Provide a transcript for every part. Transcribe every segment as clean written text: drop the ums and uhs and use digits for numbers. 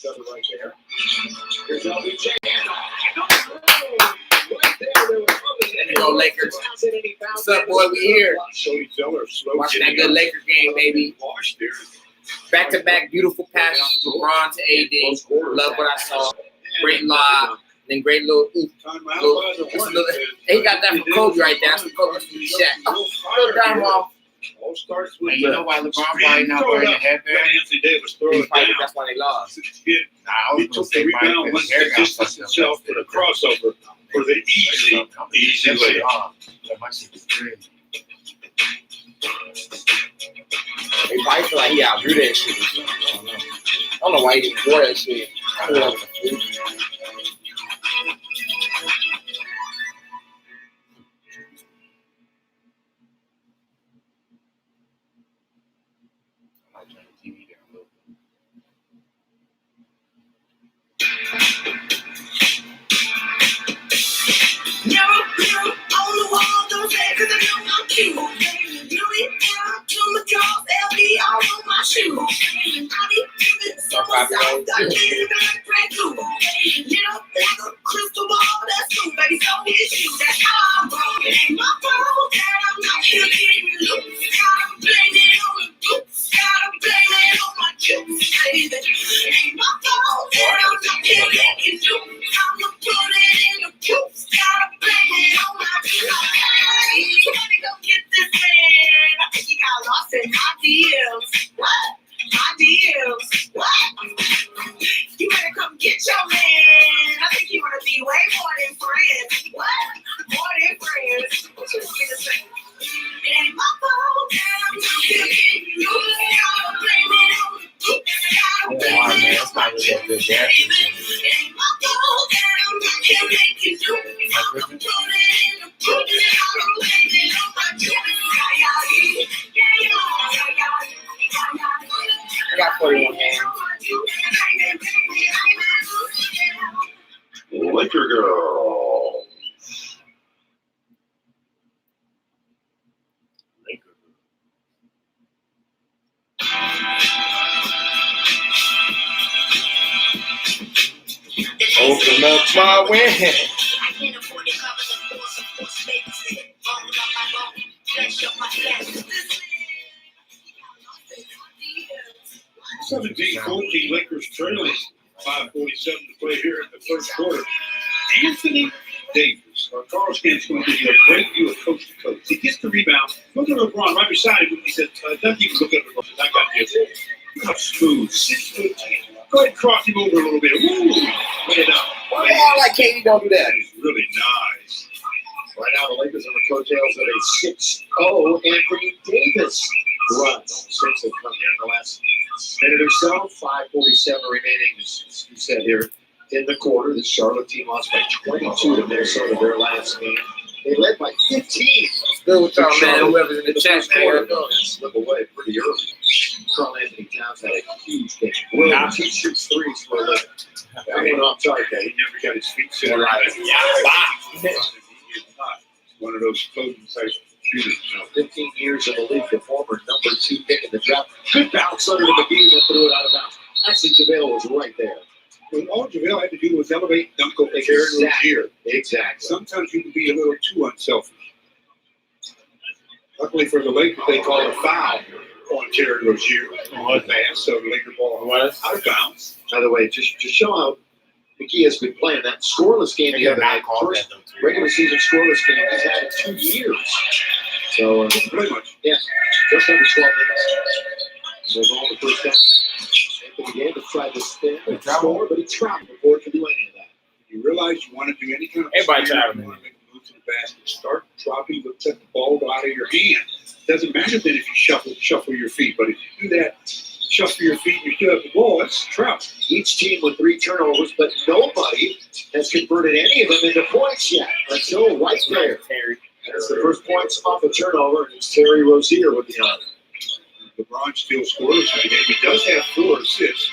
each other right there. Here's LBJ. There you go, Lakers. What's up, boy? We here. Watching that good Laker game, baby. Back-to-back beautiful passes from LeBron to AD. Love what I saw. Great lob. Then great little oop. He got that from Kobe right there. That's from Kobe from Shaq. Oh, little down ball. And you know why LeBron probably not wearing a headband? That's why they lost. Nah, I was going to say Mike put his hair down himself for the crossover for the easy layup. They probably feel like he outdrew that shit. I don't know why he didn't do that shit. I don't know. I got 41 hands. Laker girl. Open up my way. (17-14) Lakers trailing. 5:47 to play here in the first quarter. Anthony Davis, our Carl Scan's going to give you a great view of coast to coast. He gets the rebound. Look at LeBron right beside him. He said, doesn't even look at LeBron. I got this. How smooth. 6'10". Go ahead and cross him over a little bit. Woo! Way it up. Why the hell like Katie don't do that? That is really nice. Right now, the Lakers are the coattails of a 6-0 Anthony Davis run. Since they've come here in the last minute or so, 5:47 remaining, as you said here, in the quarter. The Charlotte team lost by 22 to Minnesota their last game. They led by 15. Good with y'all, man. Whoever's in the chat, man. Slip away pretty early. Carl Anthony Towns had a huge game. Well, he shoots threes for a living. That went off target. He never got his feet set right. He is not one of those closing type shooters. No. 15 years in the league, the former number 2 pick in the draft. Good bounce under the McGee and threw it out of bounds. Actually, JaVale was right there. When all JaVale had to do was elevate, dunk over Terry Rozier. Exactly. Sometimes you can be a little too unselfish. Luckily for the Lakers, they called a foul on Terry Rozier on the pass, so the Laker ball was out of bounds. By the way, just show how McGee has been playing. That scoreless game the other night, first regular season scoreless game he's had in 2 years. So, pretty much. Yeah, just under 12 minutes. Those all the first time. Anthony Davis tried to spin and score, but he traveled before he could do any of that. You realize you want to do any kind of everybody traveling. You want to make a move to the basket. Start dropping, but set the ball out of your hand. Doesn't matter then if you shuffle your feet, but if you do that, shuffle your feet and you still have the ball, that's travel. Each team with 3 turnovers, but nobody has converted any of them into points yet. Until right there. That's the first points off a turnover, and it's Terry Rozier with the honor. LeBron still scores in the game. He does have 4 assists.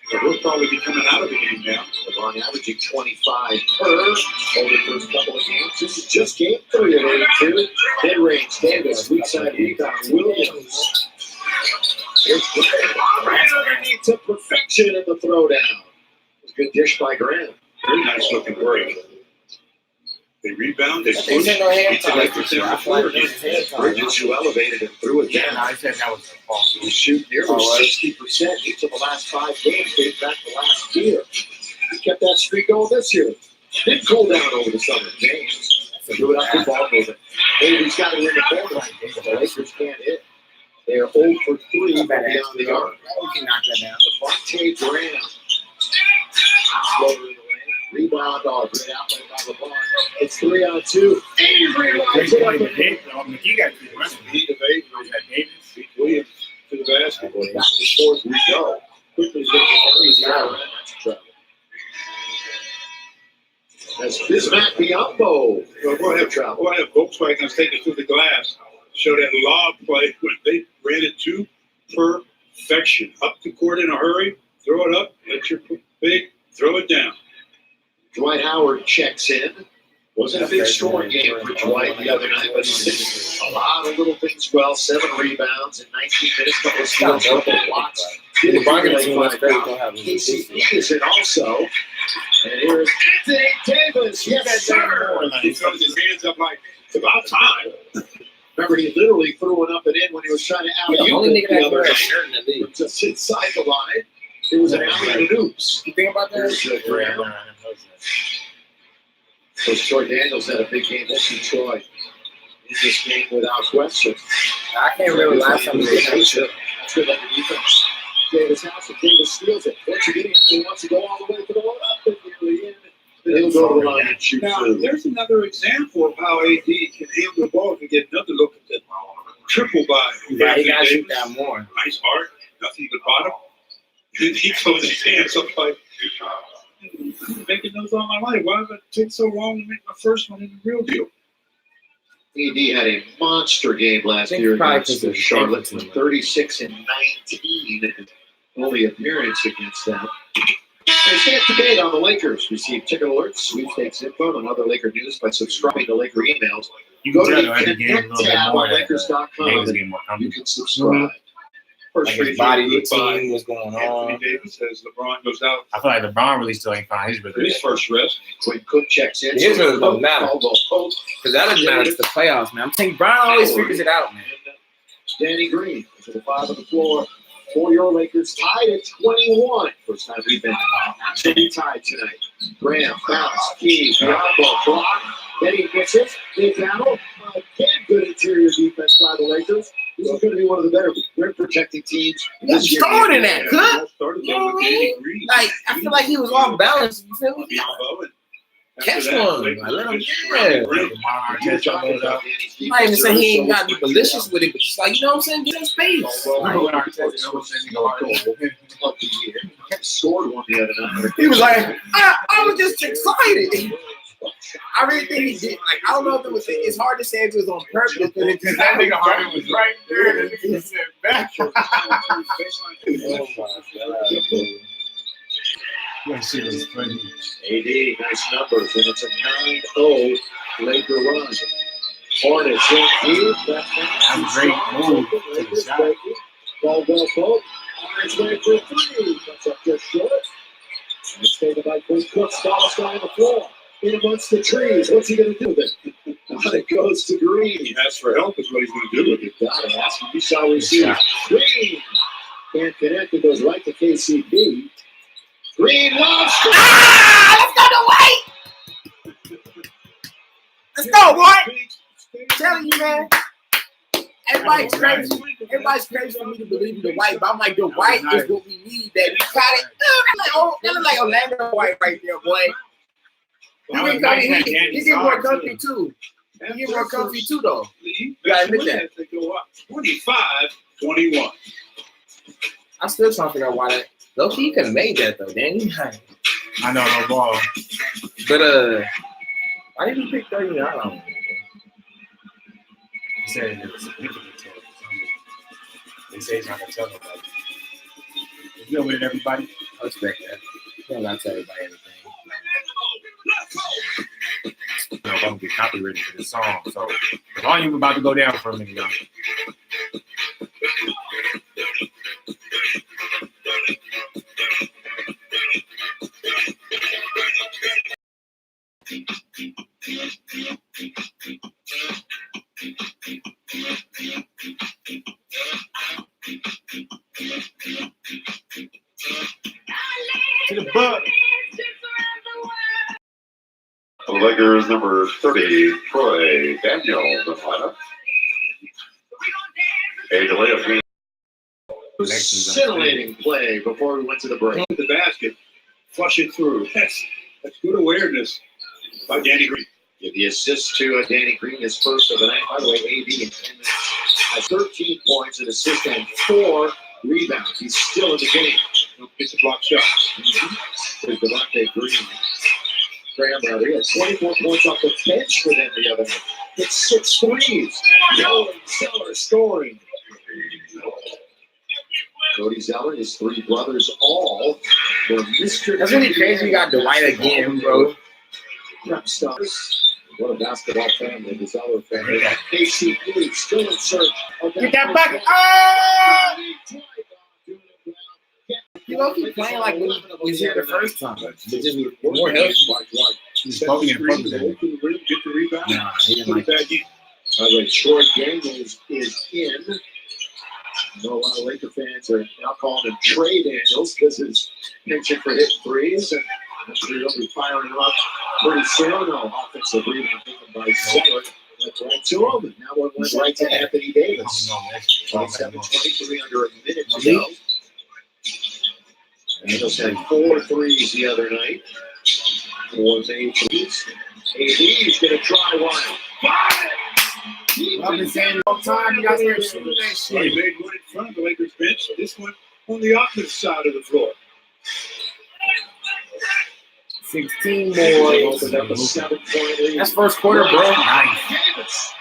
So he'll probably be coming out of the game now. LeBron averaging 25 per over the first couple of games. This is just game 3 of 82. Mid-range, Davis, weak side rebound, Williams. It's right underneath to perfection in the throwdown. Good dish by Graham. Very nice looking break. They rebound. They push. They said no hand time. Bridges, Who elevated and threw it Yeah, no, down. I said that was a false. He shoot nearly 60% each of the last 5 games, dating back to last year. He kept that streak going this year. Did cool down over the summer. James threw it up the ball movement. Davies got it in the corner. The Lakers can't hit. They are 0 for 3 from beyond the arc. We can knock that down. Devontae Graham. Floater in the lane. Rebound, great outplay by LeBron. It's 3-on-2. Avery lines it up. McGee got the rest of Lead of 8. Davis. Beat Williams to the basket. Back to fourth we go. Quickly getting down. That's trouble. That's Bismack Biyombo. Go ahead, Go ahead. Volkswagen's taking it through the glass. Show that lob play when they ran it to perfection. Up the court in a hurry. Throw it up. Let your big. Throw it down. Dwight Howard checks in. Wasn't a big scoring game for Dwight the other night, but he did a lot of little things well. 7 rebounds in 19 minutes, couple of steals, couple of blocks. The bargain team was great. KCP is in also. And here's Anthony Davis. Yes, sir. He throws his hands up like, it's about time. Remember, he literally threw one up and in when he was trying to The alley-oop only it nigga the that other wears a night. shirt in the league. Just inside the line. It was an alley-oop oops. You think about that? Coach Troy Daniels had a big game this Detroit in this game without question. I can't remember last time we did that shit. That's good on the defense. Davis house and Davis steals it. Once you get him, he wants to go all the way to the one up and nearly in. Then he'll go to the line and shoot Now, through. there's another example of how AD can handle the ball and get another look at the triple by. Yeah, he got to shoot that more. Nice art, nothing but bottom. Then he throws his hands up like, I've been making those all my life. Why did it take so long to make my first one in the real deal? AD had a monster game last think year probably against because the of Charlotte, Davidson. 36 and 19. Only appearance against them. There's a debate on the Lakers. Receive ticket alerts, sweepstakes info, and other Laker news by subscribing to Laker emails. You Go can to tell the the game a Connect little bit tab more. on Lakers.com Davis and getting more you comfortable. can subscribe. First Like free his body game, goodbye. routine was going Anthony on. Davis as LeBron goes out I feel like LeBron really still ain't fine. He's for really his first rest. Quinn Cook checks in. His really don't matter. Caldwell Pope. Because that doesn't matter. It's the playoffs, man. I'm saying Brian always figures it out, man. Danny Green to the 5 on the floor for your Lakers, tied at 21. First time we've been tied tonight. Graham, bounce, key, Biyombo, block. Then he misses. Big battle. Again, good interior defense by the Lakers. This is going to be one of the better rim protecting teams this year. Scored in that, good. Started You know with what I Danny mean? Green. Like, I feel like he was off balance. You feel me? Biyombo, and Catch after that, one. Lakers I let him just get surrounded it. Green. You were talking about Danny's I'm not even saying he ain't got to be defense. malicious with it, but just like, you know what I'm saying? Get in space. Well, Like, well, Arteta always said he go hard. of the year. Scored one the other night. He was like, I was just excited. I really think he did. Like, I don't know if it was. It's hard to say if it was on purpose, but it's Because that nigga Harden was right there. That nigga said back. Oh That shit was funny. AD, nice numbers, and it's a 9-0 Laker run. Hornets in here. That's a great move to the shot. Caldwell Pope on his way for 3. Comes up just short. And it's taken by Quinn Cook. Ball's down the floor. In amongst the trees. What's he going to do with it? It goes to Green. He asks for help is what he's going to do with it. Got to ask him. You shall receive. Green. Can't connect. It goes right to KCP. Green loves. let's go to White. Let's go, boy. I'm telling you, man. Everybody's crazy. Everybody's crazy for me to believe in the White, but I'm like, the White is what we need. That got it. That look like Orlando White right there, boy. He get more comfy too. He get more comfy too, though. You gotta admit that. They go up 25-21. I'm still trying to figure out why that. Low key, he could have made that though, Danny. I know, no ball. But why did he pick 39? I don't know. He said it was significant to him. They say he's not going to tell nobody. You know with it, everybody? I respect that. You don't gotta tell everybody everything. You know, I'm going to get copyrighted for this song. So the volume about to go down for a minute, y'all. To the buck. For the Lakers, number 30, Troy Daniels in the lineup. A delay of game. Scintillating play before we went to the break. The basket, flush it through. That's good awareness by Danny Green. Give the assist to Danny Green, his first of the night. By the way, AD in 10 minutes has 13 points, an assist, and 4 rebounds. He's still in the game. Gets a block shot. There's Devontae Green. Graham, rather, he had 24 points off the bench for them the other night. Hit 6 threes. Nolan Zeller scoring. Cody Zeller, his 3 brothers, all were Mr. That's really crazy. You got Dwight again, bro. Prep stars. What a basketball family, the Zeller family. KCP still in search of Get that back. Ah! You know, he's playing like when he was here the first time, but just more healthy. He's poking and poking. Get the rebound. Nah, he didn't like that. By the way, Troy Daniels is in. I know a lot of Laker fans are now calling him Trey Daniels because his penchant for hitting threes, and he'll be firing him up pretty soon. No offensive rebound taken by Zeller. Went right to him, and now one went right to Anthony Davis. 27-23 under a minute to go. Daniels had 4 threes the other night. 4 made threes. AD's going to try one. I've been saying all the time, you guys are shooting that Well, he shit. made one in front of the Lakers bench. This one on the opposite side of the floor. 16 boys. Opened up a 7-point lead. That's first quarter, bro. Nice. Davis.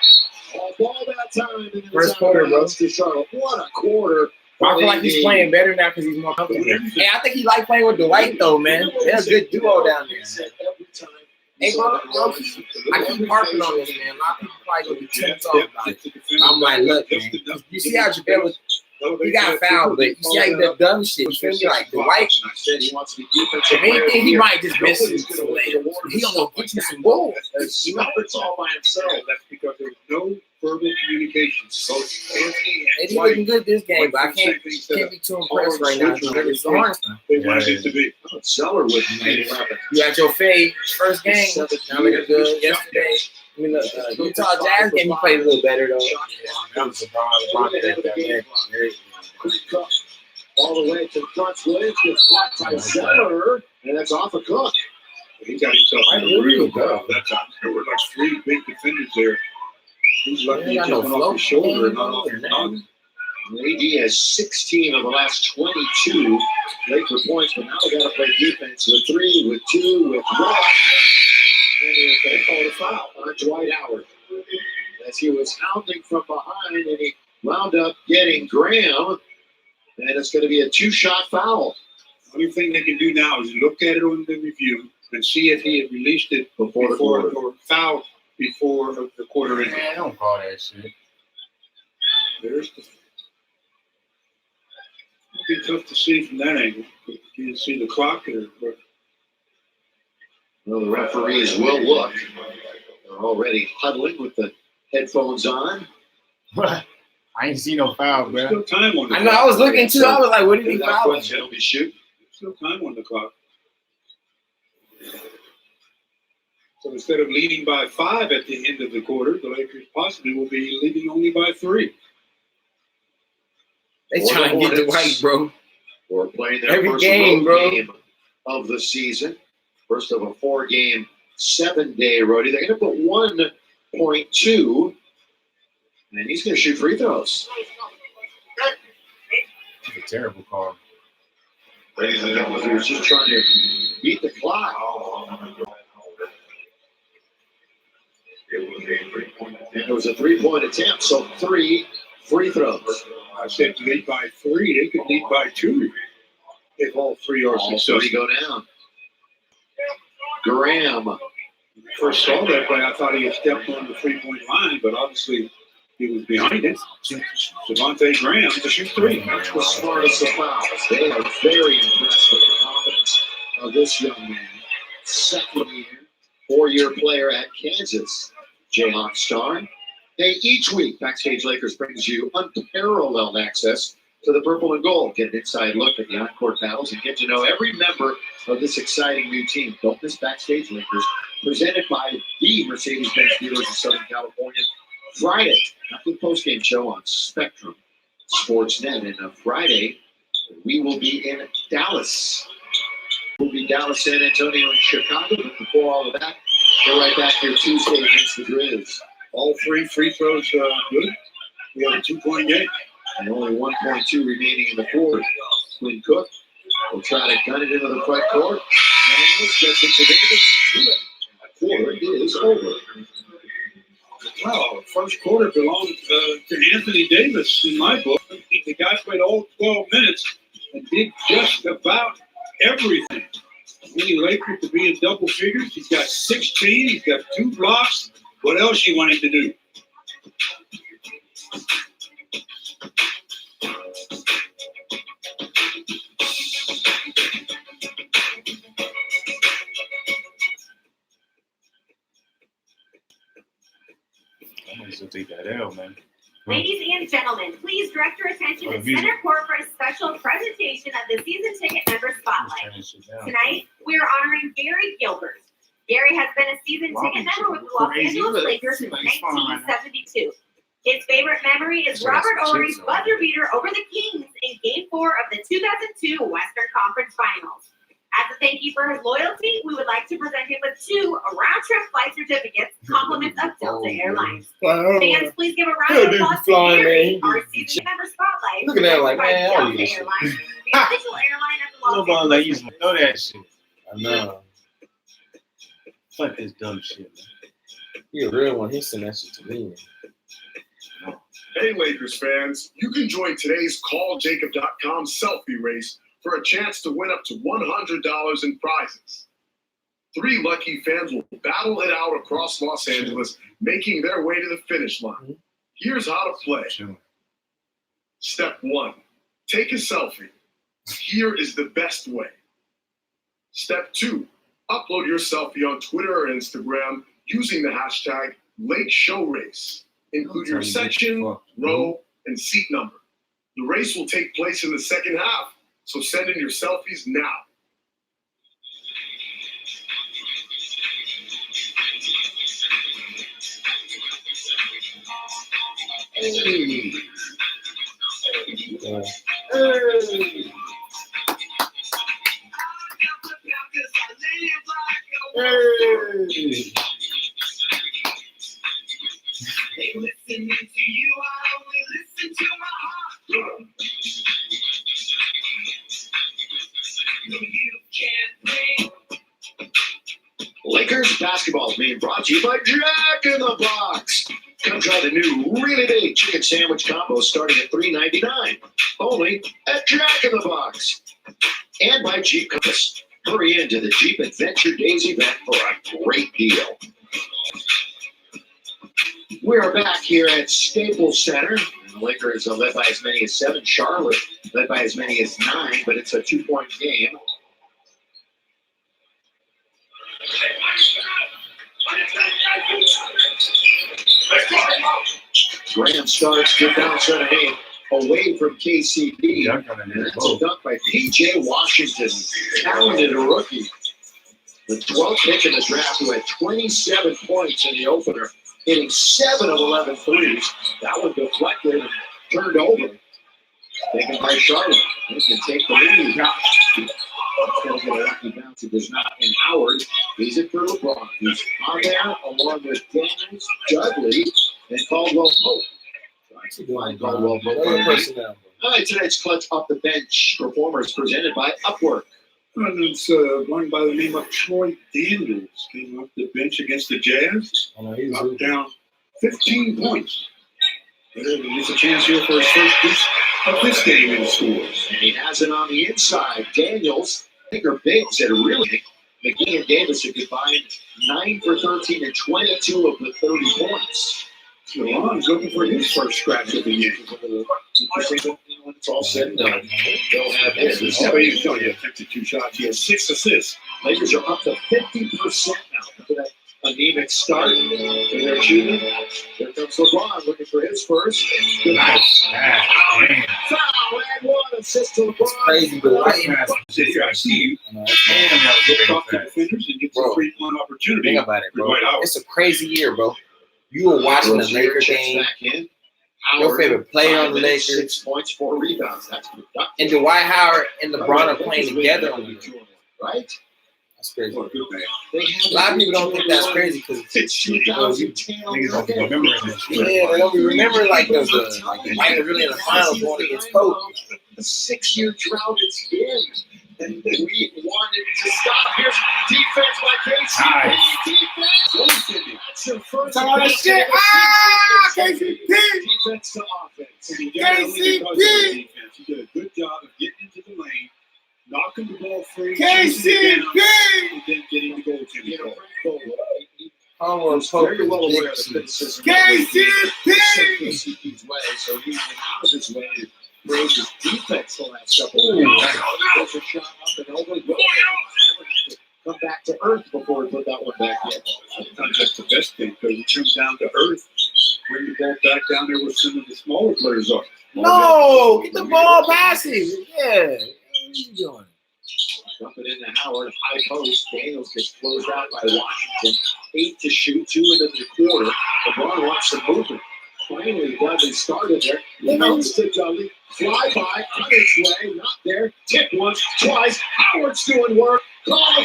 All that time. And then First it's quarter, out bro. to Charlotte. What a quarter. I feel like he's playing better now because he's more comfortable. Hey, I think he like playing with Dwight though, man. They're a good duo down there. Hey, bro, I keep harping on this, man. A lot of people probably gonna be tipped off about it. I'm like, look, man. You see how JaVale was? He got fouled, but you see how he done dumb shit. You feel me? Like Dwight. Said he wants to be defensive. If anything, player he here. might just miss some layups. He gonna get you some goals. He it's all by himself. That's because there was no verbal communication. Both Anthony And and he Dwight, looking good this game, but I can't be too impressed right now. It's the Hornets now. they wanted it to be. Zeller with 11. You had your fade first game. Now looking good. Yesterday, I mean, Utah Jazz game, he played a little better though. I'm surprised. All the way to the front switch. It's blocked by Zeller, and that's off a Cook. He got himself in a real foul that time. There were like 3 big defenders there. He's lucky he got just no went off his shoulder and not flow. off his nose. AD has 16 of the last 22 Laker points, but now they got to play defense with 3, with 2, with 1. And they called a foul on Dwight Howard as he was hounding from behind, and he wound up getting Graham, and it's going to be a 2-shot foul. The only thing they can do now is look at it on the review and see if he had released it before or fouled before the quarter ended. Man, don't call that shit. There's the. It'd be tough to see from that angle. You can see the clock there. But Well, the referees will look. They're already huddling with the headphones on. I ain't seen no foul, there's bro. still time on the I clock. know. I was looking too. I was like, what did he That foul? question will be shoot. There's still time on the clock. So instead of leading by 5 at the end of the quarter, the Lakers possibly will be leading only by 3. They trying to get Dwight, bro. We're playing their Every first game, road bro. game of the season. First of a 4-game, 7-day roadie. They're going to put 1.2, and he's going to shoot free throws. It's a terrible call. Ladies and gentlemen, he was just trying to beat the clock. And it was a 3-point attempt, so 3 free throws. I said lead by 3. They could lead by 2 if all 3 are All successful. 3 go down. Graham. First saw that play, I thought he had stepped on the 3-point line, but obviously he was behind it. Devontae Graham to shoot 3. That's the smartest of fouls. They are very impressed with the confidence of this young man. Second year, 4-year player at Kansas. Jayhawk star. Hey, each week, Backstage Lakers brings you unparalleled access to the purple and gold. Get an inside look at the on-court battles and get to know every member of this exciting new team. Don't miss Backstage Lakers, presented by the Mercedes-Benz dealers in Southern California. Friday, after the postgame show on Spectrum Sportsnet. And Friday, we will be in Dallas. We'll be Dallas, San Antonio, and Chicago. But before all of that, we're right back here Tuesday against the Grizz. All 3 free throws good. We have a 2-point game. And only 1.2 remaining in the fourth. Quinn Cook will try to gun it into the front court. Daniels gets it to Davis. The quarter is over. Wow, first quarter belonged to Anthony Davis in my book. The guy played all 12 minutes and did just about everything. Any Laker to be in double figures. He's got 16. He's got 2 blocks. What else you want him to do? I'm gonna still take that L, man. Ladies and gentlemen, please direct your attention to center court for a special presentation of the season ticket member spotlight. Tonight, we are honoring Gary Gilbert. Gary has been a season ticket member with the Los Angeles Lakers since 1972. His favorite memory is Robert Ory's buzzer beater over the Kings in Game 4 of the 2002 Western Conference Finals. As a thank you for his loyalty, we would like to present him with 2 round-trip flight certificates, compliments of Delta Airlines. Fans, please give a round of applause to Gary, our season member spotlight. Look at that, like, by man, Delta I use Airlines, the official airline of the Los Nobody Angeles like used to know that shit. I know. Fuck this dumb shit, man. He a real one. He sent that shit to me. Hey, Lakers fans, you can join today's CallJacob.com selfie race for a chance to win up to $100 in prizes. 3 lucky fans will battle it out across Los Angeles, making their way to the finish line. Here's how to play. Step 1, take a selfie. Here is the best way. Step 2, upload your selfie on Twitter or Instagram using the hashtag LakeShowRace. Include your section, row, and seat number. The race will take place in the second half, so send in your selfies now. Hey. Hey, listening to you, I only listen to my heart. No, you can't think. Lakers basketball is being brought to you by Jack in the Box. Come try the new really big chicken sandwich combo starting at $3.99. Only at Jack in the Box. And by Jeep Compass. Hurry into the Jeep Adventure Days event for a great deal. We are back here at Staples Center. The Lakers are led by as many as 7. Charlotte led by as many as 9, but it's a 2-point game. Graham starts, good bounce underneath, away from KCP. And that's a dunk by P.J. Washington, talented rookie. The 12th pick in the draft, who had 27 points in the opener, hitting 7 of 11 threes. That one deflected and turned over. Taken by Charlotte. They can take the lead. It's going to get a lucky bounce. It does not. And Howard leads it for LeBron. He's on there along with Daniels, Dudley, and Caldwell Pope. Caldwell Pope. All right, tonight's clutch off the bench performers presented by Upwork. And it's one by the name of Troy Daniels. Came off the bench against the Jazz. Knocked down 15 points. There's a chance here for his first piece of this game in scores. And he has it on the inside. Daniels, Baker Biggs had really. McGee and Davis have combined 9 for 13 and 22 of the 30 points. Ron's looking for his first scratch of the year. When it's all said and done, they'll have his. He's 52 shots. He has 6 assists. Lakers are up to 50% now. Look at that anemic start to their shooting. Here comes LeBron looking for his first. Nice. Man. Foul and one assist to LeBron. Crazy, but why you I see you. Damn, that was Talk to very fast. defenders and get Bro. some free-point opportunity. think about it, bro? Dwight Howard. It's a crazy year, bro. You were watching the Rozier Laker checks game. back in. Your Howard, favorite player on 5 the minutes, Lakers. 6 points, 4 rebounds. That's productive. And Dwight Howard and LeBron are playing together on the Lakers. Right? That's crazy. What a good man. A lot of people don't think that's crazy because It's 2010. Niggas don't be remembering this shit. yeah, they don't remember like the Lakers really in the finals going against Kobe. The 6-year drought it's been. And we wanted to stop. Here's defense by KCP. Nice. Defense. That's your first. Talk all that shit. KCP. Defense to offense. And he did it only because of the defense. He did a good job of getting into the lane, knocking the ball free, chasing it down, and then getting the goal to the goal. Howard Very well Pope aware of is the big. criticism. KCP. Way, so he's been out of his way to raise his defense the last couple of Ooh, years. nice. There's a shot up and over. Come back to earth before he put that one back in. Sometimes that's the best thing because it comes down to earth. Bring the ball back down there where some of the smaller players are. No, get the ball passing. Yeah. What are you doing? Dumping into Howard, high post. Daniels gets closed out by Washington. 8 to shoot, 2 into the quarter. LeBron wants some movement. Finally, Dudley started there. Bounce to Dudley. Fly by, on its way, not there. Tip once, twice. Howard's doing work. Call.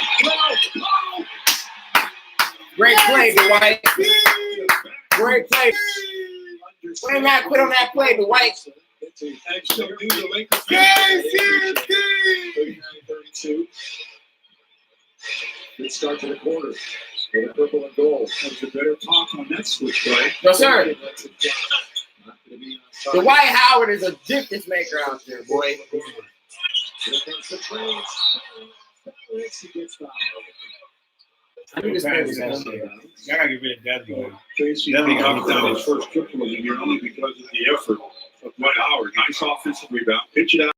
Great play, Dwight. Great play. Why not quit on that play, Dwight? And so do the Lakers. 39-32. Good start to the quarter. With a purple and gold. That's a better talk on that switch play. No, sir. Not gonna be on top. Dwight Howard is a difference maker out there, boy. Here comes the train. He gets fouled. I knew this man was Y'all going to gotta get rid of Dudley, man. Tracy Dudley got knocked down his first triple of the year only because of the effort of Dwight Howard. Nice offensive rebound. Pitch it out.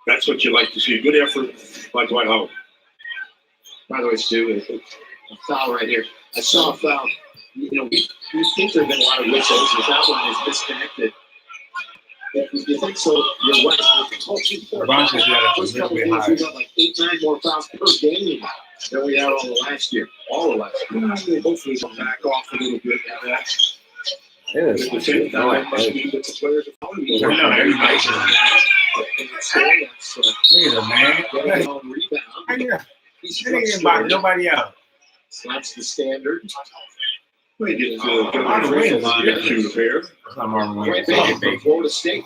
That's what you like to see. Good effort by Dwight Howard. By the way, Stu, it's a foul right here. I saw a foul. You know, we think there have been a lot of whistles. If that one is disconnected, if you think so, you're right. LeBron says you gotta First be a couple little games, bit we got like 8-9 more fouls per game than we had all the last year. All of last year. Hopefully they'll back off a little bit. But at Yeah. the same time, it must be that the players are following I know, everybody should. Look at him, man. How you not? He's He ain't about nobody else. That's the standard. They get to line up to the pair. That's not Marvin Right Williams. back Sorry, from baby. Florida State.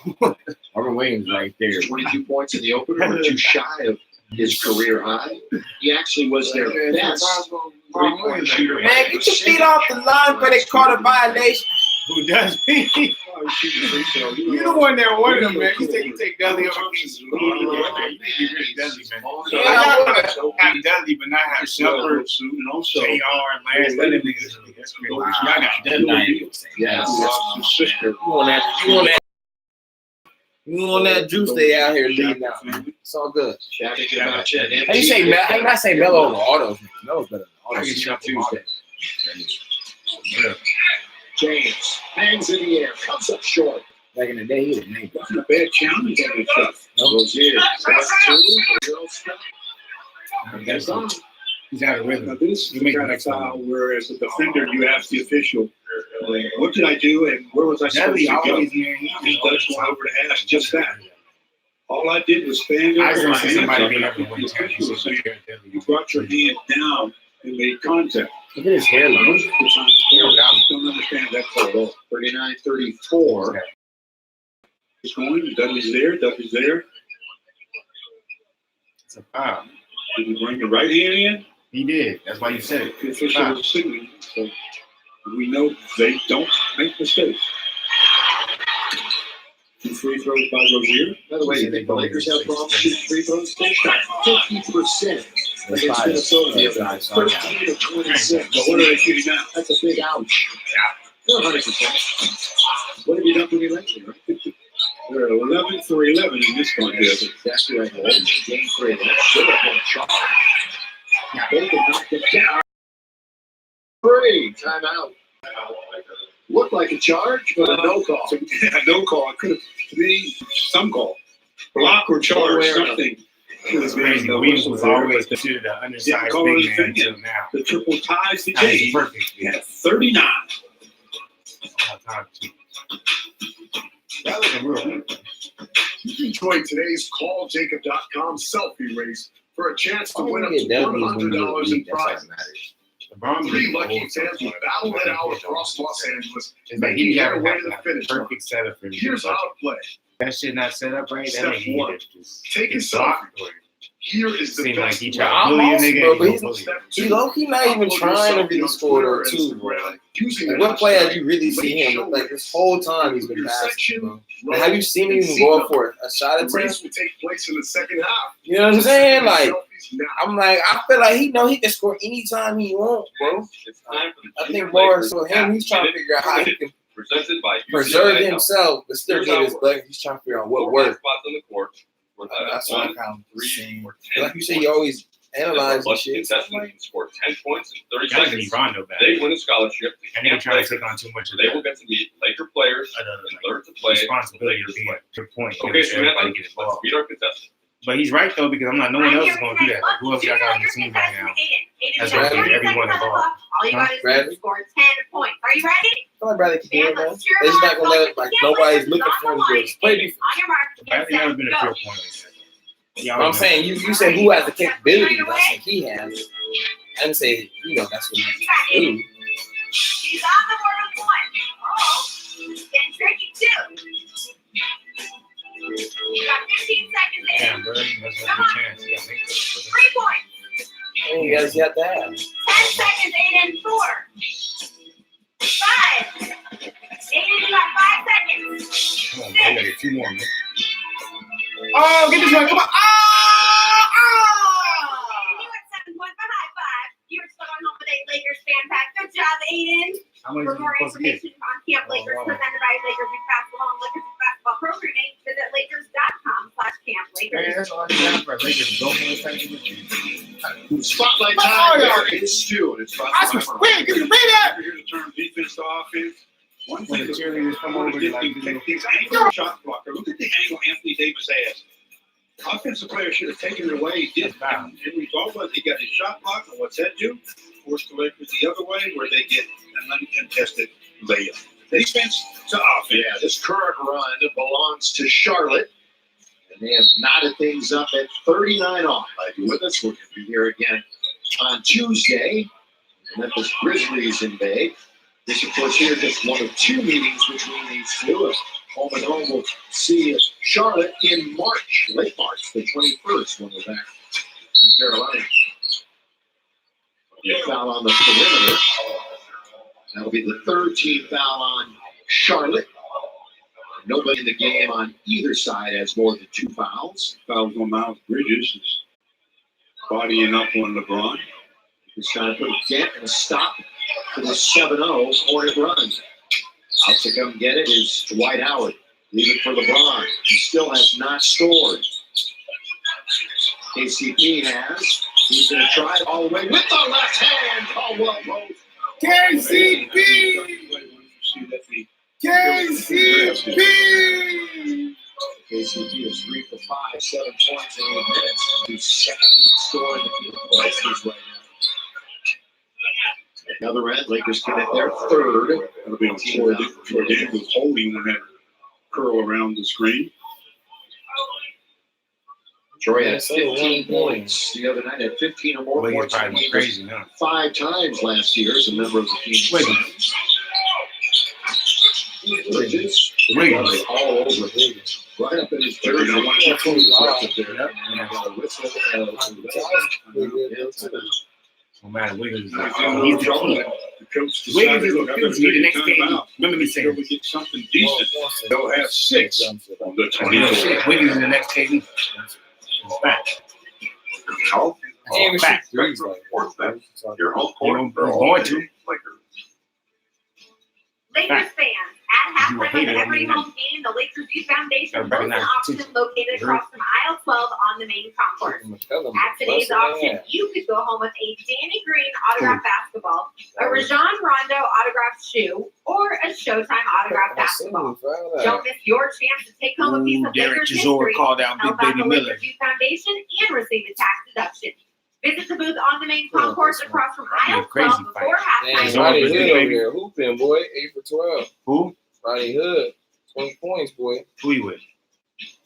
Marvin Williams right there. 22 points in the opener, were too shy of his career high. He actually was their best three-point shooter. Man, get your feet off the line for they caught a violation. Who does me? You the one that wanted him, man. You take Dudley over Keith. You need to get rid of Dudley, man. Yeah, I I got have Dudley, but not have Shepard, And also, JR, and Lance. Let them niggas. That's great. Y'all got Dudley. Yeah, lost his sister. You want that juice they out here leading out, man. It's all good. chatting about Chet. How you say how you not say Melo over autos? Melo's better than I autos. get Shepard Tuesday. Yeah. James hangs in the air, comes up short. Back in the day, he was made. Wasn't a bad challenge on this stuff. Rozier, that's 2, real stuff. That's he's out of Now, rhythm. this is the kind of foul where, as a defender, you ask the official, what did I do and where was I supposed Dudley to go? always, man. He does go over to ask just that. All I did was stand there I with just my want to see hands somebody up, being and up in one the time. official was saying, you brought your hand down and made contact. Look at his hairline. Most of the time, players don't understand that call at all. 39-34. It's going, Dudley's there. It's a foul. Did he bring the right hand in? He did. That's why you said it. The official was signaling, so we know they don't make mistakes. 2 free throws by Rozier. By the way, the Lakers have problems shooting free throws. They shot 50% against Minnesota the other night. 13 of 26. So what are they shooting now? That's a big ouch. They're 100%. What have you done for me lately, right? They're 11 for 11 in this contest. Exactly right. Game 3. That should have been a charge. They did not get down. Three, timeout. Looked like a charge, but a no call. No call. It could have been some call. Block or charge, something. It's crazy. Williams was always considered an undersized big man until now. The triple ties the That was game perfect. at 39. That was a real good. You can join today's CallJacob.com selfie race for a chance to win up get to W's when you $100 in lead. That's all that prizes. matters. LeBron Three lucky fans will battle it out across Los Angeles, It's like making he their got way to to the have a finish line. perfect setup for me. Here's how to play. That shit not set up right. That Step nigga one. either just Take a it's selfie. blocked or Here is the seem like best he way. tried to bully a I'm nigga. also- and but he he's- gonna bully you. He low-key not even trying to really score though, too, bro. Like, what play have you really seen him? Like, this whole time he's been passing, bro. Like, have you seen him even go up for a shot The at race him? will take place in the second half. You know what I'm saying? Like, Selfies now. I'm like, I feel like he know he can score anytime he wants, bro. It's time for the I Junior think more Lakers so him, he's trying to figure out how he can presented by preserve UCLA. himself, but still get his bucket. He's trying to figure out what Four works. spots on the court. That's what I kind of 3, saying. or 10. Like you say, you always analyze and Plus shit. contestant can score 10 points in 30 Gotta be seconds. Rondo back. They win a scholarship. And they trying to take on too much of They will get to meet Laker players and learn to play. responsibility the to be Lakers a good point. play. Okay, So so everybody get let's involved. meet our contestants. But he's right though, because I'm not. No one else is gonna do that. Like, who else y'all got on the team right now? That's right, everyone involved. All you got is Bradley? to score 10 points. Are you ready? I feel like Bradley can do it, man. Let's cheer They're just not him gonna on. let like nobody's looking for him to play defense. On your mark, get Bradley never set, been a go. pure point like that. But I'm saying you said who has the capability. That's what he has. I didn't say that's what he can do. He's on the board with one. Oh, getting tricky too. You got 15 seconds in. Damn, bro, that's a good chance. Yeah, make that. 3 points. And you guys got that. 10 seconds, Aiden. 4. 5. Aiden, you got 5 seconds. Come on, bro, you gotta get 2 more, man. Oh, get this one! Come on! You at 7 points for high five. You were still going home with a Lakers fan pack. Good job, Aiden. How much For is he more supposed to get? information on Camp Lakers presented by Lakers Youth Basketball and Lakers Youth Basketball Programming, visit Lakers.com/Camp Man, Lakers. that's all I got for Lakers. Go ahead and take it. Spotlight time. There is Stu, and it's brought to you by Wait, give me that. We're here to turn defense to offense. One When thing the that cheerleaders come over, Take you're like, these angle shot blocker. Look at the angle Anthony Davis has. Offensive player should have taken it away. He did. And we talked about he got his shot block, and what's that do? Force the Lakers the other way, where they get an uncontested layup. Defense to offense. Yeah, this current run belongs to Charlotte. And they have knotted things up at 39 off. Glad you're with us. We're going to be here again on Tuesday. Memphis Grizzlies in Bay. This, of course, here just one of 2 meetings between these two. Home and home will see Charlotte in March, late March, the 21st, when we're back in Carolina. Foul on the perimeter. That'll be the 3rd team foul on Charlotte. Nobody in the game on either side has more than 2 fouls. Fouls on Miles Bridges. Is bodying up on LeBron. He's trying to put a dent and a stop to the 7-0 Hornet run. Out to come get it is Dwight Howard. Leave it for LeBron. He still has not scored. KCP has. He's going to try it all the way with the left hand. Caldwell Pope. KCP! KCP! KCP is 3 for 5, 7 points in 8 minutes. He's second leading scorer in the field for the Lakers right now. Another end, Lakers commit their 3rd. That'll be on Jordan was holding when that curl around the screen. Troy had 15 points the other night. Had 15 or more Wiggins points in probably the went game crazy now. 5 times last year as a member of the Phoenix Wiggins. Suns. Bridges. Wiggins. All over Wiggins. Right up in his jersey. Yep. No matter Wiggins. He's the key. The coach Wiggins decided, is look, the I'm key. going He's the next to game. time out. Remember me Until saying. we get something decent. They'll have 6 on the Yeah, 24th. shit. Wiggins is the next KD. It's fact. Fact. Your home You're court. going to. Lakers fans, add At halftime of every home game, the Lakers Youth Foundation hosts an auction located across from aisle 12 on the main concourse. At today's auction, you could go home with a Danny Green autographed basketball, a Rajon Rondo autographed shoe, or a Showtime autographed basketball. Don't miss your chance to take home a piece of Lakers history, help out the Lakers Youth Foundation, and receive a tax deduction. Visit the booth on the main concourse across from aisle 12 before halftime. Rodney Hood over there hooping, boy. 8 for 12. Who? Rodney Hood. 20 points, boy. Who you with?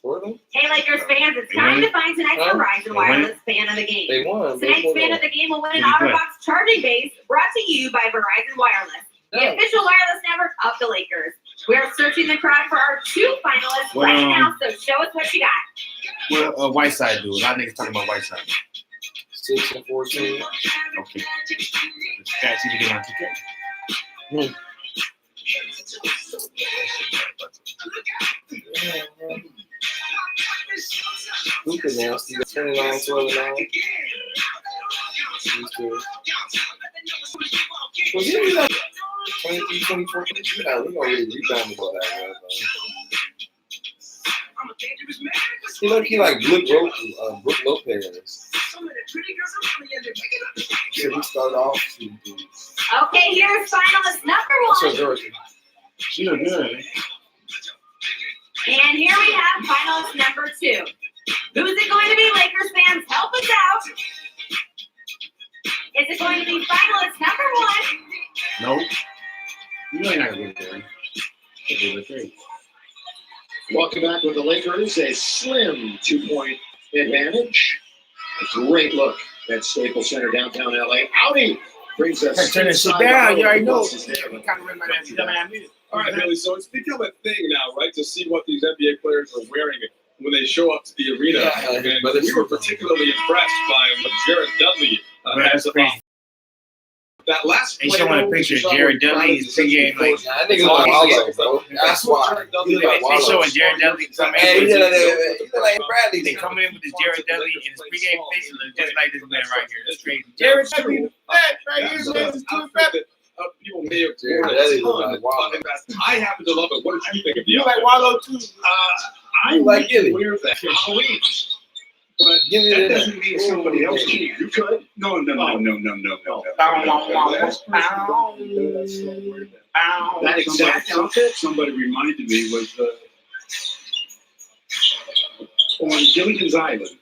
Portland? Hey, Lakers fans, it's time to find tonight's Verizon Wireless fan of the game. They won. Tonight's fan of the game will win an OtterBox charging base brought to you by Verizon Wireless, the official wireless network of the Lakers. We are searching the crowd for our 2 finalists right now, so show us what you got. What Whiteside do? A lot of niggas talking about Whiteside. 6 and 14. Okay. That's either get on 2K. Hooping now. See the 29, 12, and 9. Was he like 23, 24? We don't really rebound about that, man. He look like Brooke Lopez. Should we start off? Okay, here's finalist number 1. She look good. And here we have finalist number 2. Who's it going to be, Lakers fans? Help us out. Is it going to be finalist number 1? Nope. You ain't not gonna get there. Welcome back with the Lakers. A slim 2-point advantage. A great look at Staples Center, downtown LA. Audi brings us. Hey, turn that shit down. You already know. All right, Billy. So it's become a thing now, right? To see what these NBA players are wearing when they show up to the arena. And we were particularly impressed by what Jared Dudley has about. That last play. They showing a picture of Jared Dudley. His pregame like. That nigga's like Wallow, bro. That's why. They showing Jared Dudley coming in. He's like Bradley. They coming in with this Jared Dudley and his pregame fit. It looks just like this man right here. That's crazy. Jared Dudley, fat right here. Is too fat. People may have worn a ton. I happen to love it. What did you think of the You like Wallow too? I like wear that for Halloween. But that doesn't mean somebody else can. You could. No. That exact outfit, somebody reminded me, was on Gilligan's Island.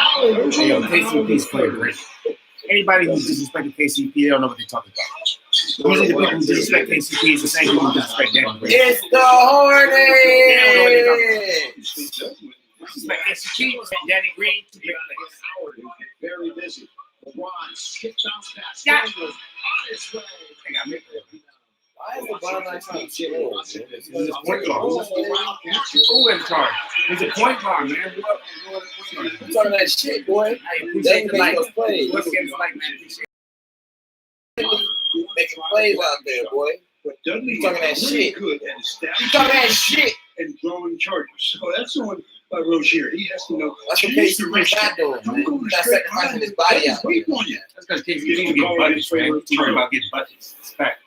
KCP's playing great. Anybody who disrespected KCP, they don't know what they're talking about. Usually the people who disrespect KCP is the same people who disrespect Danny Green. It's the Hornets! Disrespect KCP and Danny Green. Very busy. LeBron skip bounce pass. Yeah. Why is LeBron not trying to chill over? He's a point guard. Who in charge? He's a point guard, man. You talking that shit, boy? I appreciate the light. Plays. What's against the light, man? Appreciate Making plays out there, boy. But Dudley talking that shit. Good at establishing talking that shit and throwing charges. So that's the one by Rozier. He has to know. That's what KCP's not doing, man. He's not sacrificing his body out there. That's because KCP getting buckets, man. He's talking about getting buckets. It's fact.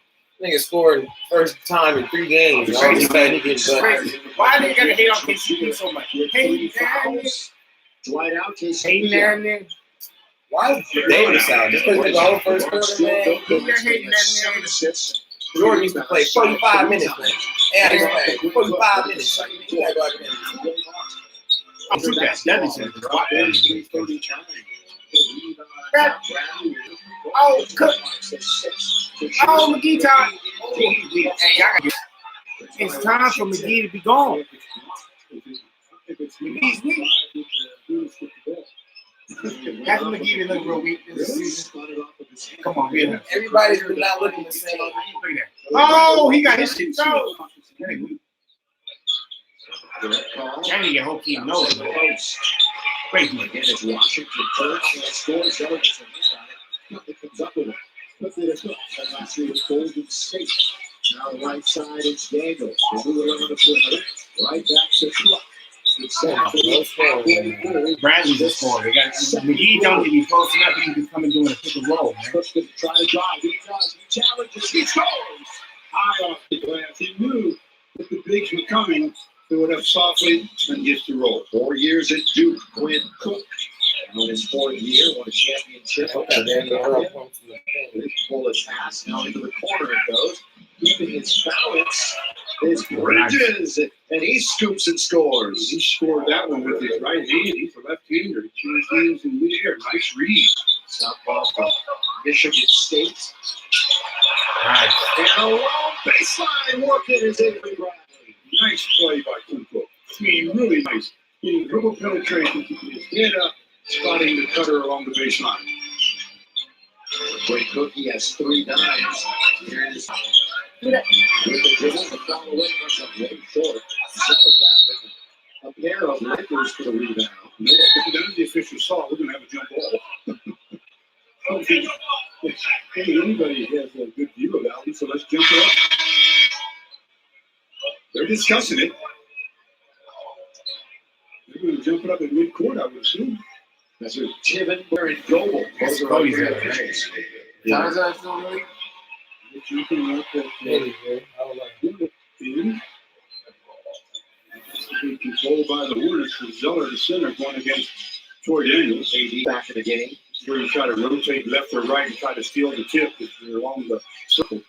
Nigga scored first time in 3 games. All of a sudden he getting buckets. Why they gotta hate on KCP so much? Hey, Dwight out. Hating there and then. Why is Davis out? Just because the whole first quarter, man. You're hating that man. Jordan used to play 45 minutes, man. Yeah, he used to play 45 minutes. Like, you gotta go out there. I'm sure that said Oh, cook. Oh, McGee time. Hey, it's time for McGee to be gone. McGee's weak. That's McGee to look real weak this season. Come on, man. Everybody's not looking the same. Oh, he got his shit thrown. That nigga hope he knows. Crazy. Again, it's Washington first. Scores. Nothing comes up with it. Look at it. Last year was Golden State. Now the right side, it's Daniels. They move around the perimeter. Right back to Clark. Bradley's a scorer. They got McGee don't get you close enough. He can come and do a pick and roll, man. Try to drive. He does. He challenges. He scores. High off the glass. He knew that the bigs were coming. Threw it up softly and gets the roll. 4 years at Duke. Quinn Cook. On his 4th year, won a championship. His bullish pass now into the corner it goes. Keeping his balance is Bridges, and he scoops and scores. He scored that one with his right hand. He's a left-hander. He threw his hands in midair. Nice read. Southpaw from Michigan State. Nice. And a long baseline working is Avery Bradley. Nice play by Cook. I mean, really nice. Getting dribble penetration, keeping his head up, spotting the cutter along the baseline. Great Cook, he has 3 dimes. Here it is. With the dribble, the foul away comes up way short. Zeller battling a pair of Lakers for the rebound. No, if none of the officials saw, we're going to have a jump ball. I don't think anybody has a good view of that one, so let's jump it up. They're discussing it. They're going to jump it up at midcourt, I would assume. That's a Tibbin and Goble. That's Those are Cody's great there, officials. How's that still really? They're jumping up at being controlled by the Hornets with Zeller, the center, going against Troy Daniels. AD back in the game. Where you try to rotate left or right and try to steal the tip if you're along the circle.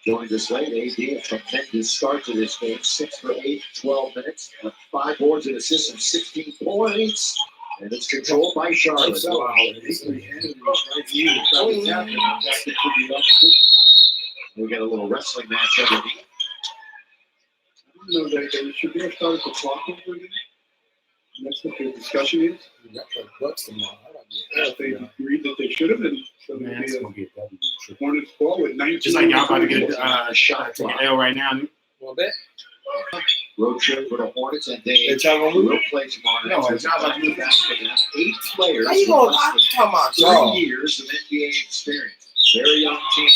Joined us late. AD, a tremendous start to this game. 6 for 8, 12 minutes. 5 boards and assists and 16 points. And it's controlled by Charlotte. We got a little wrestling match underneath. I don't know that they should have started the clock over again. That's what the discussion is. If they agreed that they should have been, so Man, maybe it's gonna get W. a Hornets ball with 19. Just like y'all about to get a a shot take clock. an L right now. Road trip for the Hornets, and they They tell them will play tomorrow. No, night. it's not like Back for them. 8 players. How you gonna with less talk about than y'all? 3 years of NBA experience. Very young team.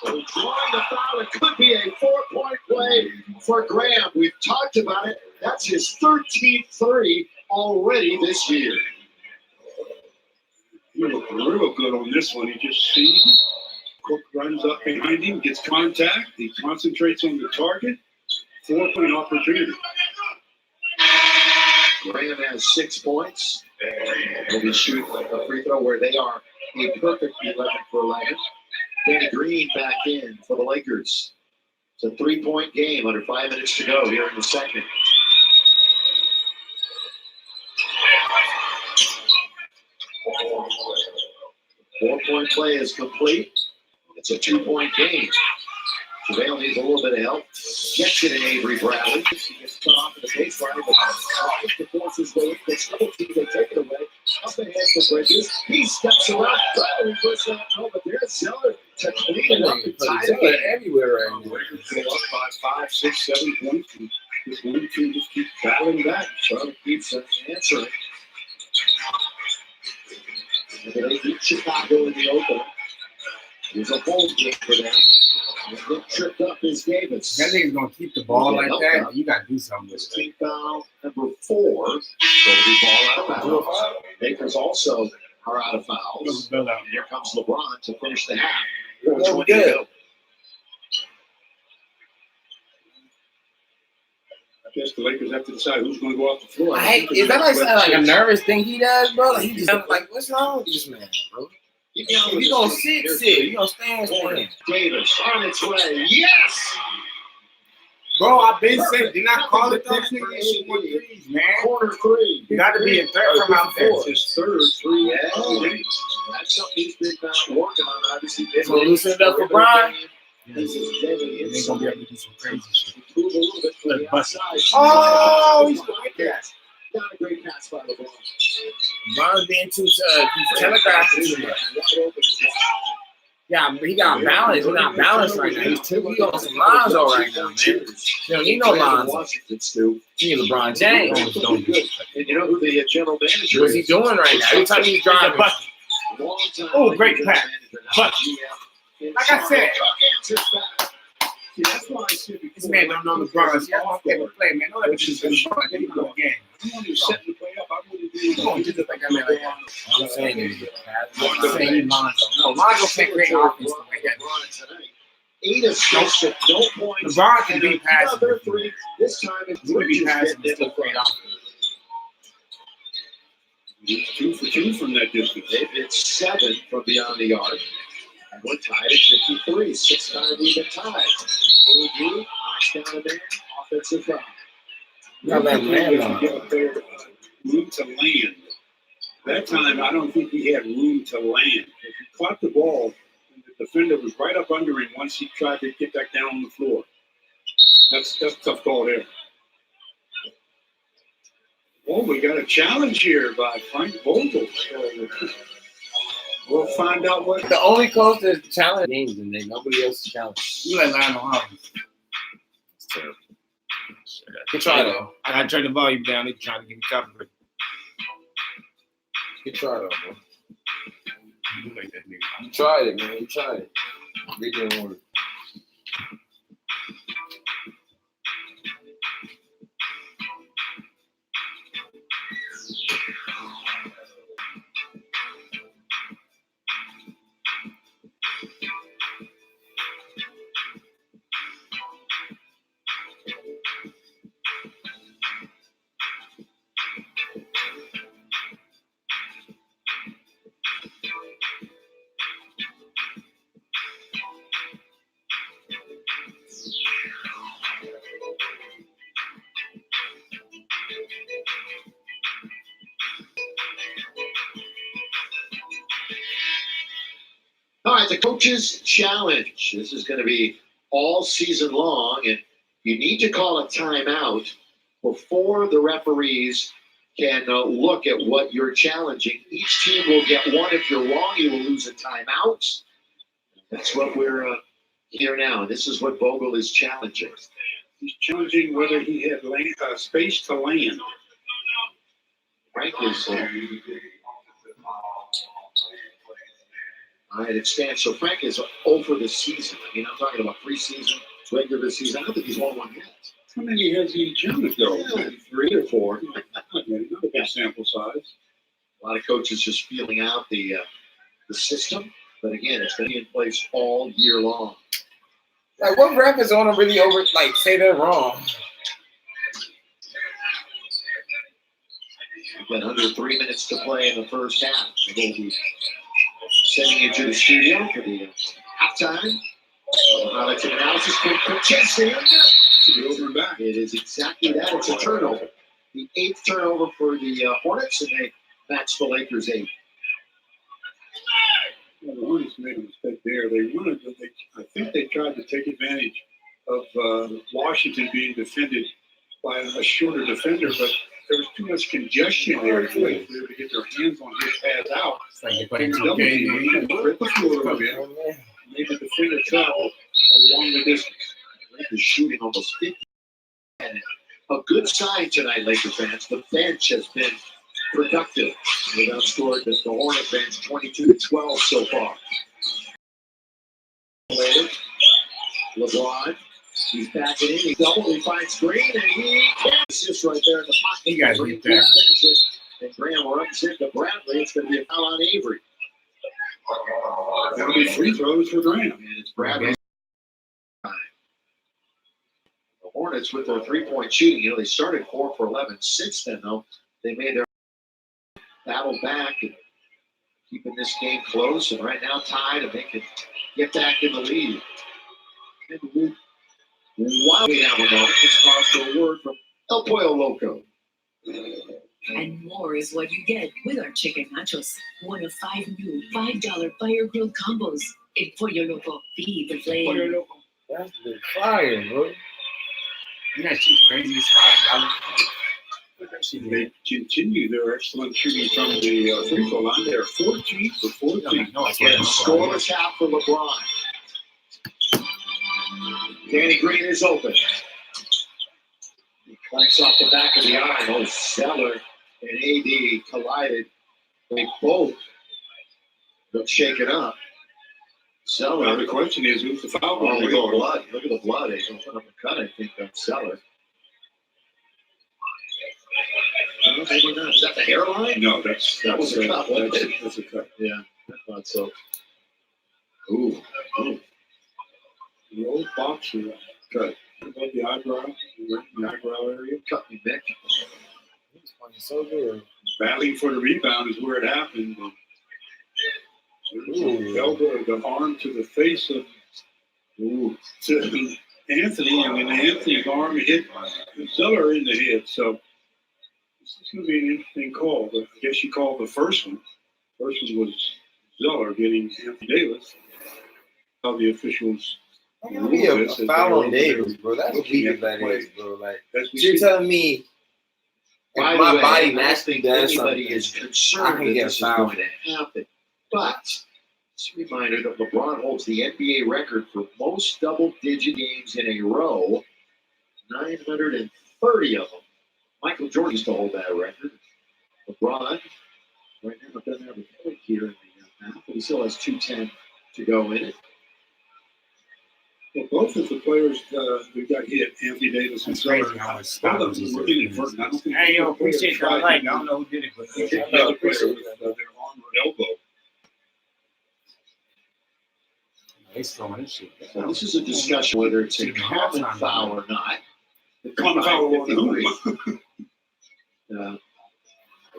Well, drawing the foul, it could be a 4-point play for Graham. We've talked about it. That's his 13th 3 already this year. He looked real good on this one. He just sees it. Cook runs up behind him, gets contact. He concentrates on the target. 4-point opportunity. Graham has 6 points. He'll be shooting a free throw where they are a perfect 11 for 11. Danny Green back in for the Lakers. It's a 3-point game under 5 minutes to go here in the second. Four-point play is complete. It's a 2-point game. JaVale needs a little bit of help. Gets it in Avery Bradley. He gets cut off at the baseline, but the force his way. They still team, they take it away. Up ahead for Bridges. He steps around. Bradley puts that no, but there's Zeller to clean it up and tie the game. Everywhere right now. Lakers go up by 5, 6, 7 points. And this one team just keeps battling back. Charlotte keeps answering. They beat Chicago in the opener. There's a home game for them. They tripped up is Davis. That nigga's gonna keep the ball like that. You gotta do something with it. Team foul number 4. So the ball out of bounds. Lakers also are out of fouls. And here comes LeBron to finish the half. 4:20 to go. I guess the Lakers have to decide who's going to go off the floor. Is that like a nervous thing he does, bro? Like, he just like, what's wrong with this man, bro? You gonna sit. You gonna stand. Davis on its way. Yes! Bro, I've been saying, did not call it those niggas shoot more threes, man. Corner 3. You got to be a third from out there. It's his third 3. Yeah, that's something he's been working on, obviously. So loosen it up for Brian. This is David. They're gonna be able to do some crazy shit. Move a little bit to the outside. Oh, he's like that. Got a great pass by LeBron. Brian's being too he's telegraphing too much. Yeah, he got balance. He's not balanced right now. He's on some lines all right now, man. You don't need no lines. Washington, Stu. You need LeBron James. Don't good. And you know who the general manager What's he doing right now? Every time he's driving. Oh, great pass. But, like I said, See, that's why I said This man don't know LeBron. See, that's my favorite play, man. Don't let me just LeBron. Then you know the game. I'm only setting the play up. I wouldn't do Come on, just like that man like that. I'm saying is I'm saying you Lonzo. No, Lonzo can't create offense the way that. 8 assists at no points. LeBron can be And passive. another 3. This time it's He would be Bridges passive getting and in still the create front. offense. He's 2 for 2 from that distance. They've hit 7 from beyond the arc. And we're tied at 53. 6-time even tied. AD knocks down a man. Offensive foul. Not that man, Give a player room to land. That time, I don't think he had room to land. If he caught the ball, the defender was right up under him once he tried to get back down on the floor. That's a tough call there. Oh, we got a challenge here by Frank Vogel. We'll find out what. the only coach that challenge games and then nobody else is challenged. You let Lionel Hollins. It's terrible. Good try though. I gotta turn the volume down. They're trying to give me cover. Good try though, bro. You like that nigga. You tried it, man. You tried it. Read the order. All right, the coach's challenge. This is going to be all season long, and you need to call a timeout before the referees can look at what you're challenging. Each team will get one. If you're wrong, you will lose a timeout. That's what we're here now. This is what Vogel is challenging. He's challenging whether he had space to land. Frank is. All right, it stands. So Frank is over the season. I mean, I'm talking about preseason, regular season. I don't think he's won one yet. How many has he challenged though? Yeah, 3 or 4. Not a big sample size. A lot of coaches just feeling out the system. But again, it's going to be in place all year long. Like, what ref is on to really over, like, say they're wrong? We've got under 3 minutes to play in the first half. We'll be sending you to the studio for the halftime. Highlights and analysis. Quick chase there. Over and back. It is exactly that. It's a turnover. The 8th turnover for the Hornets, and they match the Lakers 8. Well, the Hornets made a mistake there. I think they tried to take advantage of Washington being defended by a shorter defender, but there was too much congestion there to be able to get their hands on his pads out. It's like you're playing Double 2K, team, man. rip the floor a bit, made the defender travel along the distance. Lakers shooting almost 50. And a good sign tonight, Laker fans. The bench has been productive. They've outscored the Hornet bench 22-12 so far. LeBron, he's backing in. He he finds Green, and he assists right there in the pocket. He got to get that. And Graham runs into Bradley. It's going to be a foul on Avery. That'll be free throws for Graham. And it's Bradley. The Hornets with their 3-point shooting, they started 4 for 11. Since then, though, they made their battle back and keeping this game close. And right now tied, and they can get back in the lead. And while we have a moment, let's pause for a word from El Pollo Loco. And more is what you get with our chicken nachos. One of 5 new $5 fire grilled combos. El Pollo Loco, feed the flame. That's the fire, bro. You know, she's crazy. It's $5. They continue their excellent shooting from the free throw line. They're 14 for 14. No, I And can't. scoreless half for LeBron. Danny Green is open. He clanks off the back of the iron. Oh, Zeller and AD collided. They both look shaken up. Zeller. The question is, who's the foul? Oh, look at the blood. Look at the blood. He's going to put up a cut, I think, on Zeller. No, maybe not. Is that the hairline? No, that was a cut. That's a cut. Yeah, I thought so. Ooh. The old boxer cut. Above the eyebrow, the eyebrow area. Cut me, Mick. He's playing so good. Battling for the rebound is where it happened. Elbow, the arm to the face of to Anthony, and then Anthony's arm hit Zeller in the head. So this is going to be an interesting call. But I guess you called the first one. First one was Zeller getting Anthony Davis. How the officials. That gotta be a foul on Davis, bro. That's weak as that is, bro. Like, you're telling me if my body naturally does something, is concerned that this is going to happen. But just a reminder that LeBron holds the NBA record for most double-digit games in a row, 930 of them. Michael Jordan used to hold that record. LeBron, right now, doesn't have a point here in the map, but he still has 210 to go in it. Well, both of the players who got hit, Anthony Davis and Zeller, both of them were inadvertent. Hey, yo, appreciate the like. I don't know who did it, but the other player with their arm or elbow. He's throwing this shit. So this is a discussion whether it's a common foul or not. The common foul on whom?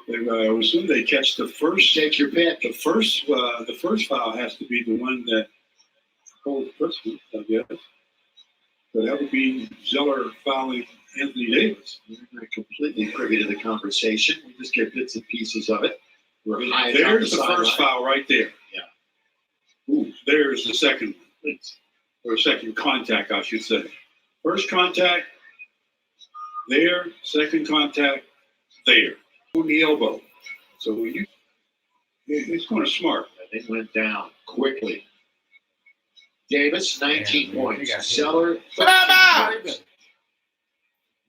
I assume they catch the first. Take your pick. The first foul has to be the one that holds Christmas, I guess. But that would be Zeller fouling Anthony Davis. We're not completely privy to the conversation. We just get bits and pieces of it. There's the first foul right there. Yeah. Ooh, there's the second one. Or second contact, I should say. First contact, there. Second contact, there. On the elbow. So it's kind of smart. They went down quickly. Davis, 19 points. Zeller, 13 points.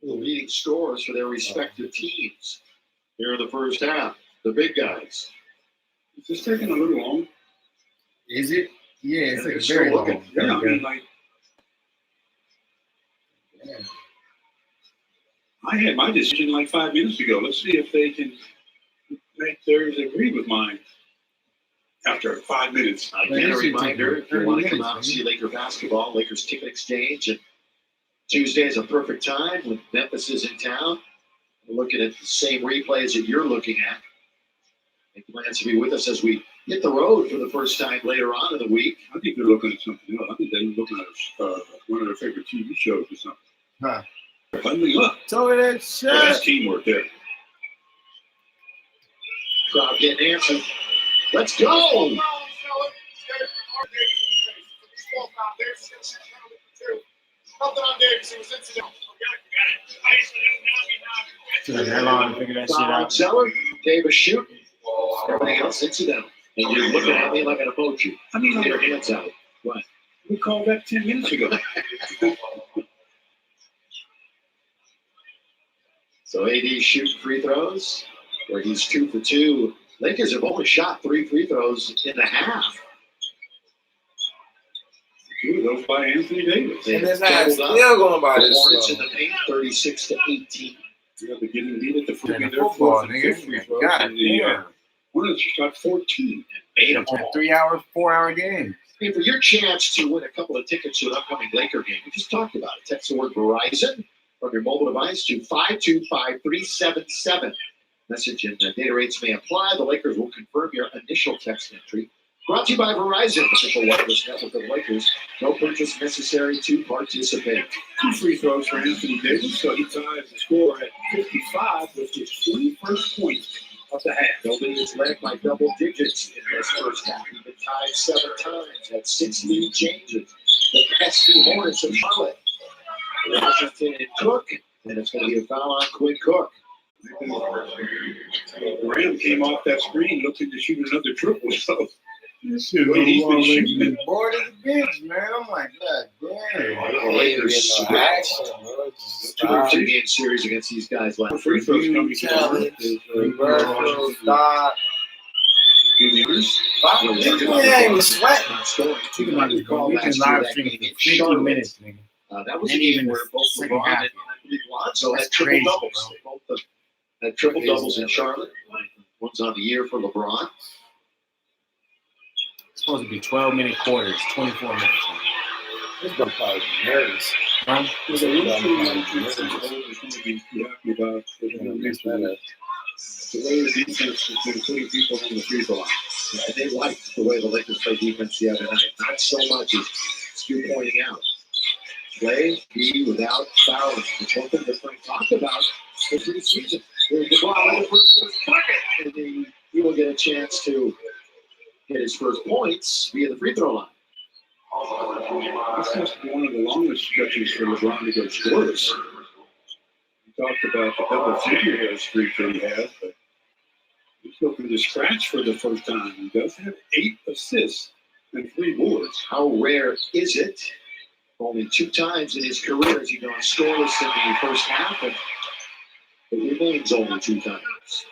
The leading scorers for their respective teams here in the first half. The big guys. Is this taking a little long? Is it? Yeah, it's like still very looking. long. Yeah, I mean, like, I had my decision like 5 minutes ago. Let's see if they can make theirs agree with mine after 5 minutes. Again, a reminder, if you want to come out and see Laker basketball, Lakers Ticket Exchange, and Tuesday is a perfect time when Memphis is in town. We're looking at the same replays that you're looking at. Make plans to be with us as we hit the road for the first time later on in the week. I think they're looking at something else. I think they're looking at one of their favorite TV shows or something. Huh. Bundling up. So that shit. That's teamwork there. Crowd getting answered. Let's go! How long to figure that shit out? Zeller, Davis shooting. Everything else incidental. And you're looking at me like an emoji. I mean, Get your hands out. What? We called that 10 minutes ago. So AD shooting free throws, where he's 2 for 2. Lakers have only shot 3 free throws in the half. 2 of those by Anthony Davis. And this half still going by The this. Hornets in the paint, 36-18. Yeah, they're getting beat at the free Yeah, throw. football, nigga. God damn. Hornets shot 14. Made them It's a all. 4-hour game. Hey, for your chance to win a couple of tickets to an upcoming Laker game, we just talked about it. Text the word Verizon from your mobile device to 525-377. Message and data rates may apply. The Lakers will confirm your initial text entry. Brought to you by Verizon, official wireless network of the Lakers. No purchase necessary to participate. 2 free throws for Anthony Davis, so he ties the score at 55 with his 21st point of the half. Nobody has led by double digits in this first half. He's been tied 7 times. That's 6 lead changes. The pesky Hornets of Charlotte. Washington and Cook. And it's going to be a foul on Quinn Cook. Graham came off that screen looking to shoot another triple. So This shit Well, he's been shooting. bored as a bitch, man. I'm like, God damn. Lakers Action, bro. Just stop. 2-game series against these guys last free throws coming Challenge. to Reversal, stop. Yeah, he was sweating. Not scoring. Think about this, bro. We can Last year, live that stream game for in 50 Charlotte. minutes, nigga. That was a And game even where the both second LeBron half. and I believe Lonzo That's had triple crazy, doubles. They both had triple doubles in Charlotte. One's on the year for LeBron. It's supposed to be 12-minute quarters, 24 minutes. Man. This bro probably nervous. Huh? There's a one thing that I think some players are going to be happy about the way the defense has been putting people on the free throw line. And they liked the way the Lakers played defense the other night. Not so much as Stu pointing out. Play be without fouling. It's one thing that Frank talked about the preseason. There's the ball in the first bucket, and he will get a chance to get his first points via the free throw line. This is one of the longest stretches for LeBron to go scoreless. We talked about the double figure streak that he has, but he's looking to scratch for the first time. He does have 8 assists and 3 boards. How rare is it? Only 2 times in his career has he gone scoreless in the first half, and it remains only 2 times.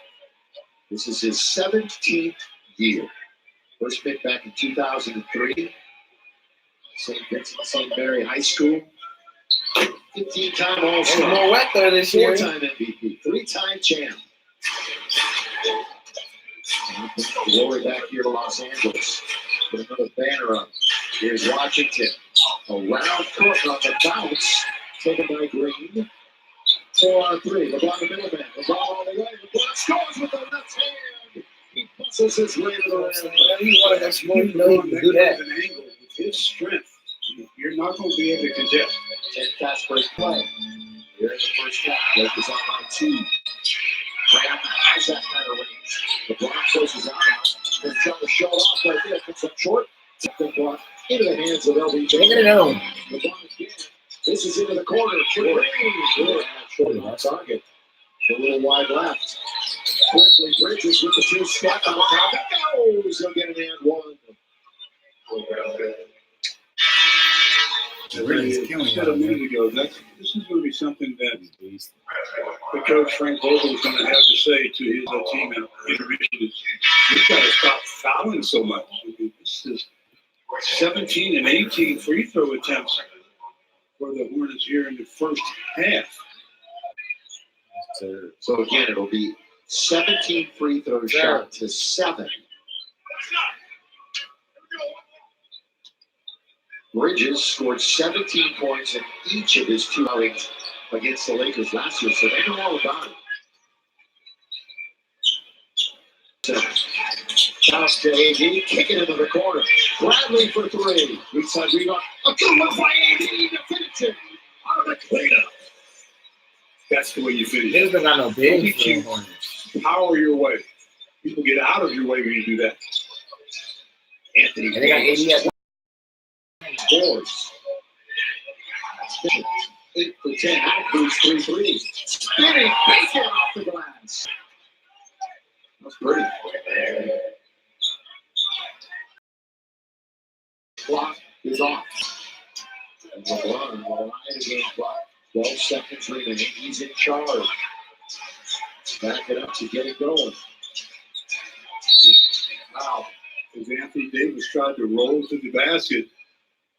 This is his 17th year. First pick back in 2003. St. Vincent St. Mary High School. 15-time It's All-Star. more wet there this year. 4-time MVP. 3-time champ. Glory back here to Los Angeles. Put another banner up. Here's Washington. Around court on the bounce. Taken by Green. 4-on-3. LeBron the middleman. LeBron all the way. LeBron scores with the left hand. He muscles his way to the rim. You want to go score, you know you can do that. An angle with his strength. You're not going to be able to contest. 10 fast break play. Here in the first half. Lakers up by 2. Graham has that kind of range. LeBron closes out. Then trying to show off right there. Puts up short. Something brought into the hands of LBJ. Look at it now. LeBron again. This is into the corner. Short. Short on target. A little wide left. Quickly, Bridges with the 2-step on top. It goes. He'll get an and one. Really said a minute ago, this is going to be something that the coach Frank Vogel is going to have to say to his team in intermission. You've got to stop fouling so much. This is 17 and 18 free throw attempts for the Hornets here in the first half. So again, it'll be 17 free throw shot to 7. Bridges scored 17 points in each of his 2 outings against the Lakers last year, so they know all about it. Bounce to AD, kick it into the corner. Bradley for 3. Weak side rebound. A good one by AD to finish it. Out of the cleanup. That's the way you finish. Niggas don't got no big You power your way. People get out of your way when you do that. Anthony And they got 80 at boards. 8 for 10. That includes 3 threes. Spinning bacon off the glass. That's pretty. Clock is off. And LeBron will line the game clock. 12 seconds remaining. He's in charge. Back it up to get it going. Wow. As Anthony Davis tried to roll to the basket,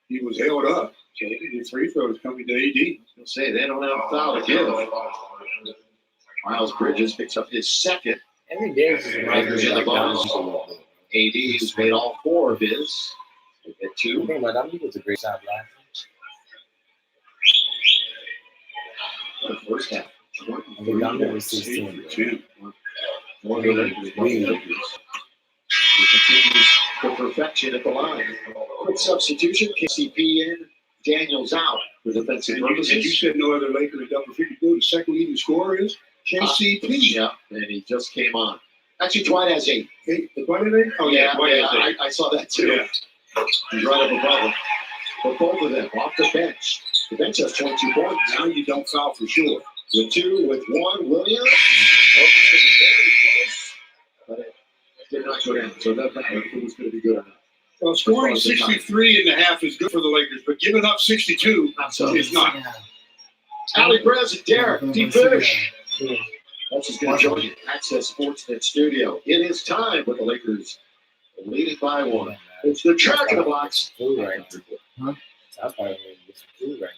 he was held up. So the free throw is coming to AD. I'll say they don't have a foul to give. Miles Bridges picks up his second. Anthony Davis is Lakers in the bonus. AD has made all 4 of his. They get 2. That was a great shot last The first half. I think I'm never 16. More than Lakers. He continues for perfection at the line. Quick substitution. KCP in. Daniels out for defensive purposes. And you said no other Laker in double figure. The second leading scorer is KCP. Yeah, and he just came on. Actually, Dwight has 8. The Dwight has 8? Oh, yeah. I saw that too. Yeah. He's right up above him. But both of them off the bench. The bench has 22 points. Now you don't foul for sure. With 2, with 1, Williams. Very close. But it did not go down. So that matter if it was going to be good or not. Well, scoring 63 and a half is good for the Lakers, but giving up 62 is not. Ali Perez and Derek, deep finish. That's just going to join you. Access Sportsnet Studio. It is time with the Lakers Leading by one. It's the track in the box. Food right now. Huh? So I was probably going to get some food right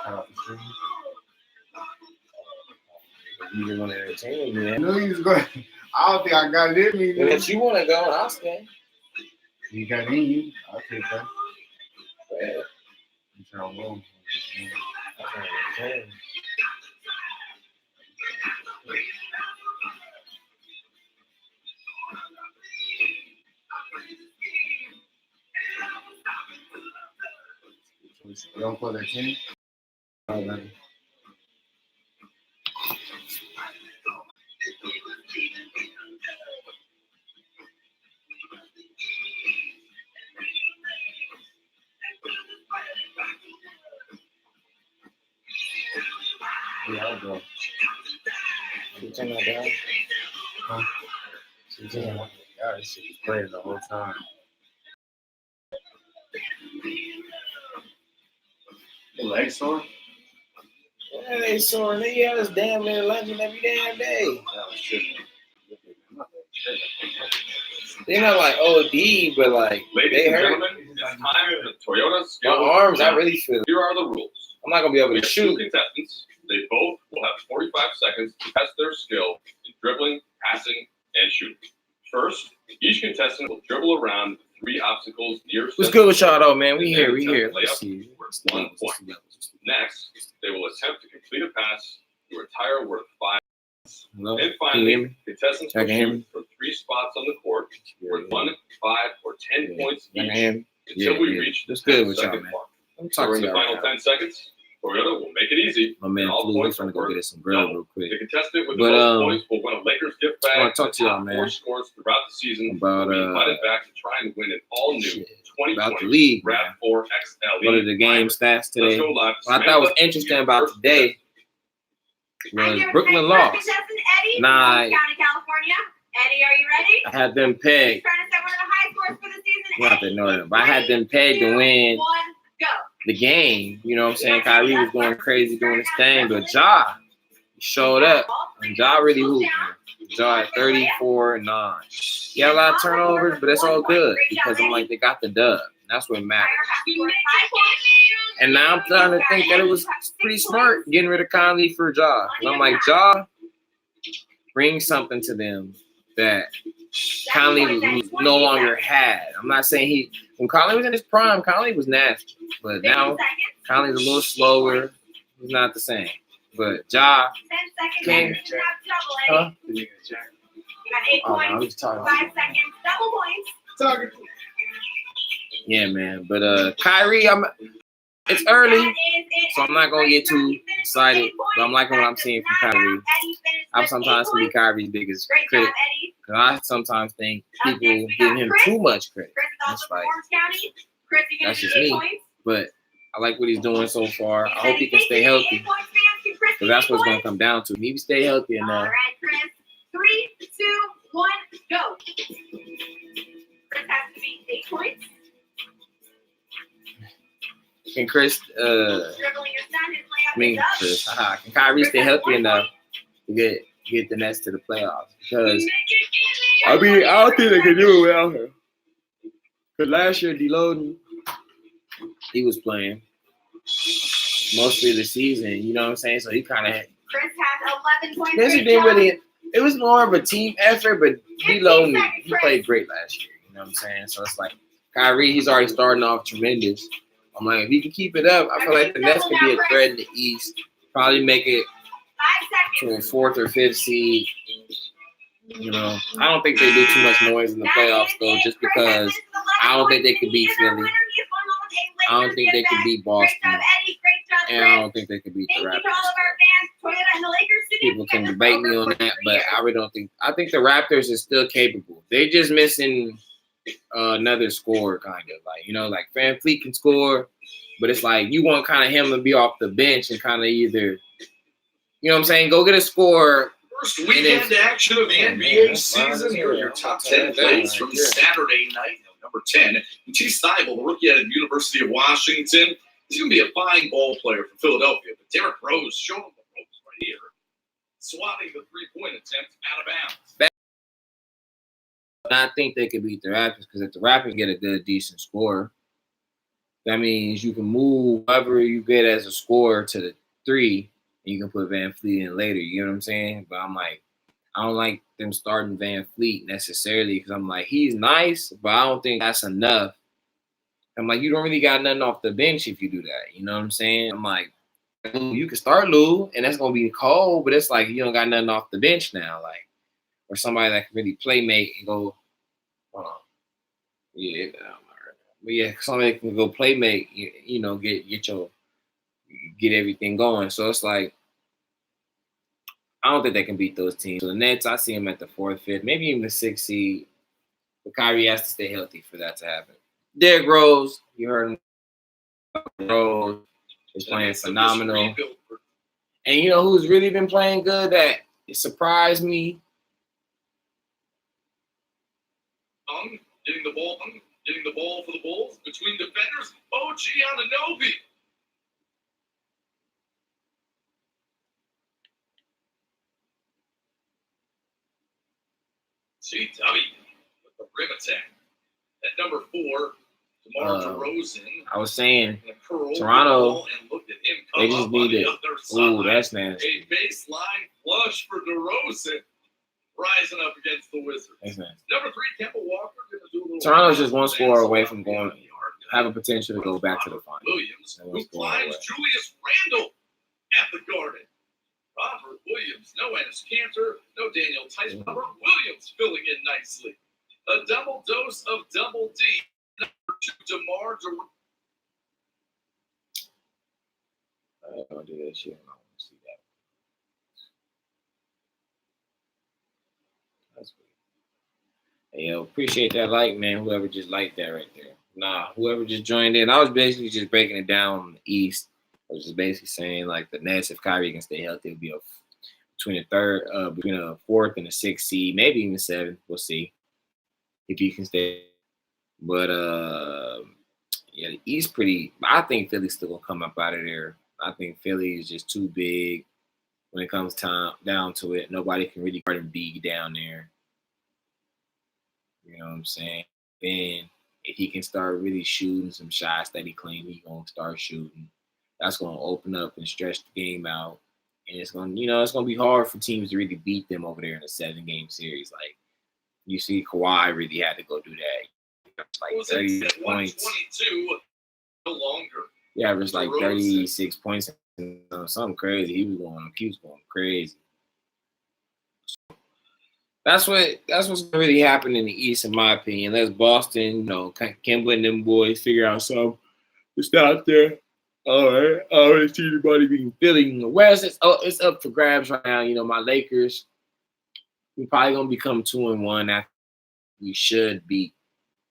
now. You just want to entertain me, I man. knew you was going. I don't think I got it in me. But if you want to go, I'll stay. You got it in you. I'll take that. Yeah. You trying to roll. That's what I'm saying. You don't play that team? Oh, man. Yeah, I'll go. You turn that down? Huh? Yeah, this shit was playing the whole time. The legs sore? Yeah, they sore. They had us damn near lunching every damn day. That was shit. They're not like OD, but like Ladies they and hurt. gentlemen, it's time for the Toyota My skill. arms, I really feel. Here are the rules. I'm not gonna be able We to have two shoot. contestants. They both will have 45 seconds to test their skill in dribbling, passing, and shooting. First, each contestant will dribble around 3 obstacles near What's good with y'all though, man? We here, we here. Layup Let's see. worth 1 point. Next, they will attempt to complete a pass to retire worth 5. Hello? And Can you hear finally, me? contestants Y'all will can hear me? shoot from 3 spots on the court worth 1, 5, or 10 points Y'all each can hear me? until we Yeah. reach the What's good with y'all, 10-second man? mark. I'm talking During to the y'all final right now. 10 seconds, Toyota will make it easy. My man All Flew, we're points gonna go are get us some grub real quick. The contestant with the But, most points will win a Lakers gift bag. I wanna talk to y'all, Top man. 4 scores throughout the season. About, will be invited back to try and win an all-new shit. 2020 About the league, man. RAV4 XLE. What are the game stats today? Let's go live. What I thought was interesting about today was Brooklyn lost. Contestant Eddie from Nah, Orange County, California. Eddie, are you ready? I had them He's pegged. trying to set one of the high scores for the season. You don't have to know that, but I had them pegged to win 1, go. the game. You know what I'm saying? Kyrie was going crazy doing his thing, but Ja showed up. And Ja really hooped, man. Ja at 34-9. He had a lot of turnovers, but that's all good because I'm like, they got the dub. That's what matters. And now I'm starting to think that it was pretty smart getting rid of Conley for Ja. And I'm like, Ja brings something to them that Conley no longer had. I'm not saying when Conley was in his prime, Conley was nasty. But now Conley's a little slower. He's not the same. But Ja 10 seconds. came. You have double, Huh? Eddie. You got 8 Oh, no, I'm points. just talking. 5 seconds. Double points. Yeah, man. But Kyrie, it's early, so I'm not gonna get too excited. But I'm liking what I'm seeing from Kyrie. I'm sometimes gonna be Kyrie's biggest Great job, critic. Eddie. Cause I sometimes think people give him too much credit. Chris is That's also from like, Orange County. Chris, you that's get just 8 me. points. But I like what he's doing so far. I He hope said he can stay 8 healthy. points, fans. Can Chris Cause get that's 8 what's gonna points? come down to. If he stay healthy All enough. right, Chris. 3, 2, 1, go. Chris has to be 8 points. Can Chris, Dribbling your son, his layup I mean is up. Chris, can Kyrie stay healthy enough to get the Nets to the playoffs? Because I don't think they can do it without him. Cause last year, Deloden, he was playing mostly of the season. You know what I'm saying? So he kind of. Chris has 11 points. This Great didn't job. really. It was more of a team effort, but Deloden, he played great last year. You know what I'm saying? So it's like Kyrie, he's already starting off tremendous. I'm like, if he can keep it up, I feel like the Nets could be a threat in the East. Probably make it 5 to a seconds. 4th or 5th seed. You know, I don't think they do too much noise in the playoffs though, just because I don't think they could beat Philly. I don't think they could beat Boston, and I don't think they could beat the Raptors. People can debate me on that, but I really don't think. I think the Raptors are still capable. They're just missing another scorer, kind of like like Van Fleet can score, but it's like you want kind of him to be off the bench and kind of either, you know what I'm saying, go get a score. First weekend action of the NBA season. Here are your top 10 plays from Saturday night. Number 10, T. Stiebel, the rookie out of the University of Washington. He's going to be a fine ball player for Philadelphia, but Derrick Rose showed him the ropes right here, swatting the three-point attempt out of bounds. I think they could beat the Raptors because if the Raptors get a good, decent score, that means you can move whoever you get as a scorer to the 3, and you can put Van Fleet in later. You know what I'm saying? But I'm like, I don't like them starting Van Fleet necessarily because I'm like, he's nice, but I don't think that's enough. I'm like, you don't really got nothing off the bench if you do that. You know what I'm saying? I'm like, you can start Lou, and that's gonna be cold, but it's like you don't got nothing off the bench now, like, or somebody that can really play make and go, hold on, yeah, but yeah, somebody that can go play make, you know, get everything going. So it's like I don't think they can beat those teams. So the Nets, I see them at the 4th, 5th, maybe even the 6th seed. But Kyrie has to stay healthy for that to happen. Derrick Rose, you heard him. Rose is playing phenomenal. And you know who's really been playing good that surprised me? Getting the ball for the Bulls between defenders. OG Anunoby. GW with the rim attack. At number 4, DeMar DeRozan. I was saying, Toronto, they just need it. Ooh, that's nasty. A baseline flush for DeRozan. Rising up against the Wizards. That's nasty. Number 3, Kemba Walker. Toronto's just one score away from going, have a potential to go back to the finals. Williams, who finds Julius Randle at the Garden. Robert Williams, no Ennis Cantor, no Daniel Tice. Robert Williams filling in nicely. A double dose of Double D. Number 2, DeMar DeRozan. I don't do that shit. I don't want to see that. That's weird. Hey, yo, appreciate that like, man. Whoever just liked that right there. Nah, whoever just joined in. I was basically just breaking it down on the East. I was just basically saying, like, the Nets, if Kyrie can stay healthy, it'll be between a 4th and a 6th seed, maybe even 7th. We'll see if he can stay. But, yeah, the East pretty – I think Philly's still going to come up out of there. I think Philly is just too big when it comes down to it. Nobody can really guard and be down there. You know what I'm saying? Then if he can start really shooting some shots that he claimed he's going to start shooting, that's going to open up and stretch the game out. And it's going to, it's going to be hard for teams to really beat them over there in a 7-game series. Like, you see Kawhi really had to go do that. Like 36 points. 22, no longer. Yeah, it was like 36 points. Something crazy. He was going crazy. That's what's really happening in the East, in my opinion. Let's Boston, Kemba and them boys figure out something. Just out there. All right. I already see everybody being Philly. In the West, it's up for grabs right now. My Lakers, we're probably gonna become 2-1 after we should beat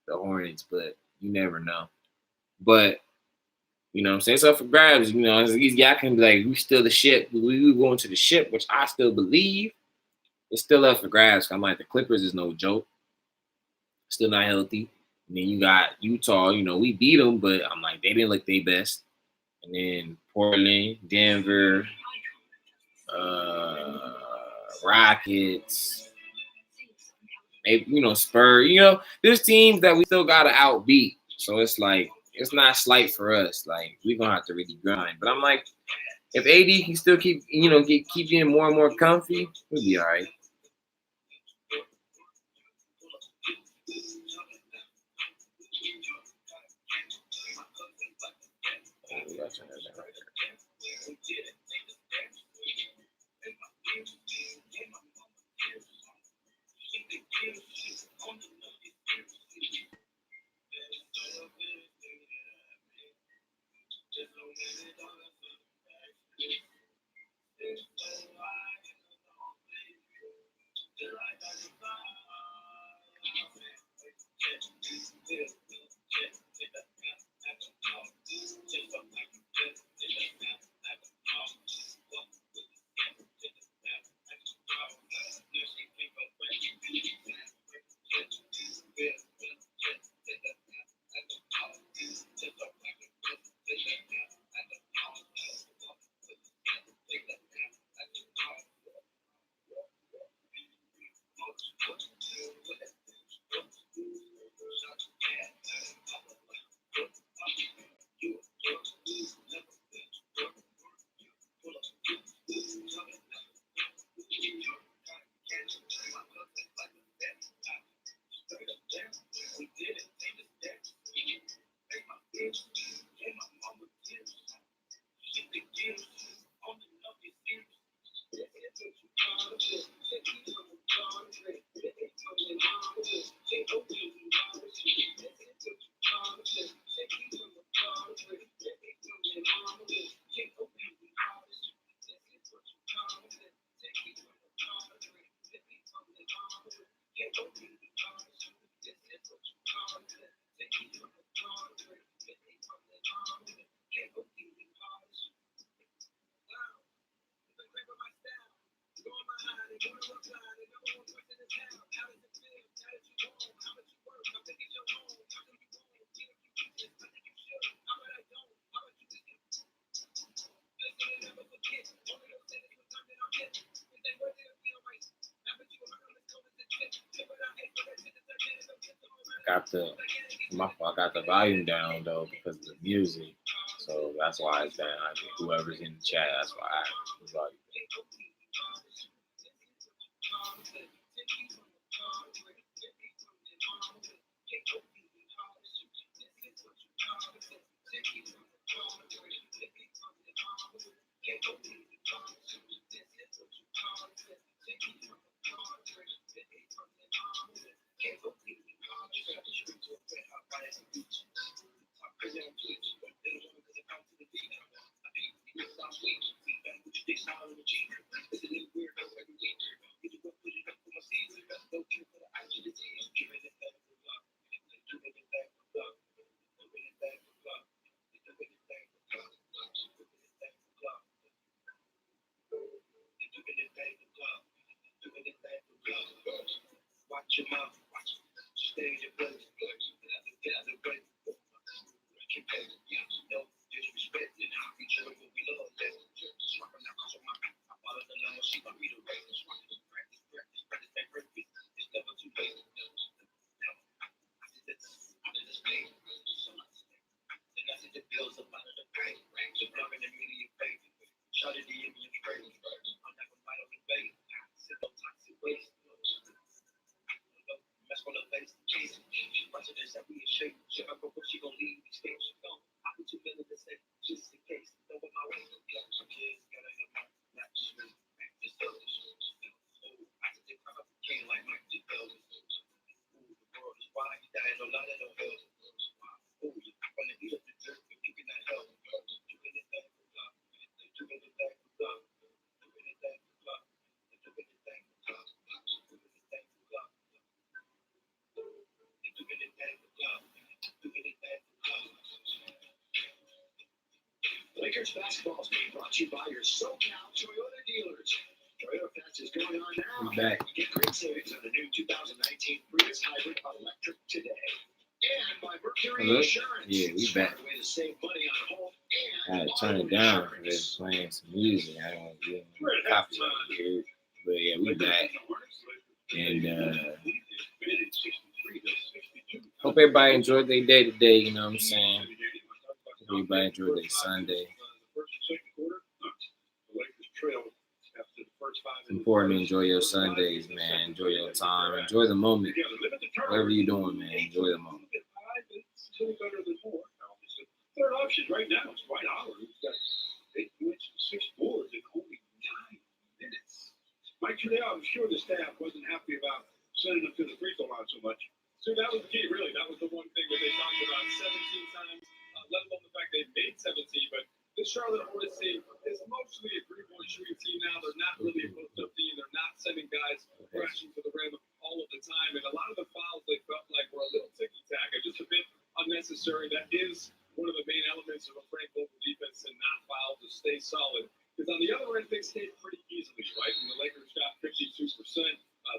the Hornets, but you never know. But you know what I'm saying? It's up for grabs. These guys can be like, we still the ship. We going to the ship, which I still believe. It's still up for grabs. I'm like, the Clippers is no joke. Still not healthy. And then you got Utah. We beat them, but I'm like, they didn't look their best. And then Portland, Denver, Rockets, maybe, Spurs. There's teams that we still got to outbeat. So it's like, it's not slight for us. Like, we're going to have to really grind. But I'm like, if AD can still keep getting more and more comfy, we'll be all right. I got the volume down though because of the music, so that's why it's down. I think whoever's in the chat, that's why I have the volume. Lakers basketball is being brought to you by your SoCal Toyota dealers. Toyota Fest is going on now. I'm back. Get great savings on the new 2019 Prius Hybrid Electric today. And by Mercury Hello? Insurance. Yeah, we back. Way to save money on home I had to turn it down because they're playing some music. I don't get copyright here. But yeah, we back. And hope everybody enjoyed their day today, you know what I'm saying? Hope everybody enjoyed their Sunday. It's important to enjoy your Sundays, man. Enjoy your time. Enjoy the moment. Whatever you're doing, man, enjoy the moment. Third option right now is Dwight Howard, who's got 8 points and 6 boards in only 9 minutes. Mike Trudell, I'm sure the staff wasn't happy about sending him to the free throw line so much. So that was the key, really. That was the one thing that they talked about 17 times, let alone the fact they made 17. But this Charlotte Hornets team is mostly a three-point shooting team now. They're not really a post-up team. They're not sending guys crashing to the rim all of the time. And a lot of the fouls they felt like were a little ticky-tack, just a bit unnecessary. That is one of the main elements of a Frank Vogel defense, and not foul to stay solid. Because on the other end, things stayed pretty easily, right? When the Lakers shot 52%,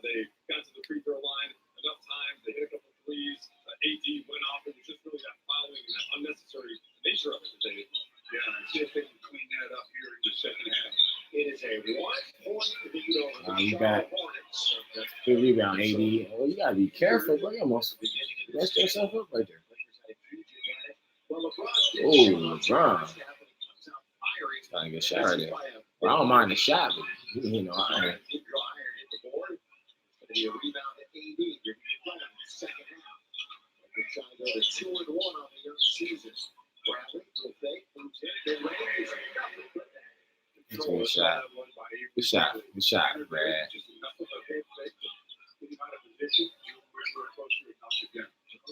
they got to the free throw line enough times. They hit a couple threes. AD went off. It was just really that fouling and that unnecessary nature of it that they didn't love. Yeah, and see if they can clean that up here in the second half. It is a 1-point lead over the Charlotte Hornets. Good rebound, AD. Oh, you gotta be careful, bro. You almost messed yourself up right there. Oh, LeBron. Trying to get a shot right there. Well, I don't mind the shot, but you know, I ain't. That's a good shot. Good shot. Good shot, Brad. We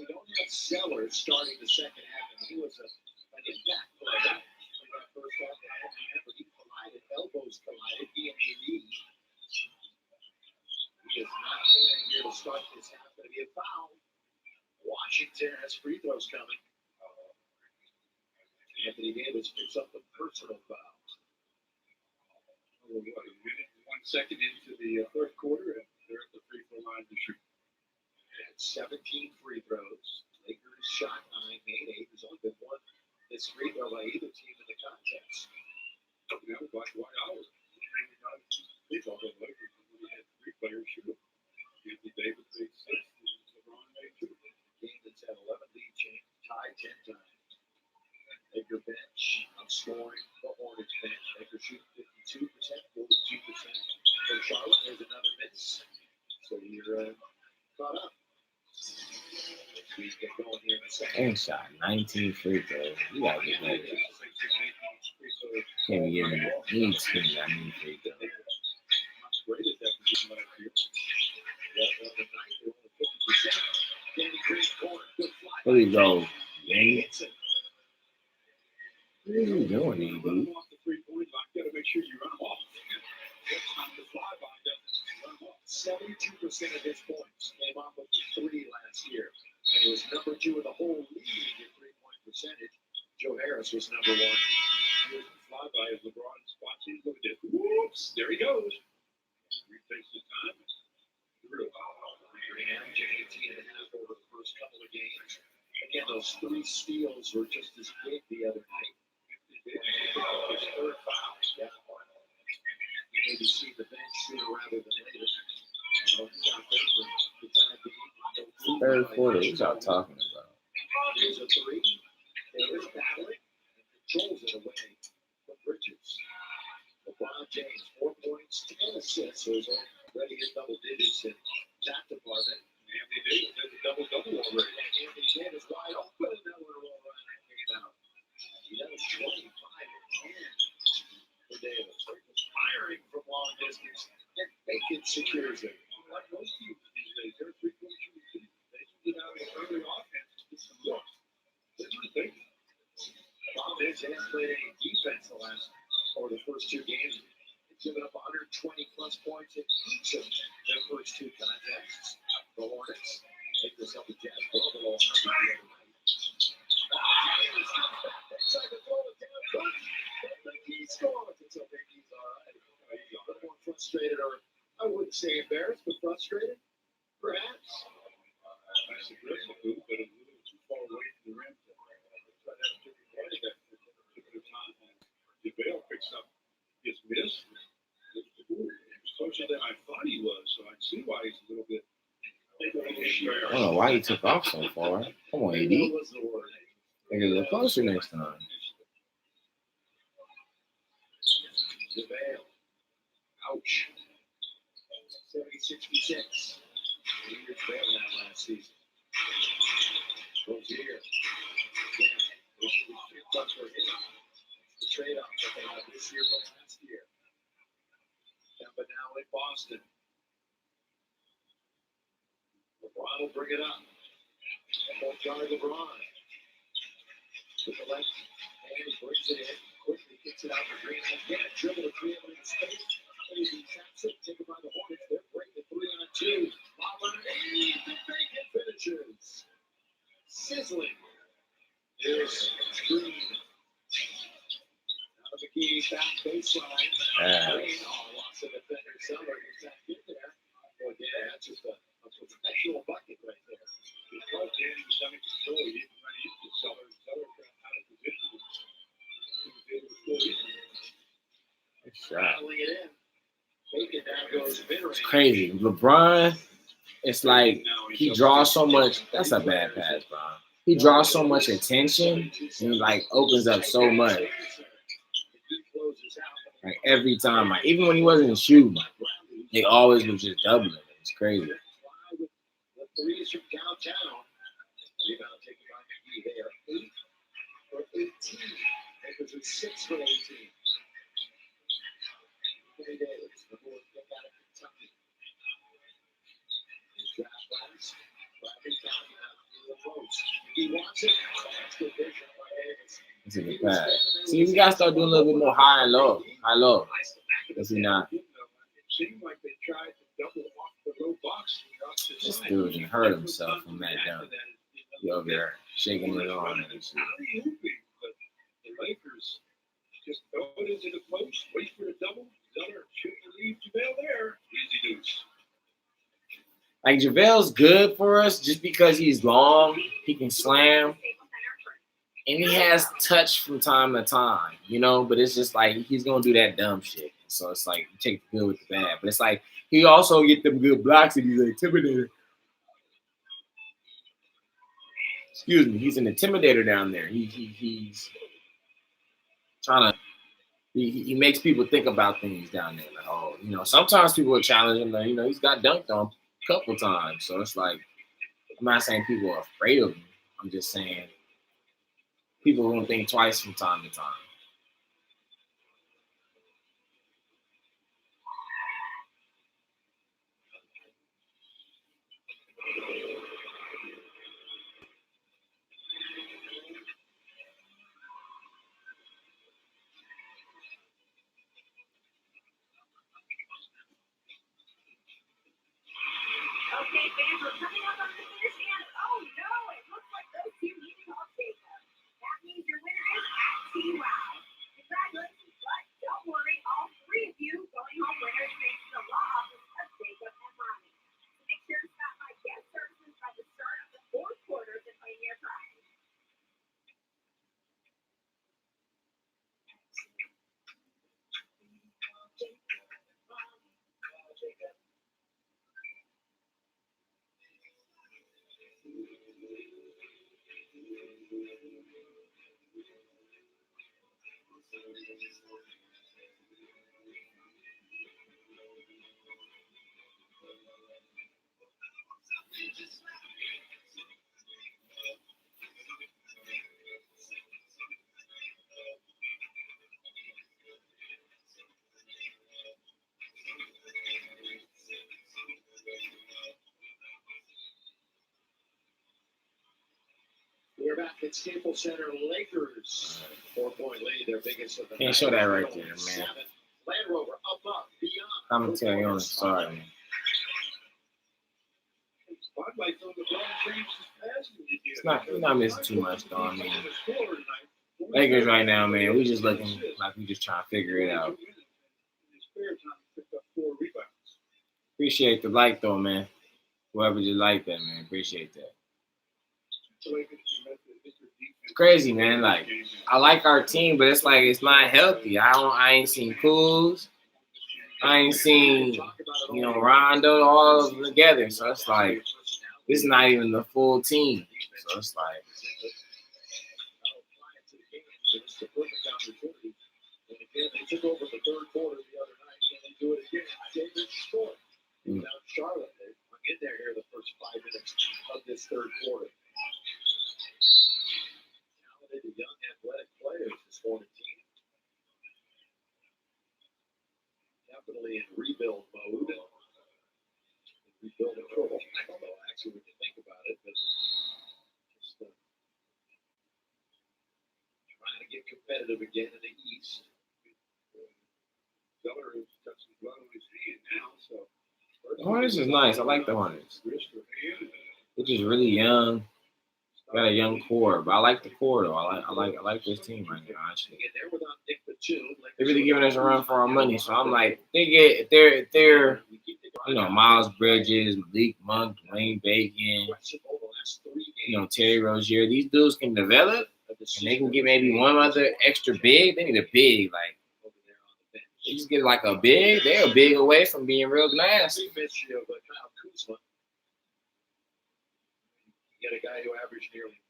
don't have Sellers starting the second half, and he was an impact player. First half, he collided, elbows collided, he and AD. He is not playing here to start this half. Going to be a foul. Washington has free throws coming. Anthony Davis picks up the personal foul. 1 second into the third quarter, and they're at the free throw line to shoot. And 17 free throws. Lakers shot 9, made 8. There's only been one this free throw by either team in the contest. You know, like White Hour. They thought the Lakers had 3 players shoot. Anthony Davis made 6, and LeBron made 2. Game that's had 11 lead change, tied 10 times. Laker bench, scoring. The Hornets bench. Lakers shoot 52%, 42% for Charlotte. There's another miss. So you're caught up. We get going here in a second. And shot 19 free throws. You gotta get better. Can't be giving any team that many free throws. Great at that position last year. There you go. Dang. What are you doing, EB? Off the 3-point line, you gotta make sure you run them off. The flyby doesn't run them off. 72% of his points came off of the 3 last year. And he was number 2 in the whole league in 3-point percentage. Joe Harris was number 1. Here's the flyby as LeBron spots him. Look at this. Whoops! There he goes. Retakes his time. Through. And 18.5 over the first couple of games. Again, those 3 steals were just as big the other night. His third foul. Yeah. You maybe see the bench sooner rather than later. He's out there for the time being. Third quarter, what y'all talking about? Here's a 3. There is battling and controls it away from Bridges. LeBron James, 4 points, 10 assists. So he's already in double digits in that department. Anthony Davis has a double-double already. And Anthony Davis wide open. That one roll right came out. That was 25 and 10 for Davis. Firing from long distance. And Bacon secures it. Like most teams these days, they're 3-point shooting teams. They should get out of the early offense to get some looks. That's what they do. Problem is, they haven't played any defense over the first 2 games. They've given up 120-plus points in each of their first 2 contests. The Hornets take this up with Jazz well below 100 the other night. He scores. It's okay. He's all right. He's a little more frustrated, or I wouldn't say embarrassed, but frustrated, perhaps. That's aggressive move, but a little too far away from the rim. Try that particular play that particular time. DeVale picks up his miss. He was closer than I thought he was, so I see why he's a little bit. I don't know why he took off so far. Come on, AD. Make it a little closer next time. DeVale. Ouch. 70-66. Years bailed out last season. Goes here. Yeah. This is for him. The trade-off that they had this year from last year. But now in Boston. LeBron will bring it up. Ball guard LeBron. With the left hand, he brings it in. Quickly kicks it out for Green. Again, dribble to 3 in space. He taps it, taken by the Hornets. They're breaking 3-on-2. Bobber and the Bacon finishes. Sizzling. There's Green. Out of McGee, back baseline. Green, lost the defender. Seller gets back in there. Oh, yeah, that's just a professional bucket right there. His coach, Danny, was under control. He didn't run into the Seller. Seller got out of position. He was able to score it. Good shot. Rattling it in. Bacon now goes mid-range. It's crazy. LeBron, it's like he draws so much. That's a bad pass, bro. He draws so much attention and like opens up so much. Like every time, like even when he wasn't shooting, they always was just doubling. It's crazy. The threes from downtown. Rebound taken by McGee. They are 8 for 18. Lakers are 6 for 18. Anthony Davis, the board pick out of Kentucky. His draft class, Bradley County out in the post. He wants it. That's good vision by Davis. It's a good pass. See, we gotta start doing a little bit more high and low. High low. Does he not? It seemed like they tried to double off the low box. This dude he hurt himself from that dunk. He over there shaking it on and shit. But the Lakers just throw it into the post, wait for the double, Zeller shouldn't leave JaVale there. Easy deuce. Like JaVale's good for us just because he's long, he can slam, and he has touch from time to time, you know. But it's just like he's gonna do that dumb shit. So it's like you take the good with the bad. But it's like he also get them good blocks and he's an intimidator. Excuse me, he's an intimidator down there. He's trying to. He makes people think about things down there. Like, oh, you know, sometimes people will challenge him. Like, you know, he's got dunked on a couple times. So it's like, I'm not saying people are afraid of him. I'm just saying people won't think twice from time to time. Okay, fans, we're coming up on the finish and oh no, it looks like those two need to call Jacob. That means your winner is at T-Wow. Congratulations, but don't worry, all three of you going home winners thanks to the law office of Jacob and Ronnie. So make sure to stop by guest services by the start of the fourth quarter to claim your prize. We're back at Staples Center. Lakers 4-point lead, their biggest of the Can't show that right there, man. Land Rover up, beyond. I'm gonna tell you, I'm sorry, man. Spotlight's on the LeBron James' passing. We're not missing too much, though. I mean, Lakers right now, man, we just looking like we just trying to figure it out. Appreciate the like, though, man. Whoever just like that, man, appreciate that. It's crazy, man. Like, I like our team, but it's like it's not healthy. I ain't seen Kuz. I ain't seen, you know, Rondo, all of them together. So it's like it's not even the full team. So it's like They took over the third quarter the other night, and they do it again. Davis scored. Now Charlotte, they hung in there here the first 5 minutes of this third quarter. Talented, young, athletic players, this Hornet team. Definitely in rebuild mode. Rebuild mode. I don't know actually when you think about it, but just trying to get competitive again in the East. Zeller is touching the bottom of his hand now, so. the Hornets is nice. I like the Hornets. They're just really young. Got a young core, but I like the core though. I like this team right now. Actually, they're really giving us a run for our money. So I'm like, they're you know, Miles Bridges, Malik Monk, Dwayne Bacon, you know, Terry Rozier. These dudes can develop, and they can get maybe one other extra big. They need a big, like they just get like a big. They're a big away from being real nasty. You get a guy who averaged nearly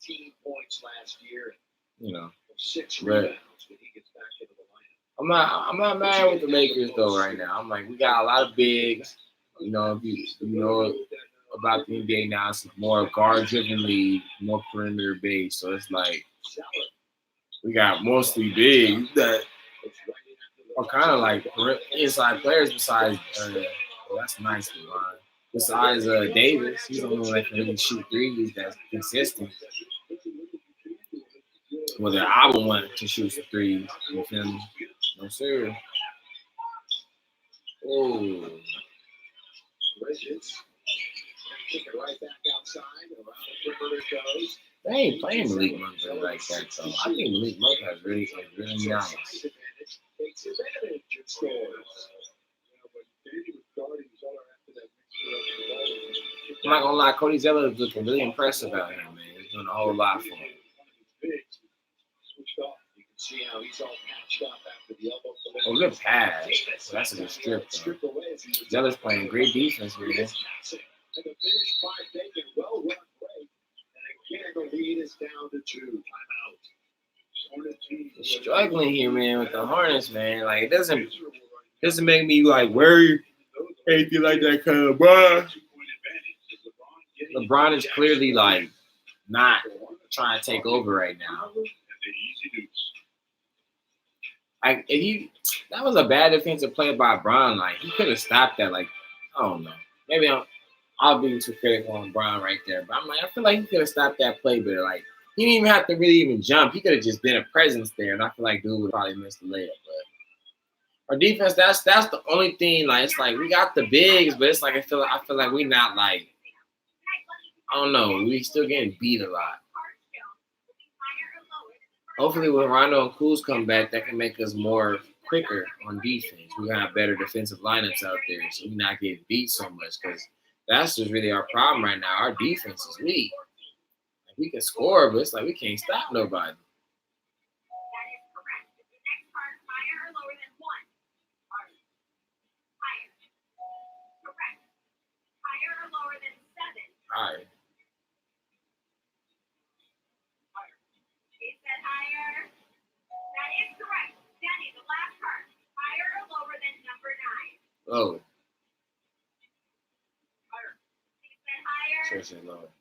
19 points last year. You know, 6 rebounds when he gets back into the lineup. I'm not mad with the Lakers though right now. I'm like, we got a lot of bigs. You know, if you know about the NBA now, it's more guard-driven league, more perimeter bigs. So it's like we got mostly bigs that are kind of like inside players. Besides, that's nice, Ron. Besides Davis, he's the only one that can really shoot threes that's consistent. Well, I would want to shoot some threes. You feel me? No, sir. Oh. They ain't playing Malik Monk really like that, though. I think Malik Monk has really nice. I'm not gonna lie, Cody Zeller is looking really impressive out here, man. He's doing a whole lot for him. Oh, good pass. That's a good strip, though. Zeller's playing great defense, man. He's struggling here, man, with the Hornets, man. Like, it doesn't make me like worry anything like that kind of LeBron. LeBron is clearly like not trying to take over right now. Like, that was a bad defensive play by Bron. Like, he could have stopped that. Like, I don't know. Maybe I'll be too critical on Bron right there. But I'm like, I feel like he could have stopped that play better. Like, he didn't even have to really even jump. He could have just been a presence there, and I feel like dude would probably missed the layup. But our defense, that's the only thing. Like, it's like we got the bigs, but it's like I feel like we not like, I don't know. We still getting beat a lot. Hopefully, when Rondo and Kuz come back, that can make us more quicker on defense. We're gonna have better defensive lineups out there, so we're not getting beat so much. Because that's just really our problem right now. Our defense is weak. Like, we can score, but it's like we can't stop nobody. All right. He said higher. That is correct. Danny, the last card. Higher or lower than number 9? Lower. Higher. He said higher. Seriously, lower. Oh,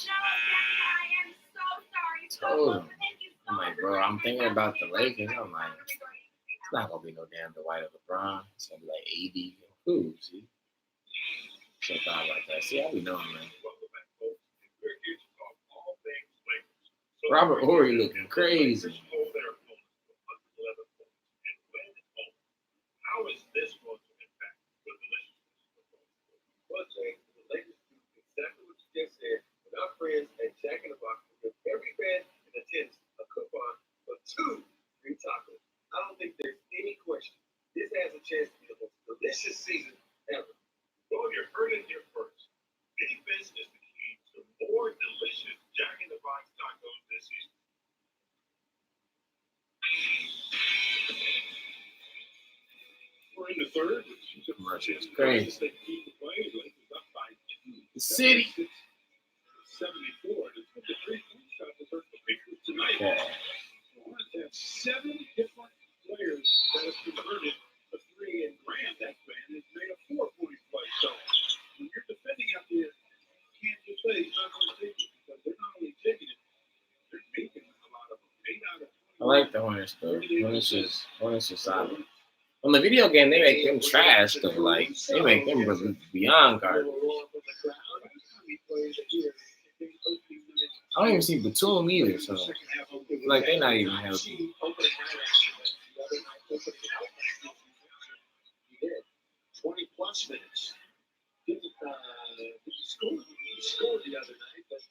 no, Danny, I am so sorry. Told him. I'm like, bro, I'm thinking about the Lakers. I'm like, it's not gonna be no damn Dwight or LeBron. It's gonna be like AD and Kuz, see? So thought about that. See, I be knowing, man. Robert Horry looking crazy. How is this going to impact the relationship? Well, Jay, the Lakers do exactly what you just said. With our friends at Jack in the Box, we give every fan in attendance a coupon for 2 free tacos. I don't think there's any question. This has a chance to be the most delicious season ever. Well, you heard it here first. Defense is the key to more delicious Jack in the Box tacos this season. We're in the third. It's crazy. The city. 74. The 3-point shot to hurt the Lakers tonight. Yeah. The Hornets have 7 different players that have converted a 3, and Grant, that man, has made a 4-point play. So when you're defending out there, you can't just say he's not going to take it, because they're not only taking it, they're making a lot of them. 8 out of 20. I like the Hornets, though. Hornets is solid. On the video game, they make them trash, though. Like, they make them beyond garbage. I don't even see Batum either, so like they're not even healthy. 20-plus minutes. He scored the other night, but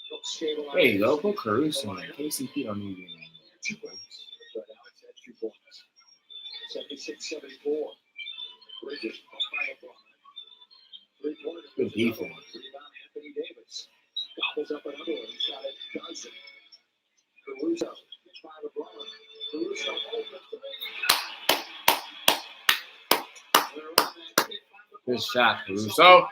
helped stabilize. There you go, put Caruso in. KCP don't need it. 2 points. But Alex had 2 points. 76-74. Bridges up by LeBron. 3-pointers. Good defense. Rebound Anthony Davis. Gobbles up another one. He's got it. Johnson. Caruso. By LeBron. Caruso opens 3. Good shot, Caruso.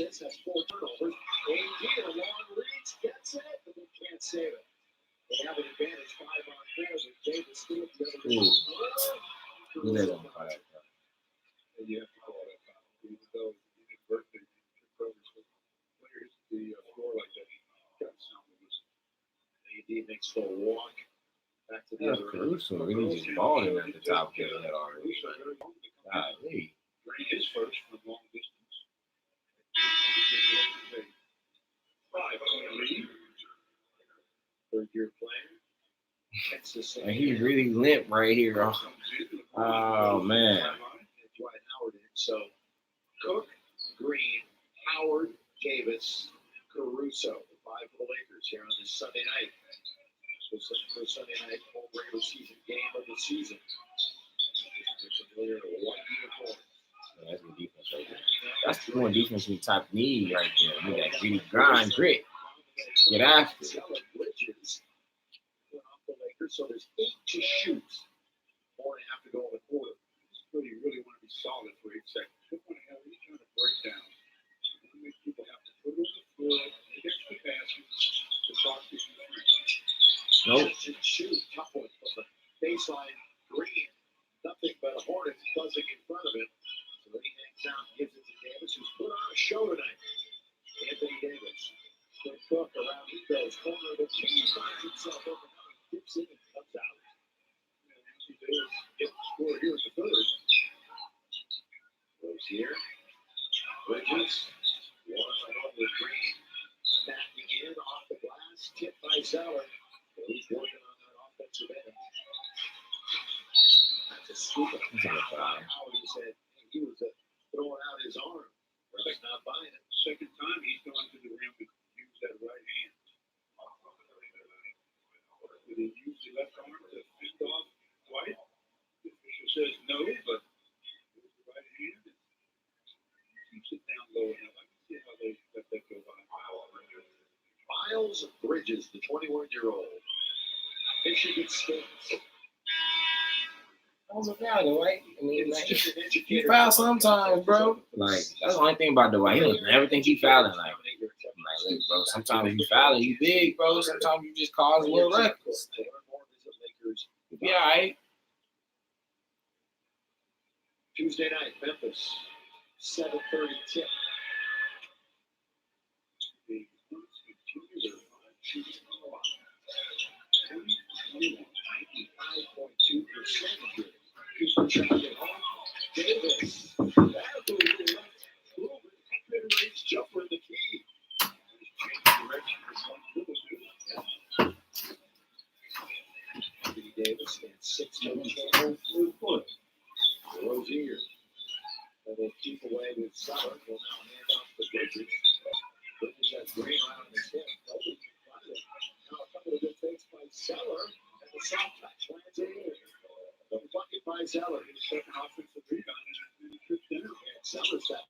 Has 4 turnovers. AD a long reach, gets it, but they can't save it. They have an advantage 5-on-4 with Davis still at the other end. Ooh. They don't call that foul. And you have to call that foul, even though he did birthday players the score like that. AD makes for a walk back to the Yeah, other end. Caruso really just balling at the top of that already. Golly. His first from long distance. third-year player. That's the same. And he really limp right here. Oh man. Dwight Howard in. So Cook, Green, Howard, Davis, Caruso, the five for the Lakers here on this Sunday night. So first Sunday night home regular season game of the season. That's good defense right there. That's the more defense we type need right there. With that gritty grind, grit. Get after it. Bridges off the Lakers, so there's 8 to shoot. 4.5 to go in the quarter. You really want to be solid for 8 seconds. You don't want to have any kind of breakdown. You want to make people have to put it on the floor, make extra passes to talk to you. Nope. Shoot, tough one from the baseline. Green, nothing but a Hornets buzzing in front of him. So then he hangs out and gives it to Davis, who's put on a show tonight. Anthony Davis. Quick hook around he goes. Corner of the key, finds himself open up, dips in and comes out. Anthony Davis gets the score here in the third. Goes here. Bridges. One-on-one with Green. Backing in off the glass. Tipped by Zeller. He's working on that offensive end. That's a scoop. Howard said he was throwing out his arm. Ref's not buying it. Second time he's gone to the rim and used that right hand. Did he use the left arm to fend off White? The official says no, but with the right hand, it keeps it down low enough. I can see how they let that go by. Miles Bridges, the 21-year-old. Michigan State. That was a foul, though, right? I mean, It's like, just an he educator. foul sometimes, bro. Like, that's the only thing about Dwight. He doesn't ever think he fouling. Like, look, bro, sometimes you fouling, you big, bro. Sometimes you just cause a little reckless. Yeah, all right. Tuesday night, Memphis, 7:30 tip. The Hornets continue their fine shooting on the line. 95.2%. Cooper trying it home. Davis. That'll be the left. Mid-range jumper in the key. Change direction for one Anthony Davis and 6-foot channel through foot. Rozier. And they'll keep away with Zeller. Will now hand off to Bridges. Bridges has Green out on his hip. Nobody can find it. Now a couple of good fakes by Zeller. And the soft touch lands in. The bucket by Zeller. His second offensive rebound and he trips down. And Zeller's got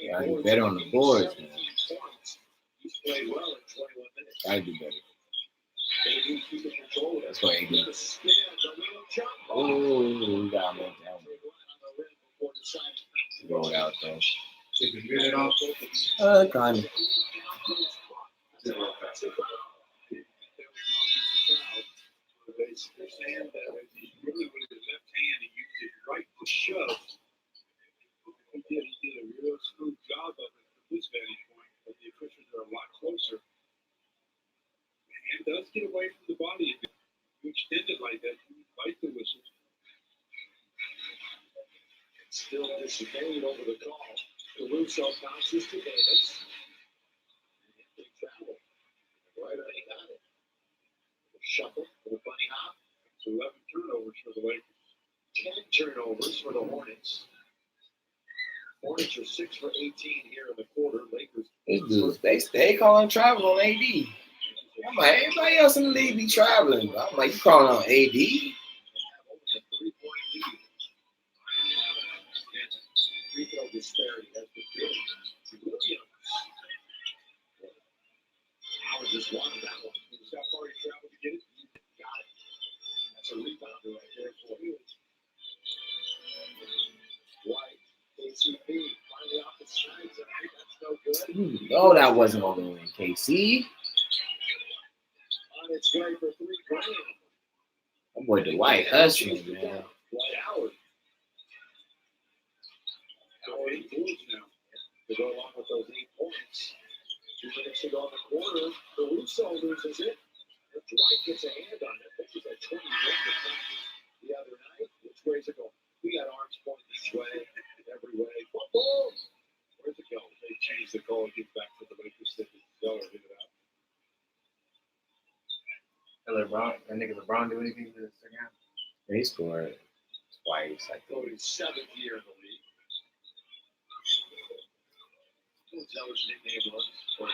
9 Yeah, boards. he's better on the boards, 17 man. points. He's played well in 21 minutes. Gotta do better. They do keep it controlled. That's what he did. The spin, the little jump. Ooh, we gotta make that one. Roll it out, though. Take a minute off. Kind of. They're saying that he's really with his left hand, he used his right to shove. He did a real smooth job of it from this vantage point, but the officials are a lot closer. The hand does get away from the body. If you extend it like that, you bite the whistle. Still disobeyed over the call. Caruso bounces to Davis. Big travel. Right on, he got it. Shuffle for the bunny hop. It's 11 turnovers for the Lakers. 10 turnovers for the Hornets. Hornets are 6 for 18 here in the quarter. Lakers. These dudes, they calling travel on AD. I'm like, everybody else in the league be traveling. I'm like, you calling on AD? Only a 3-point lead. And free throw disparity has been good. Williams. Howard just wanted that one. How far he traveled to get it? Got it. That's a rebounder right there for you. White, KCP, finally off the sides. That's no good. No, that wasn't over in KC. On its way for 3 grand. That boy Dwight hustling, man. Dwight Howard. Now 8 points now. To go along with those 8 points. 2 minutes to go in the quarter. Caruso loses it. And Dwight gets a hand on it. This was a 21 to practice the other night. Which way's it going? We got arms pointing each way, every way. Boom! Where's it going? They changed the call and get back to the Lakers. Zeller hit it out. LeBron, that nigga LeBron do anything to the second half? He scored twice, I think. 47th year in the league. We'll tell his nickname was or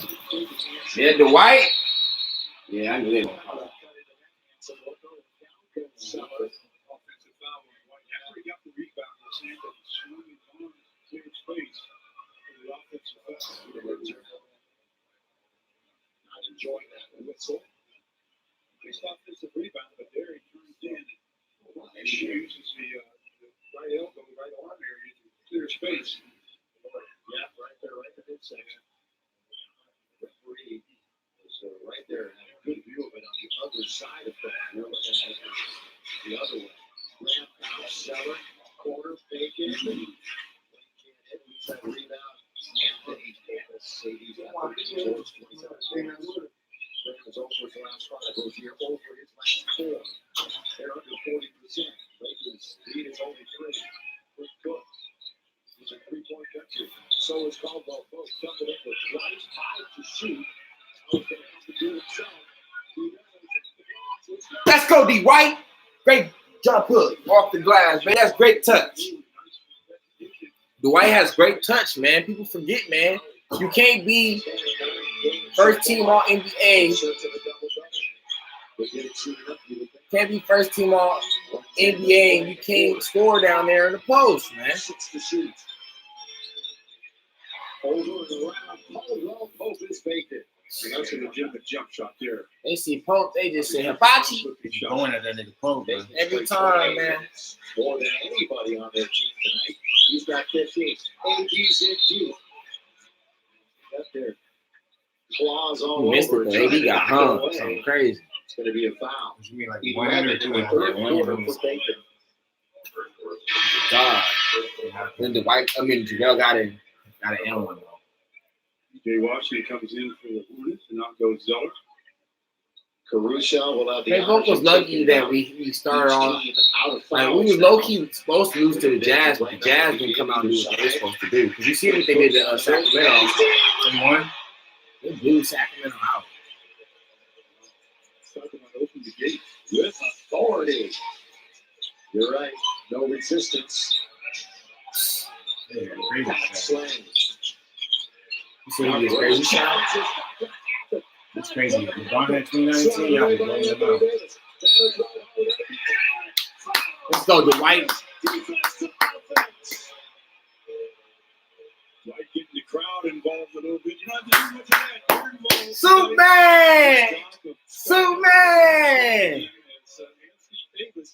is. Yeah, Dwight. Yeah, I knew they were gonna call that. Offensive foul on White. After he got the rebound, the Santa swung his arm, cleared space for the offensive foul. Not enjoying that whistle. Nice offensive rebound, but there he turns in and he uses the right elbow, right arm area to clear space. Yeah, right there, right in the midsection. Referee was right there and had a good view of it on the other side of that. You're looking at it the other way. Graham Powell, Seller, corner, Bacon. Blake can't hit. He's that rebound. Anthony Davis, Sadie's got 30 points, 27 points. Graham is over his last 5. Rozier over his last 4. They're under 40%. Lakers lead is only 3. Quick Cook. He's a 3-point country. So is Caldwell Pope. Jumping up with right, 5 to shoot. He's going to have to do it himself. Let's go, D. White. Great jump hook off the glass, man. That's great touch. Dwight has great touch, man. People forget, man. You can't be first team all NBA. Can't be first team all NBA and you can't score down there in the post, man. 6 to shoot. Over and around. Caldwell Pope is vacant. That's a legitimate jump shot there. They see Pope, they just say hibachi. Going at that nigga Pope, man. Every time, man. More than anybody on their team tonight. He's got 15. AD's in deep. Got their claws all Missed over. it, though. AD got hung. Something crazy. It's going to be a foul. You mean like 11 in the third quarter for Bacon. God. Then Jarrell got an L one though. Jay Washington comes in for the Hornets, and out goes Zeller. Caruso will have the They both was lucky that we started on. Like, we was low-key supposed to lose to the Jazz, but the Jazz didn't come out and do what they were supposed to do. Because you see what they did to Sacramento. They won? They blew Sacramento out. Sacramento opened the gate. With authority. You're right. No resistance. Yeah, crazy shot. Slang. You see what he was crazy shot? It's crazy. LeBron had 2019, y'all be blowing them out. Let's go, Dwight. Like getting the crowd involved a little bit. You don't have to do much of that. Superman! Superman! Anthony Davis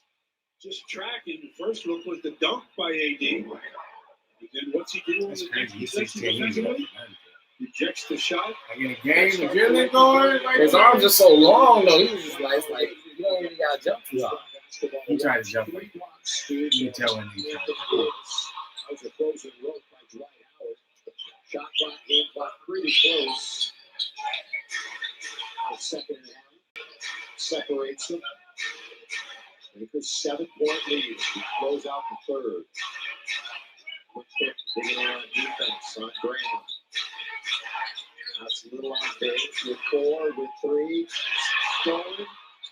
just tracking. The first look was the dunk by AD. And then what's he doing? That's crazy. He's 16 years. Rejects the shot. Like in a game, the dribbling going. Like His arms are so long, though. He was just like you don't even got to jump too hard. he tried to jump. You can tell when he tried to jump. That was a closing rope by Dwight Howard. Shot clock, game clock, pretty close. The second half separates them. Lakers 7-point lead. He close out the third. Quick pick, digging in on defense on Graham. That's a little on base with 4, with 3. Stolen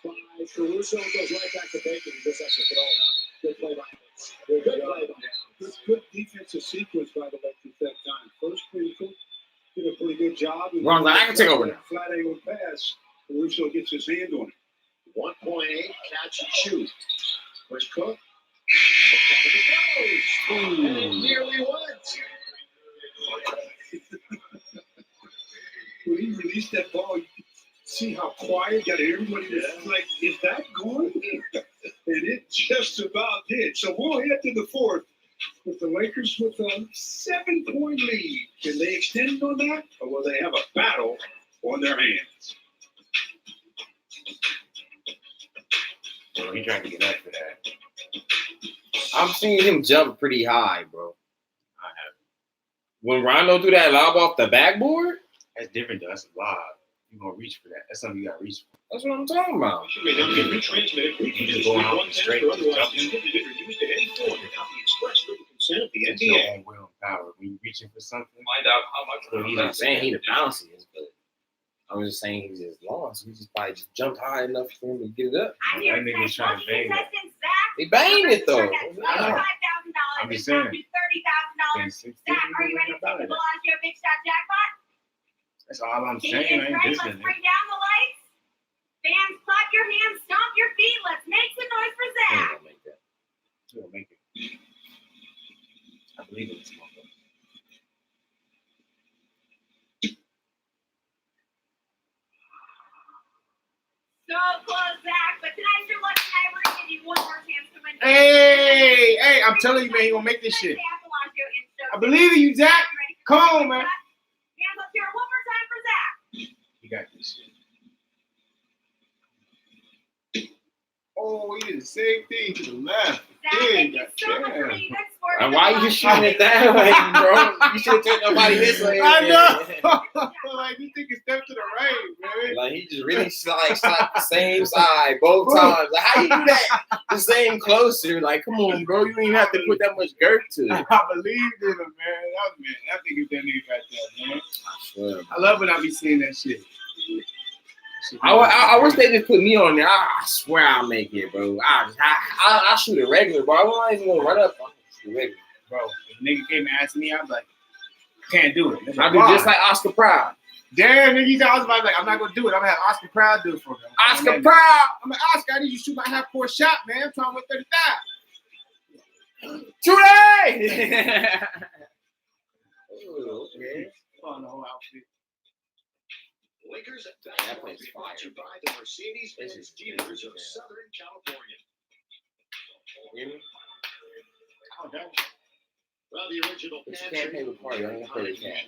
by Caruso. Goes right back to Bacon. He just has to throw it out. Good play by him. Good play by him. Good defensive sequence by the Lakers that time. First, Cook did a pretty good job. Ron's like, I can take over now. Flat angle pass. Caruso gets his hand on it. 1.8 catch and shoot. Where's Cook? And it nearly went. When he released that ball, you could see how quiet got everybody was like, is that going? And it just about did. So we'll head to the fourth with the Lakers with a 7-point lead. Can they extend on that? Or will they have a battle on their hands? Well, he trying to get up for that. I'm seeing him jump pretty high, bro. When Rondo do that lob off the backboard, That's different, though. That's a lob. You're going to reach for that. That's something you got to reach for. that's what I'm talking about. You don't get retransmitted. We can just go out straight otherwise jumping. distributed or used at any point without the express written consent of the It's your NBA. own will and power. When you're reaching for something, Find out how much. He's not saying he the bouncy is, but I was just saying he's just lost. He just probably just jumped high enough for him to get it up. I'm here That nigga's tonight. trying to bang that. Contestant Zach. He banged it though. $25,000. I'm just It's down saying. to $30,000. Zach, are you ready to take the Bellagio Big Shot Jackpot? That's all I'm He saying. is I ain't ready. listening. Let's bring down the lights. Fans, clap your hands, stomp your feet. Let's make some noise for He Zach. ain't gonna make that. He'll make it. I believe in this motherfucker. So close, Zach. But tonight's your lucky night. We're going to give you one more chance to win. Hey, I'm telling you, man, he gonna make this shit. I believe in you, Zach. Come on, man. Hands up here one more time for Zach. You got this shit. Oh, he did the same thing to the left. Zach, thank you so much for being good sport. And why you shooting it that way, bro? You should take nobody this way. I man. know. Like, you think it's step to the right, man. Like he just really slapped the same side both times. Like how you do that? The same closer. Like come on, bro. You don't even have to put that much girth to it. I believed in him, man. That nigga that nigga back there, man. I swear. I love when I be seeing that shit. I wish they just put me on there. I swear I'll make it, bro. I shoot it regular, bro. I'm not even gonna run up. I'm shoot it regular. Bro, if a nigga came and asked me, I'm like, can't do it. I do just like Oscar Proud. Damn, nigga, I was like, I'm not gonna do it. I'm gonna have Oscar Proud do it for me. Oscar Proud. I'm like, Oscar, I need you to shoot my half-court shot, man. I'm trying to win 35. Shoot it! Oh, okay. Oh, the whole outfit. Lakers at That basketball place brought to you by the Mercedes-Benz dealers of Southern California. Hear me? Oh, that Well, the original But you can't pay the party. I ain't gonna pay the cash.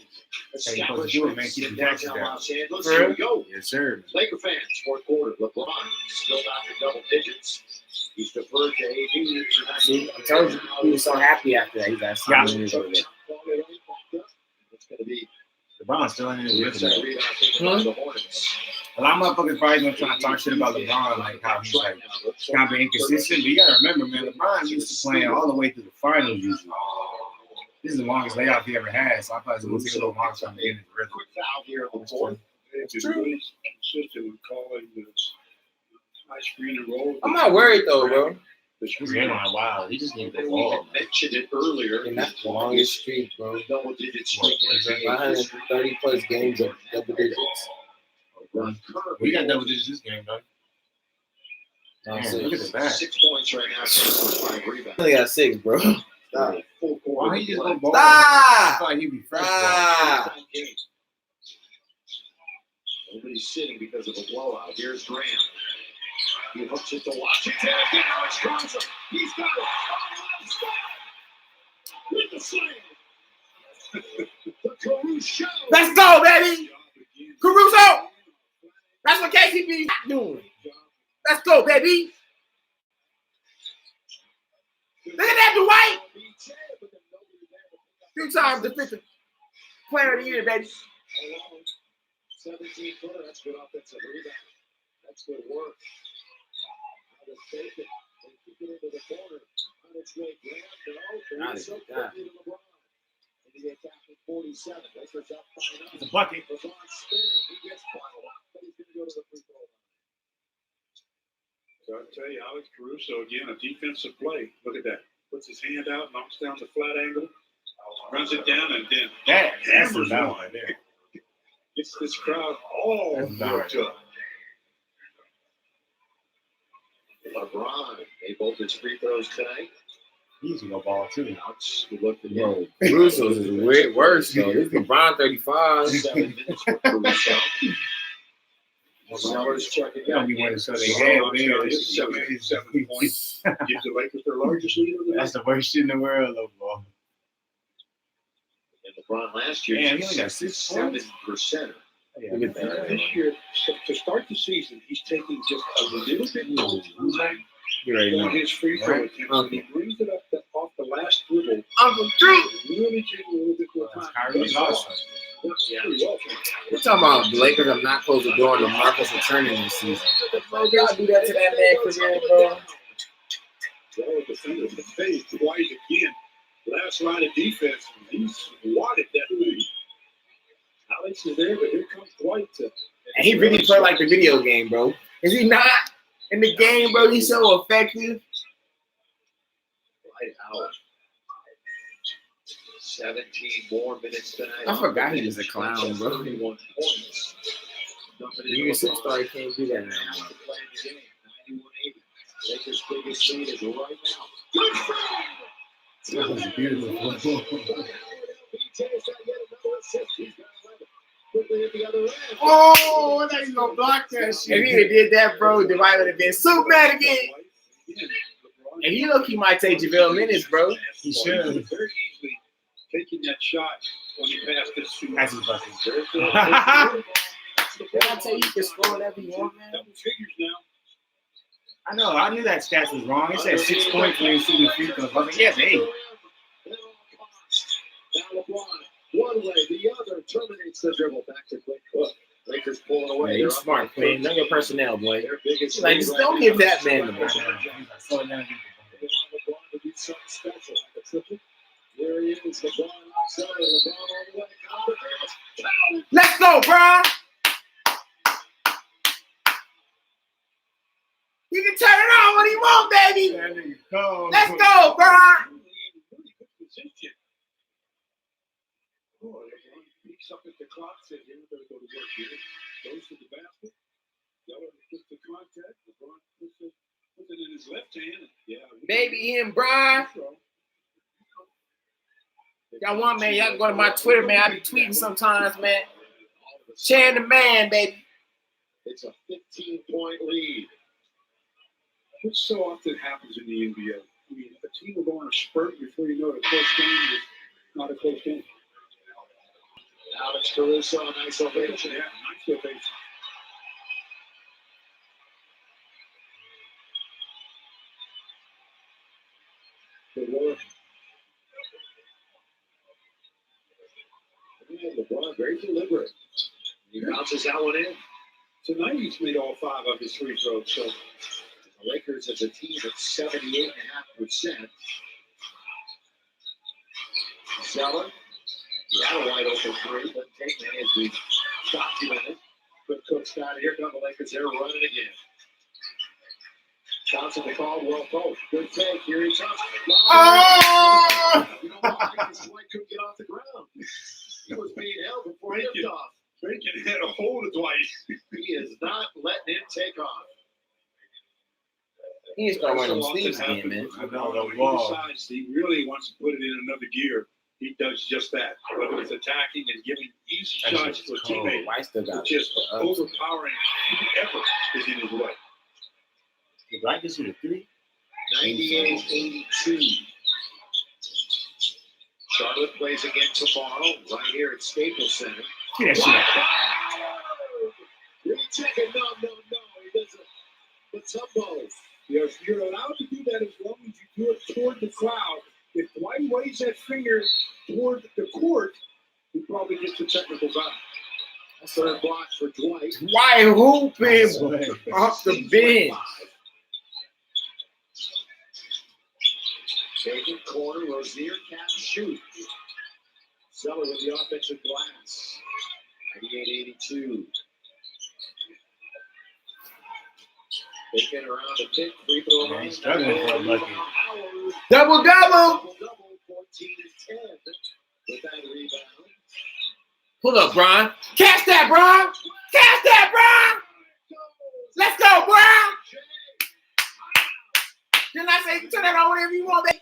Hey, you supposed to do it, man. Keep in the taxes downtown down. Los Angeles. For Here real? we go. Yes, sir. Laker fans, fourth quarter. LeBron still not in double digits. He's deferred to AD. See, I told you he was so happy after that. He got Yeah. something over there. It's going to be LeBron's still in the it. inside rebound taken by the Hornets. A lot of motherfuckers probably gonna try to talk shit about LeBron, like how he's like kind of inconsistent. But you gotta remember, man, LeBron used to playing all the way through the finals usually. This is the longest layoff he ever had, so I thought it was gonna take a little longer time to get in the rhythm. Quick foul here in the fourth. It's really consistent with calling the high screen and roll. I'm not worried though, bro. The He's screen. getting like, wow, he just needs the We ball. had mentioned it earlier. And that's the longest streak, bro. Double digit streak. 130 plus games of double digits. We got double digits this game, though. That's Man, look at six. that. 6 points right now. 5 rebounds. I only got 6, bro. Stop. Full Why quarter. he just go ball? Stop! I thought he'd be fresh. ball. Ah! Nobody's sitting because of a blowout. Here's Graham. He hooks it to Washington. Now it's Johnson. He's got it. With the slam. The Caruso. Let's go, baby! Caruso! That's what KCP doing. Let's go, baby! Look at that, Dwight! 2-time defensive player of the year, baby. 17-footer. That's good offensive rebound. That's good work. Now they take it. They kick it into the corner. On its way, Graham. No. Caruso quickly to LeBron. Into the attack at 47. Lakers up 5-0. It's a bucket. LeBron spinning. He gets fouled. But he's going to go to the free throw line. So I tell you, Alex Caruso again, a defensive play. Look at that. Puts his hand out, knocks down the flat angle, runs it down, and then That's the hammers battle one. right there. Gets this crowd all That's worked up. LeBron made both his free throws tonight. He used to go ball, too. Ouch. Good luck to him. Bro, Caruso's is way worse, though. This is LeBron 35. 7 minutes for Caruso. Sellers checking They don't out. be winning, so they Well, have I'll tell you, 7 points. Gives the Lakers their largest lead of the That's the worst shit in the world, though, bro. And LeBron last year, Damn, he only got 6 points. 7%. Yeah, Look at that. This year, to start the season, he's taking just a little bit more time You already on know. his free throw attempts. He brings it up off the last dribble. Uncle Drew! Really taking a little bit more time. Kyrie's awesome. We're talking about the Lakers have not closed the door on DeMarcus returning this season. Bro, y'all do that to that man career, bro. Well, defender phase twice again. Last line of defense, he's swatted that lead. Alex is there, but here comes Dwight. And he really played like the video game, bro. Is he not in the game, bro? He's so effective. Right out. 17 more minutes tonight. I forgot he was a clown, bro. 31 points. You can superstar, he can't do that anymore. Lakers' biggest lead is right now. That was beautiful. Oh, I thought you gonna block that shit. If he had did that, bro, Dwight would have been so mad again. And you look, he might take JaVale minutes, bro. He should. Very easily taking that shot when he passed it to. That's his bucket. Did I tell you can score whatever you want, man? Double figures now. I know. I knew that stats was wrong. It said 6 points when he was shooting free throws. I was like, yes, 8. Now LeBron, one way, the other terminates the dribble. Back to Quick Cook. Lakers pulling away. Yeah, you smart, Queen. Know your personnel, boy. Their biggest Like, lead just right don't now. give that man the ball. So now LeBron to do something special. The triple. There he is. LeBron outside. LeBron all the way. Confidence. Let's go, bro. You can turn it on when you want, baby. Let's go, bro. Picks up at the clock, said, "Here, we better go to work here." Goes to the basket. Zeller gets the contact. LeBron puts it in his left hand. Yeah. Baby him, bro. Y'all want, man, y'all can go to my Twitter, man. I be tweeting sometimes, man. Sharing the man, baby. It's a 15-point lead. Which so often happens in the NBA. I mean, a team will go on a spurt before you know it. A close game is not a close game. Alex Caruso, nice ovation. Yeah, nice ovation. Good work. Yeah, LeBron, very deliberate. He bounces that one in. Tonight he's made all 5 of his free throws. So the Lakers as a team at 78.5%. Zeller, he had a wide open three, but take me as we document it. Good Cook's got it. Here come the Lakers. They're running again. Johnson to Caldwell Pope. Good take. Here he comes. Oh! You know why? Because Dwight couldn't get off the ground. He was being held before he lifted off. Bacon had a hold of Dwight. He is not letting him take off. He needs to start wearing them sleeves again, man. I know. When he decides he really wants to put it in another gear, he does just that. Whether it's attacking and giving easy shots to a teammate, White still got just overpowering whoever is in his way. The Rockets shoot a 3. 98-82. Charlotte plays again tomorrow, right here at Staples Center. Get that shit out. Really check it. No. He does a Matumbo. You're allowed to do that as long as you do it toward the crowd. If Dwight waves that finger toward the court, he probably gets the technical foul. Third block for Dwight. White hooping off the bench. Taking corner, Rozier can't shoot. Zeller with the offensive glass. 98-82. Taking around the pick, free throw line. He's struggling for a bucket. Double. 14-10 with that rebound. Pull up, Bron. Catch that, Bron. Let's go, Bron. Didn't I say turn that on whenever you want, baby?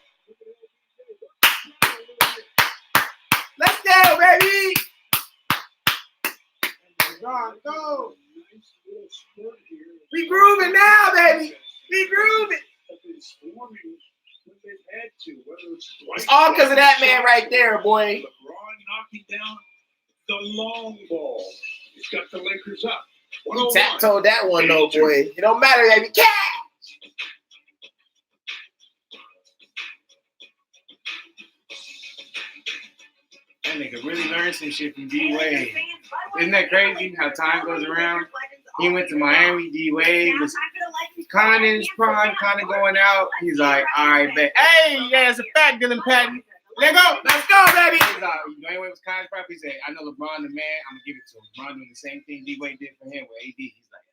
Let's go, baby. Bron, go. We grooving now, baby. We grooving. It's all because of that man right there, boy. LeBron knocking down the long ball. He's got the Lakers up. He tap-toed that one, though, boy. It don't matter, baby. Catch! That nigga really learned some shit from D-Wade. Isn't that crazy how time goes around? He went to Miami. D-Wade was kind of in his prime, kind of going out. He's like, all right, bet. Hey, yeah, it's a fact, Dylan Patton. Let go. Let's go, baby. Dwayne Wade was kind of proud. He said, I know LeBron the man. I'm going to give it to him. LeBron doing the same thing D-Wade did for him with AD. He's like,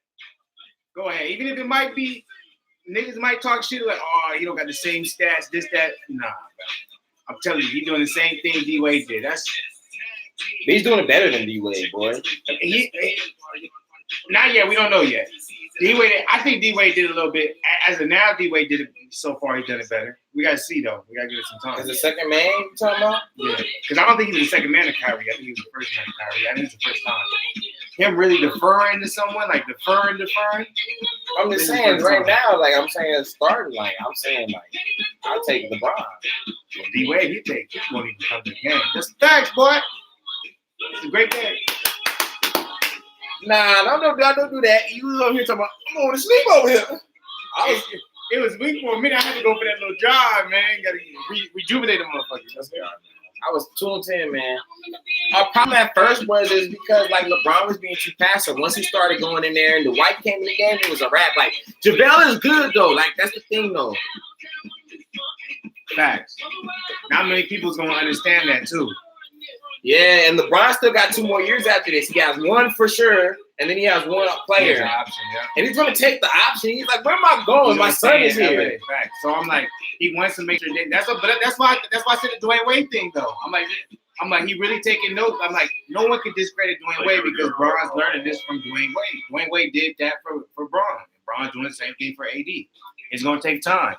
go ahead. Even if it might be, niggas might talk shit like, oh, you don't got the same stats, this, that. Nah, bro. I'm telling you, he's doing the same thing D-Wade did. He's doing it better than D-Wade, boy. Not yet. We don't know yet. D-Wade, I think D-Wade did a little bit. As of now, D-Wade did it so far. He's done it better. We got to see, though. We got to give it some time. As the second man you talking about? Yeah. Because I don't think he's the second man to Kyrie. I think he was the first man to Kyrie. I think it's the first time. Him really deferring to someone, like deferring. I'm just saying right now, like I'm saying starting, like I'm saying like I'll take LeBron. Well, D-Wade, he won't even come to the game. That's facts, boy. It's a great game. Nah, don't do that. You was over here talking about I'm going to sleep over here. It was weak for a minute. I had to go for that little jog, man. Got to rejuvenate the motherfuckers. That's good. I was 2-10, man. Our problem at first was because like LeBron was being too passive. Once he started going in there and the White came in the game, it was a wrap. Like JaVale is good though. Like that's the thing though. Facts. Not many people's gonna understand that too. Yeah, and LeBron still got 2 more years after this. He has one for sure, and then he has one player. Option, yeah. And he's gonna take the option. He's like, where am I going? My son is here. Facts. So I'm like, he wants to make sure that's why I said the Dwayne Wade thing though. I'm like, he really taking notes. I'm like, no one could discredit Dwayne Wade because Bron's learning this from Dwayne Wade. Dwayne Wade did that for Bron. And Bron's doing the same thing for AD. It's gonna take time.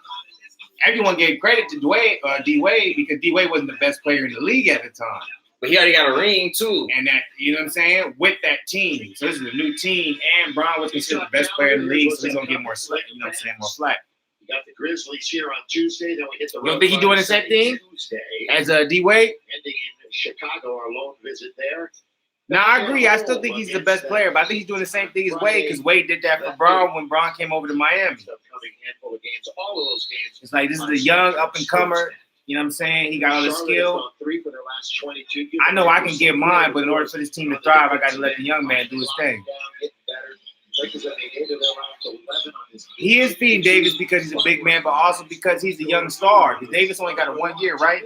Everyone gave credit to D-Wade because D-Wade wasn't the best player in the league at the time. But he already got a ring too. And that, you know what I'm saying? With that team. So this is a new team, and Bron was considered the best player in the league, so he's gonna get more slack, you know what I'm saying, more slack. We got the Grizzlies here on Tuesday, then we hit the You don't think he's doing the same thing as D-Wade? Ending in Chicago, our lone visit there. No, I agree. I still think he's the best player, but I think he's doing the same thing as Wade because Wade did that for Bron when Bron came over to Miami. Handful of games, all of those games. It's like this is a young up-and-comer. You know what I'm saying? He got all the skill. I know I can get mine, but in order for this team to thrive, I got to let the young man do his thing. He is feeding Davis because he's a big man, but also because he's a young star. Because Davis only got a 1 year, right?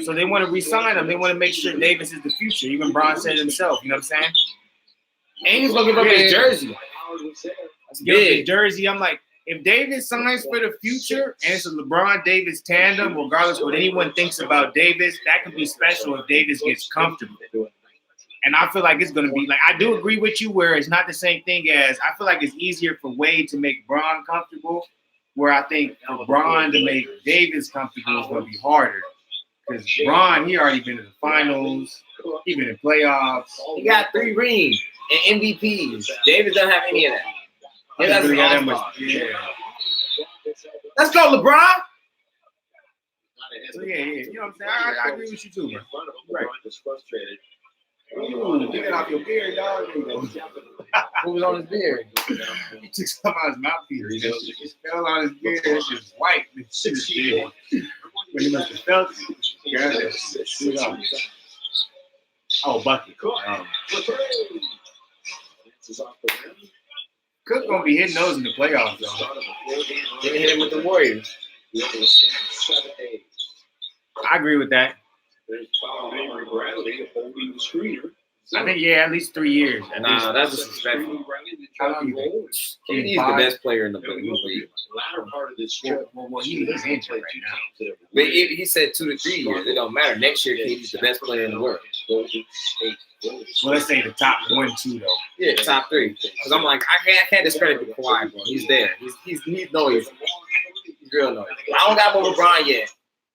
So they want to re-sign him. They want to make sure Davis is the future. Even Bron said it himself. You know what I'm saying? And he's going to give up his jersey. Give up his jersey. I'm like, if Davis signs for the future and it's a LeBron-Davis tandem, regardless of what anyone thinks about Davis, that could be special if Davis gets comfortable. And I feel like it's going to be like, I do agree with you where it's not the same thing as, I feel like it's easier for Wade to make Bron comfortable, where I think Bron to make Davis comfortable is going to be harder. Because Bron, he already been in the finals, he been in playoffs. He got 3 rings and MVPs. Davis doesn't have any of that. Yeah, that's that much. Yeah. Let's go, LeBron. So, yeah. You know what I'm saying? I agree with you too, bro. Right. Ooh, get it off your beard, dog. What was on his beard? He took some out of his mouthpiece. It fell on his beard. It's just white. It's just big. But he must have felt it. Oh, bucket. Cook gonna be hitting those in the playoffs, though. Didn't hit him with the Warriors. I agree with that. I think, at least 3 years. Nah, that's disrespectful. How long you think? He's the best player in the league. Well, he's injured right now. But he said 2 to 3 years. It don't matter. Next year, he's the best player in the world. Well, let's say the top 1, 2, though. Yeah, top 3. Because I'm like, I can't discredit the Kawhi, bro. He's there. He's noisy. He's real noisy. I don't got more LeBron yet.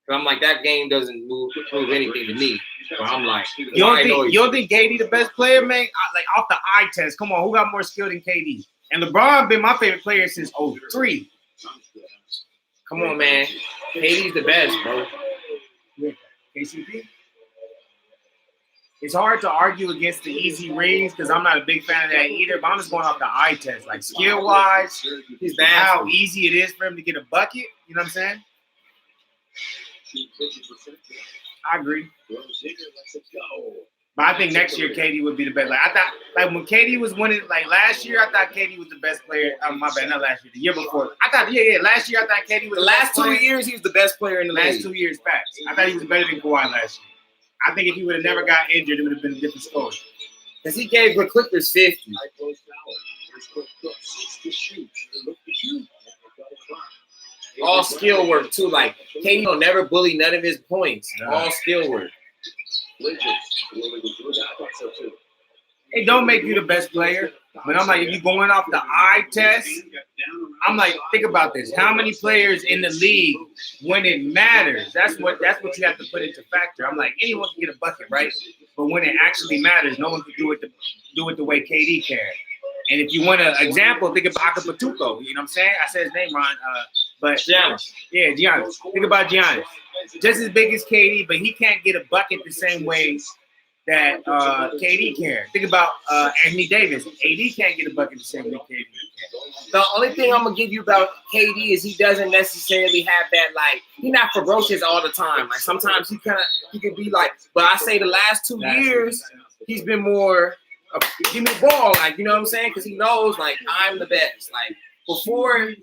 But I'm like, that game doesn't prove anything to me. But I'm like, you don't think KD the best player, man? Like off the eye test. Come on, who got more skill than KD? And LeBron been my favorite player since 03. Come on, man. KD's the best, bro. KCP? It's hard to argue against the easy rings because I'm not a big fan of that either. But I'm just going off the eye test. Like skill-wise, how easy it is for him to get a bucket. You know what I'm saying? I agree. But I think next year KD would be the best. Like I thought, like when KD was winning, like last year, I thought KD was the best player. My bad, not last year. The year before, I thought, last year I thought KD was The last 2 years, he was the best player in the league. Last 2 years, facts. I thought he was better than Kawhi last year. I think if he would have never got injured, it would have been a different story. Because he gave the Clippers 50. All skill work too. Like KD will never bully none of his points. All skill work. It don't make you the best player, but I'm like, if you're going off the eye test, I'm like, think about this. How many players in the league when it matters? That's what you have to put into factor. I'm like, anyone can get a bucket, right? But when it actually matters, no one can do it the way KD can. And if you want an example, think about Akapatuko. You know what I'm saying? I said his name wrong, but Giannis. Yeah, Giannis. Think about Giannis. Just as big as KD, but he can't get a bucket the same way that KD can. Think about Anthony Davis. AD can't get a bucket the same way KD can. The only thing I'm gonna give you about KD is he doesn't necessarily have that, like, he's not ferocious all the time. Like sometimes he could be like, but I say the last 2 years he's been more give me the ball, like, you know what I'm saying? Because he knows, like, I'm the best. Like before, and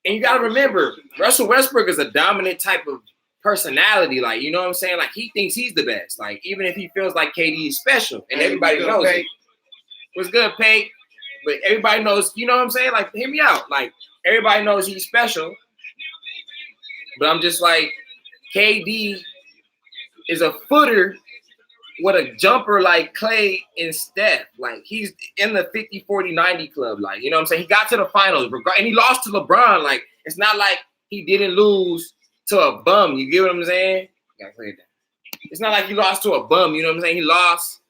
you gotta remember, Russell Westbrook is a dominant type of personality, like, you know what I'm saying? Like he thinks he's the best. Like even if he feels like KD is special, and everybody knows it. What's good, Pate? But everybody knows, you know what I'm saying? Like, hear me out. Like everybody knows he's special. But I'm just like, KD is a footer with a jumper like Clay and Steph. Like he's in the 50, 40, 90 club. Like, you know what I'm saying? He got to the finals and he lost to LeBron. Like it's not like he didn't lose to a bum. You get what I'm saying? Gotta clear that. It's not like he lost to a bum. You know what I'm saying? He lost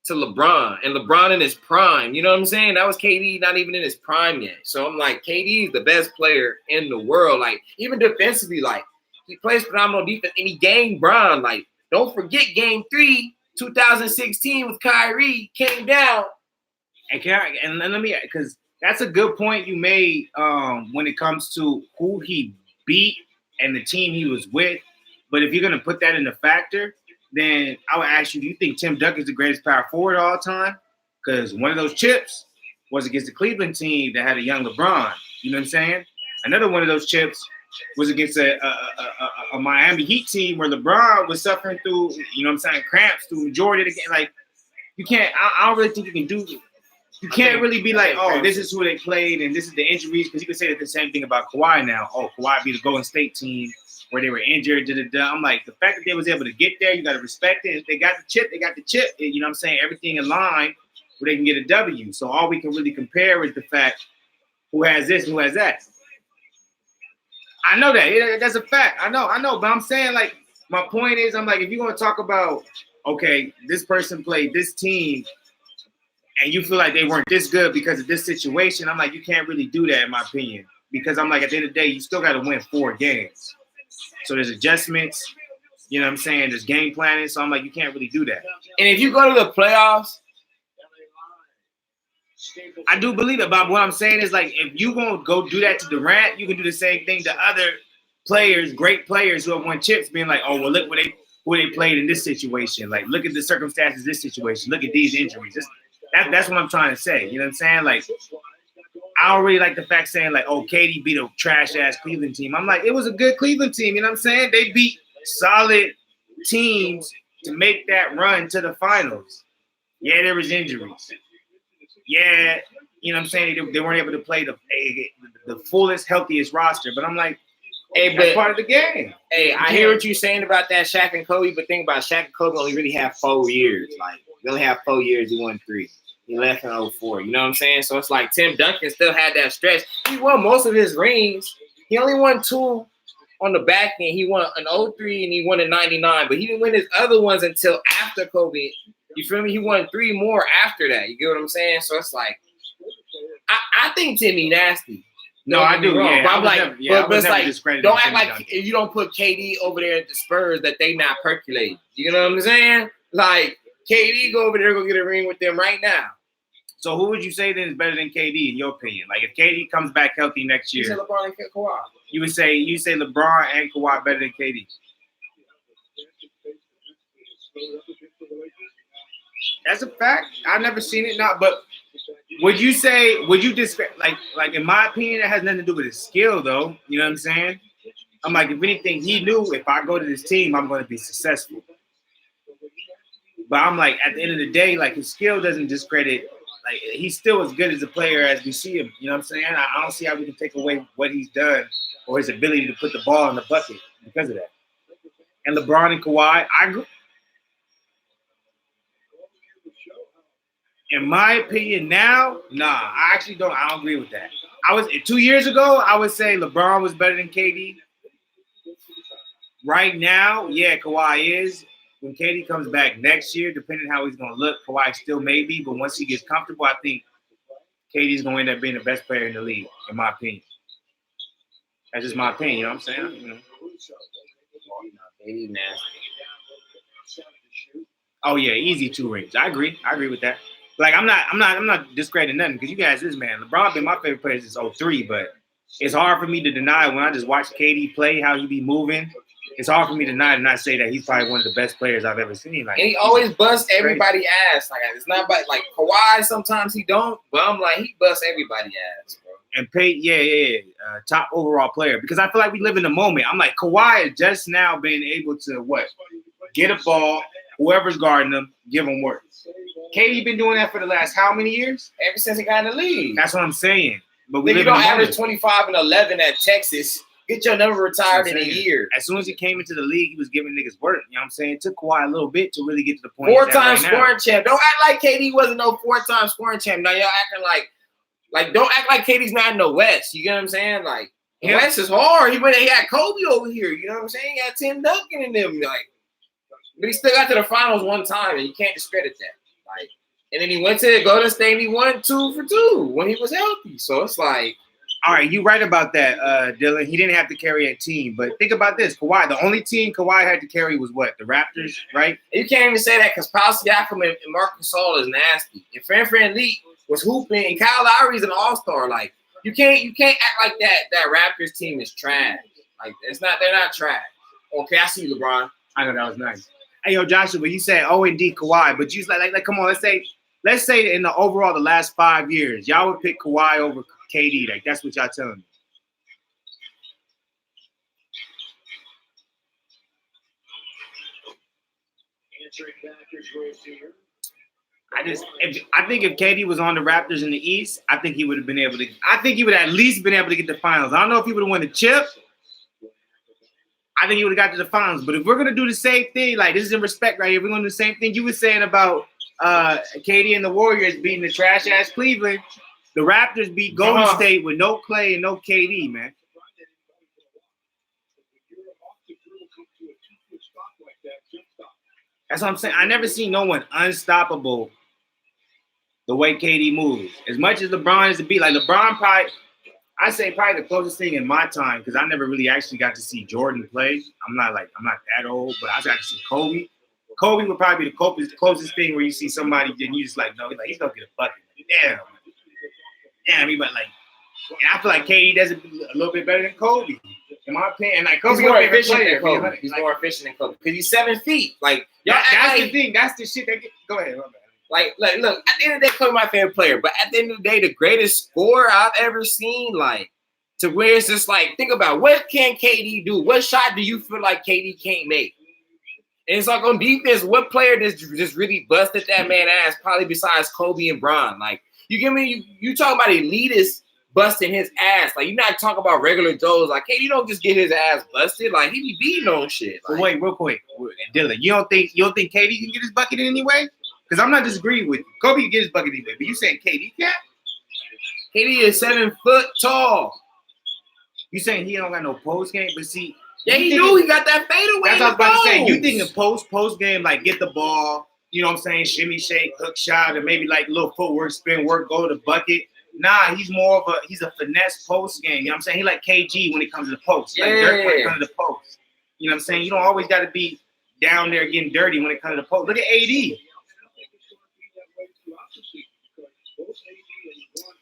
to LeBron, and LeBron in his prime. You know what I'm saying? That was KD not even in his prime yet. So I'm like, KD is the best player in the world. Like even defensively, like he plays phenomenal defense, and he gained Bron. Like don't forget Game 3, 2016 with Kyrie came down. And let me, because that's a good point you made when it comes to who he beat and the team he was with. But if you're going to put that in the factor, then I would ask you, do you think Tim Duncan's the greatest power forward of all time? Because one of those chips was against the Cleveland team that had a young LeBron. You know what I'm saying? Another one of those chips was against a Miami Heat team where LeBron was suffering through, you know what I'm saying, cramps through majority of the game. Like, you can't, I don't really think you can do it. You can't really be like, oh, this is who they played and this is the injuries, because you can say the same thing about Kawhi now. Oh, Kawhi beat the Golden State team where they were injured. I'm like, the fact that they was able to get there, you got to respect it. If they got the chip, they got the chip. You know what I'm saying? Everything in line where they can get a W. So all we can really compare is the fact who has this, who has that. I know that. That's a fact. I know. But I'm saying, like, my point is, I'm like, if you're going to talk about, okay, this person played this team and you feel like they weren't this good because of this situation, I'm like, you can't really do that, in my opinion. Because I'm like, at the end of the day, you still got to win 4 games. So there's adjustments, you know what I'm saying? There's game planning. So I'm like, you can't really do that. And if you go to the playoffs, I do believe it, but what I'm saying is, like, if you gonna go do that to Durant, you can do the same thing to other players, great players who have won chips, being like, oh, well, look who they played in this situation. Like, look at the circumstances of this situation. Look at these injuries. That's what I'm trying to say. You know what I'm saying? Like, I don't really like the fact saying, like, oh, KD beat a trash-ass Cleveland team. I'm like, it was a good Cleveland team. You know what I'm saying? They beat solid teams to make that run to the finals. Yeah, there was injuries. Yeah, you know what I'm saying? They weren't able to play the fullest, healthiest roster. But I'm like, hey, that's part of the game. Hey, I hear what you're saying about that Shaq and Kobe, but think about Shaq and Kobe only really have 4 years. Like, they only have 4 years. He won 3. He left in 04. You know what I'm saying? So it's like Tim Duncan still had that stretch. He won most of his rings. He only won 2 on the back end. He won an 03 and he won in 99, but he didn't win his other ones until after Kobe. You feel me? He won 3 more after that. You get what I'm saying? So it's like, I think Timmy nasty. No, I do. Yeah, but I'm like, but it's like, don't act like Duncan. if you don't put KD over there at the Spurs that they not percolating. You know what I'm saying? Like, KD go over there, go get a ring with them right now. So who would you say then is better than KD in your opinion? Like, if KD comes back healthy next year, You said LeBron and Kawhi. you say LeBron and Kawhi better than KD. That's a fact. I've never seen it. Not, but would you just like in my opinion, that has nothing to do with his skill, though. You know what I'm saying? I'm like, if anything, he knew if I go to this team, I'm going to be successful. But I'm like, at the end of the day, like his skill doesn't discredit. Like he's still as good as a player as we see him. You know what I'm saying? I don't see how we can take away what he's done or his ability to put the ball in the bucket because of that. And LeBron and Kawhi, I agree. In my opinion, now, I actually don't. I don't agree with that. 2 years ago, I would say LeBron was better than KD. Right now, yeah, Kawhi is. When KD comes back next year, depending on how he's going to look, Kawhi still may be. But once he gets comfortable, I think KD's going to end up being the best player in the league, in my opinion. That's just my opinion. You know what I'm saying? You know? KD nasty. Oh yeah, easy 2 rings. I agree with that. Like I'm not discrediting nothing because you guys is man. LeBron been my favorite player since 03, but it's hard for me to deny when I just watch KD play how he be moving. It's hard for me to not say that he's probably one of the best players I've ever seen. Like, and he always busts everybody ass. Like it's not like Kawhi. Sometimes he don't, but I'm like he busts everybody ass, bro. And top overall player because I feel like we live in the moment. I'm like Kawhi has just now been able to get a ball, whoever's guarding him, give him work. KD been doing that for the last how many years? Ever since he got in the league. That's what I'm saying. But we you don't average 25 and 11 at Texas. Get your number retired in a year. As soon as he came into the league, he was giving niggas work. You know what I'm saying? It took Kawhi a little bit to really get to the point. 4-time scoring champ. Don't act like KD wasn't no 4-time scoring champ. Now y'all acting like don't act like KD's not in the West. You get what I'm saying? Like the West is hard. He had Kobe over here. You know what I'm saying? He had Tim Duncan in them. Like, but he still got to the finals one time, and you can't discredit that. Like, and then he went to Golden State and he won 2 for 2 when he was healthy. So it's like. All right, you're right about that, Dylan. He didn't have to carry a team. But think about this. Kawhi, the only team Kawhi had to carry was what? The Raptors, right? You can't even say that because Paul Siakam and Marcus Gasol is nasty. And Fran Lee was hooping, and Kyle Lowry's an all-star. Like, you can't act like that Raptors team is trash. Like, they're not trash. Okay, I see you, LeBron. I know that was nice. Hey, yo, Joshua, you said O&D Kawhi, but you like come on, let's say in the overall the last 5 years, y'all would pick Kawhi over KD. Like that's what y'all telling me. I think if KD was on the Raptors in the East, I think he would have been able to. I think he would have at least been able to get the finals. I don't know if he would have won the chip. I think he would have got to the finals. But if we're gonna do the same thing, like this is in respect right here, we're gonna do the same thing you were saying about KD and the Warriors beating the trash ass Cleveland. The Raptors beat Golden State with no Clay and no KD, man. That's what I'm saying. I never seen no one unstoppable the way KD moves. As much as LeBron is to be, like LeBron probably the closest thing in my time, because I never really actually got to see Jordan play. I'm not that old, but I got to see Kobe. Kobe would probably be the closest thing where you see somebody and you just like, no, he's gonna get a bucket. Damn, but like, and I feel like KD does it a little bit better than Kobe, in my opinion. Like Kobe's more efficient than Kobe. He's more efficient than Kobe because he's 7 feet. Like, that's the thing. That's the shit that go ahead. Like, look, at the end of the day, Kobe my favorite player, but at the end of the day, the greatest scorer I've ever seen, like, to where it's just like, think about what can KD do? What shot do you feel like KD can't make? And it's like on defense, what player just really busted that man ass? Probably besides Kobe and Bron. Like, you give me you talk about elitist busting his ass. Like, you're not talking about regular Joes. Like, KD don't just get his ass busted. Like, he be beating on shit. Like, wait, real quick, Dylan, you don't think KD can get his bucket in anyway? Because I'm not disagreeing with you. Kobe can get his bucket anyway, but you saying KD can't? KD is 7 foot tall. You saying he don't got no post game, but see. Yeah, he do. He got that fadeaway. That's what I was about to say. You think the post game, like get the ball, you know what I'm saying, shimmy, shake, hook shot, or maybe like little footwork, spin work, go to the bucket. Nah, he's a finesse post game. You know what I'm saying? He like KG when it comes to the post. Like Dirk when it comes to the post. You know what I'm saying? You don't always got to be down there getting dirty when it comes to the post. Look at AD.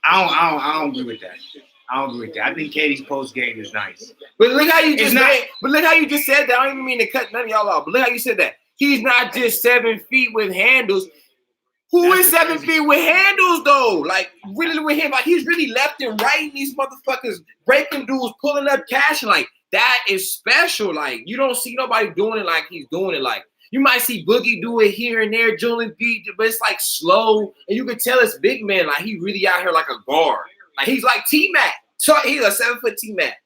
I don't agree with that. I think KD's post game is nice. But look how you just said that. I don't even mean to cut none of y'all off. But look how you said that. He's not just 7 feet with handles. Who is 7 feet with handles though? Like really with him, like he's really left and right. And these motherfuckers breaking dudes, pulling up cash, and like that is special. Like you don't see nobody doing it like he's doing it. Like you might see Boogie do it here and there, Julian beat, but it's like slow, and you can tell it's big man. Like he really out here like a guard. Like he's like T-Mac. So he's a 7 foot T-Mac.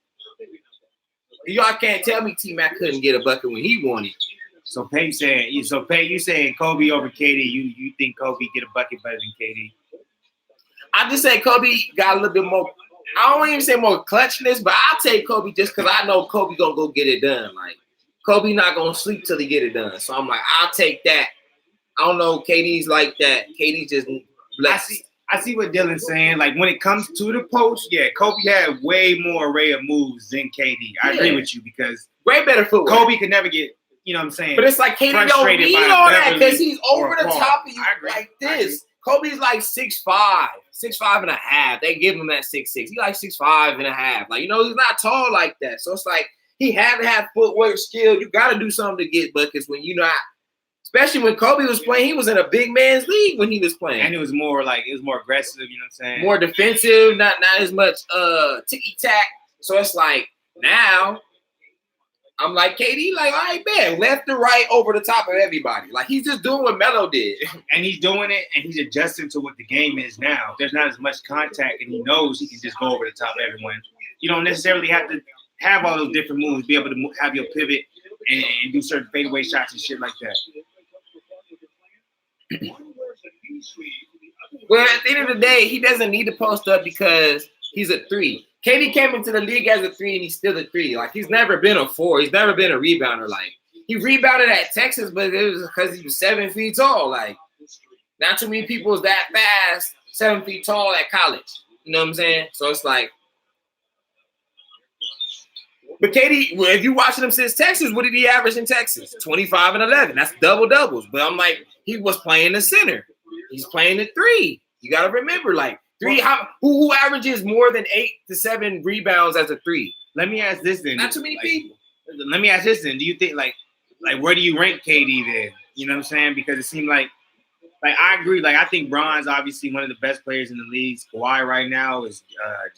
Y'all can't tell me T-Mac couldn't get a bucket when he wanted. So Pay saying, you saying Kobe over KD. You think Kobe get a bucket better than KD? I just say Kobe got a little bit more. I don't even say more clutchness, but I'll take Kobe just because I know Kobe gonna go get it done. Like Kobe not gonna sleep till he get it done. So I'm like, I'll take that. I don't know. KD's like that. KD just blessed. I see what Dylan's saying. Like when it comes to the post, yeah, Kobe had way more array of moves than KD. I agree with you because way better footwork. Kobe could never get. You know what I'm saying? But it's like KD don't need all that because he's over the top of you like this. Kobe's like 6'5", 6'5" and a half. They give him that 6'6". He like 6'5" and a half. Like, you know, he's not tall like that. So it's like he had to have footwork skill. You got to do something to get buckets when you're not. Especially when Kobe was playing, he was in a big man's league when he was playing. And it was more aggressive, you know what I'm saying? More defensive, not as much ticky-tack. So it's like now I'm like KD, like, all right, man, left to right over the top of everybody. Like he's just doing what Melo did. And he's doing it and he's adjusting to what the game is now. There's not as much contact and he knows he can just go over the top of everyone. You don't necessarily have to have all those different moves, be able to have your pivot and do certain fadeaway shots and shit like that. Well, at the end of the day, he doesn't need to post up because he's a 3. KD came into the league as a 3 and he's still a 3. Like he's never been a 4. He's never been a rebounder. Like he rebounded at Texas, but it was because he was 7 feet tall. Like not too many people is that fast, 7 feet tall at college. You know what I'm saying? So it's like, but KD, if you watching him since Texas, what did he average in Texas? 25 and 11. That's double doubles. But I'm like, he was playing the center. He's playing the 3. You got to remember, like 3. Who averages more than 8 to 7 rebounds as a 3? Let me ask this then. Not too many people. Let me ask this then. Do you think like where do you rank KD then? You know what I'm saying? Because it seemed like I agree. Like I think Bron's obviously one of the best players in the league. Kawhi right now is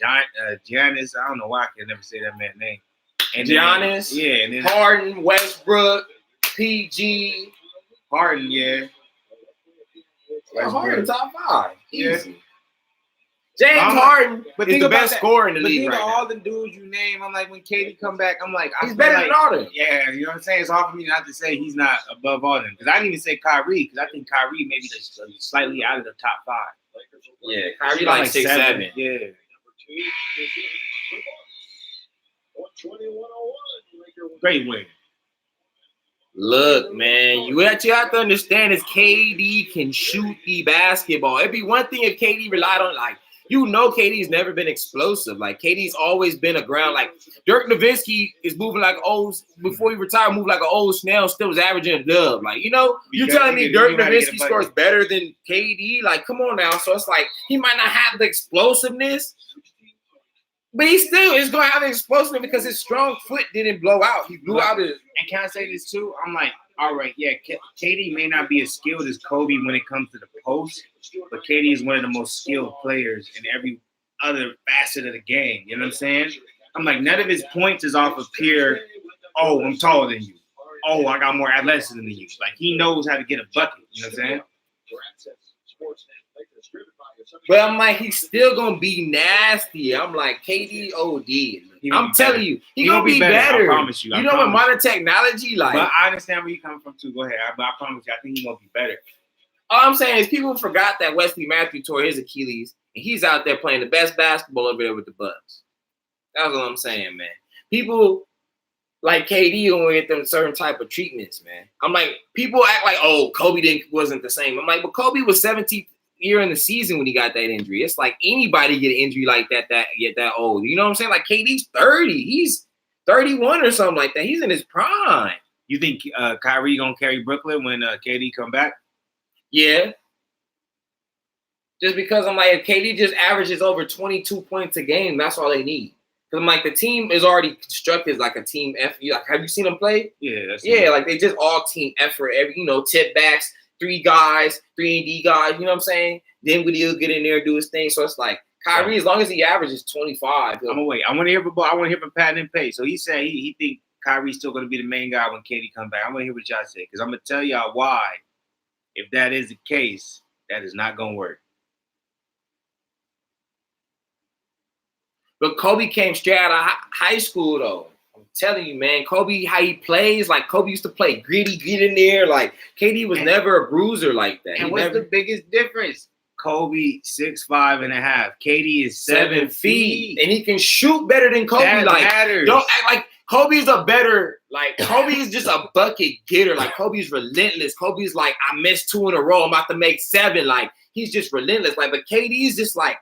Giannis. I don't know why I can never say that man's name. And Giannis, and then Harden, Westbrook, PG, Harden, yeah. Harden top 5. Yeah. Easy. James Harden is the best scorer in the league right now. All the dudes you name, I'm like, when KD come back, I'm like, he's better than all them. Yeah, you know what I'm saying? It's hard for me not to say he's not above all them. Because I didn't even say Kyrie, because I think Kyrie maybe just slightly out of the top 5. Yeah, Kyrie like 6'7". Yeah. Great win. Look, man, what you have to understand is KD can shoot the basketball. It'd be one thing if KD relied on, like, you know, KD's never been explosive. Like, KD's always been a ground. Like, Dirk Nowitzki is moving like old, before he retired, moved like an old snail, still was averaging a dub. Like, you know, you're telling me Dirk Nowitzki scores better than KD? Like, come on now. So it's like, he might not have the explosiveness, but he still is going to have the explosiveness because his strong foot didn't blow out. He blew out his. And can I say this too? I'm like, all right, yeah, KD may not be as skilled as Kobe when it comes to the post, but KD is one of the most skilled players in every other facet of the game. You know what I'm saying? I'm like, none of his points is off of pure, oh, I'm taller than you. Oh, I got more athleticism than you. Like, he knows how to get a bucket. You know what I'm saying? But I'm like, he's still gonna be nasty. I'm like, KD OD. I'm telling you, he's gonna be better. I promise you. You know, with modern technology, like. But I understand where you're coming from too. Go ahead. But I promise you, I think he's gonna be better. All I'm saying is people forgot that Wesley Matthews tore his Achilles, and he's out there playing the best basketball over there with the Bucks. That's what I'm saying, man. People like KD don't get them certain type of treatments, man. I'm like, people act like, oh, Kobe wasn't the same. I'm like, but Kobe was 17th year in the season when he got that injury. It's like anybody get an injury like that get that old. You know what I'm saying? Like KD's 30. He's 31 or something like that. He's in his prime. You think Kyrie gonna carry Brooklyn when KD come back? Yeah. Just because I'm like, if KD just averages over 22 points a game, that's all they need. Because I'm like, the team is already constructed like a team effort. Like, have you seen them play? Yeah. Yeah, like they just all team effort. Every, tip backs. 3 guys, 3 AD guys. You know what I'm saying? Then he'll get in there and do his thing. So it's like Kyrie, as long as he averages 25. I'm gonna wait. I want to hear from Pat and Pay. So he said he think Kyrie's still gonna be the main guy when KD comes back. I'm gonna hear what y'all say because I'm gonna tell y'all why. If that is the case, that is not gonna work. But Kobe came straight out of high school, though. I'm telling you, man. Kobe, how he plays, like Kobe used to play gritty, get in there. Like KD was never a bruiser like that. And what's the biggest difference? Kobe 6'5.5". KD is 7 feet, and he can shoot better than Kobe. That like matters. Don't act like Kobe's a better. Like Kobe's just a bucket getter. Like Kobe's relentless. Kobe's like, I missed 2 in a row. I'm about to make 7. Like he's just relentless. Like, but KD's just like.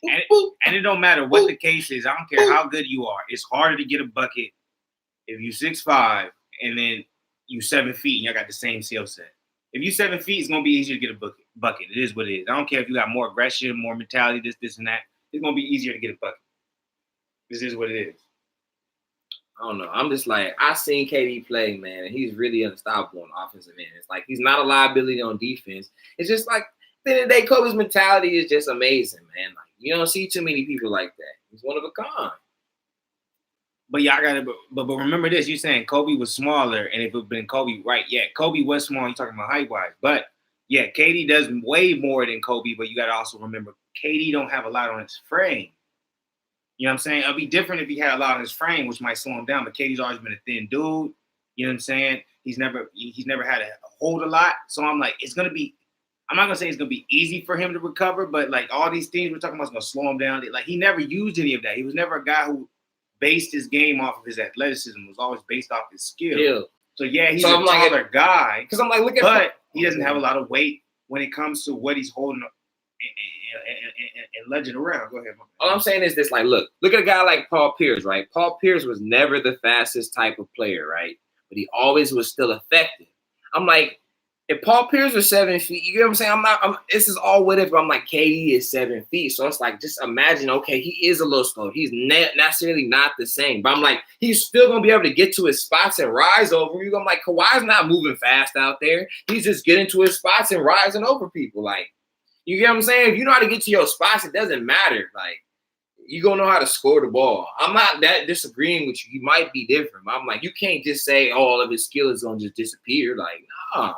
And it don't matter what the case is. I don't care how good you are. It's harder to get a bucket if you 6'5" and then you 7 feet and y'all got the same skill set. If you 7 feet, it's gonna be easier to get a bucket. It is what it is. I don't care if you got more aggression, more mentality, this and that. It's gonna be easier to get a bucket. This is what it is. I don't know. I'm just like, I seen KD play, man, and he's really unstoppable on offensive end. It's like he's not a liability on defense. It's just like at the end of the day, Kobe's mentality is just amazing, man. Like you don't see too many people like that. He's one of a kind. But y'all gotta, but remember this: you're saying Kobe was smaller, and if it had been Kobe, right? Yeah, Kobe was small. You're talking about height wise, but yeah, KD does way more than Kobe. But you gotta also remember, KD don't have a lot on his frame. You know what I'm saying? It'll be different if he had a lot on his frame, which might slow him down. But KD's always been a thin dude. You know what I'm saying? He's never had to hold a lot. So I'm like, it's gonna be. I'm not gonna say it's gonna be easy for him to recover, but like all these things we're talking about is gonna slow him down. Like he never used any of that. He was never a guy who based his game off of his athleticism. It was always based off his skill. Yeah. So yeah, he's a taller guy. Because I'm like, look at, but he doesn't have a lot of weight when it comes to what he's holding and ledging around. Go ahead. All I'm saying is this: like, look at a guy like Paul Pierce, right? Paul Pierce was never the fastest type of player, right? But he always was still effective. I'm like, if Paul Pierce was 7 feet, you get what I'm saying? This is all what if I'm like, KD is 7 feet. So it's like, just imagine, okay, he is a little slow. He's necessarily not the same. But I'm like, he's still going to be able to get to his spots and rise over you. I'm like, Kawhi's not moving fast out there. He's just getting to his spots and rising over people. Like, you get what I'm saying? If you know how to get to your spots, it doesn't matter. Like, you're going to know how to score the ball. I'm not that disagreeing with you. You might be different. But I'm like, you can't just say all of his skill is going to just disappear. Like, nah.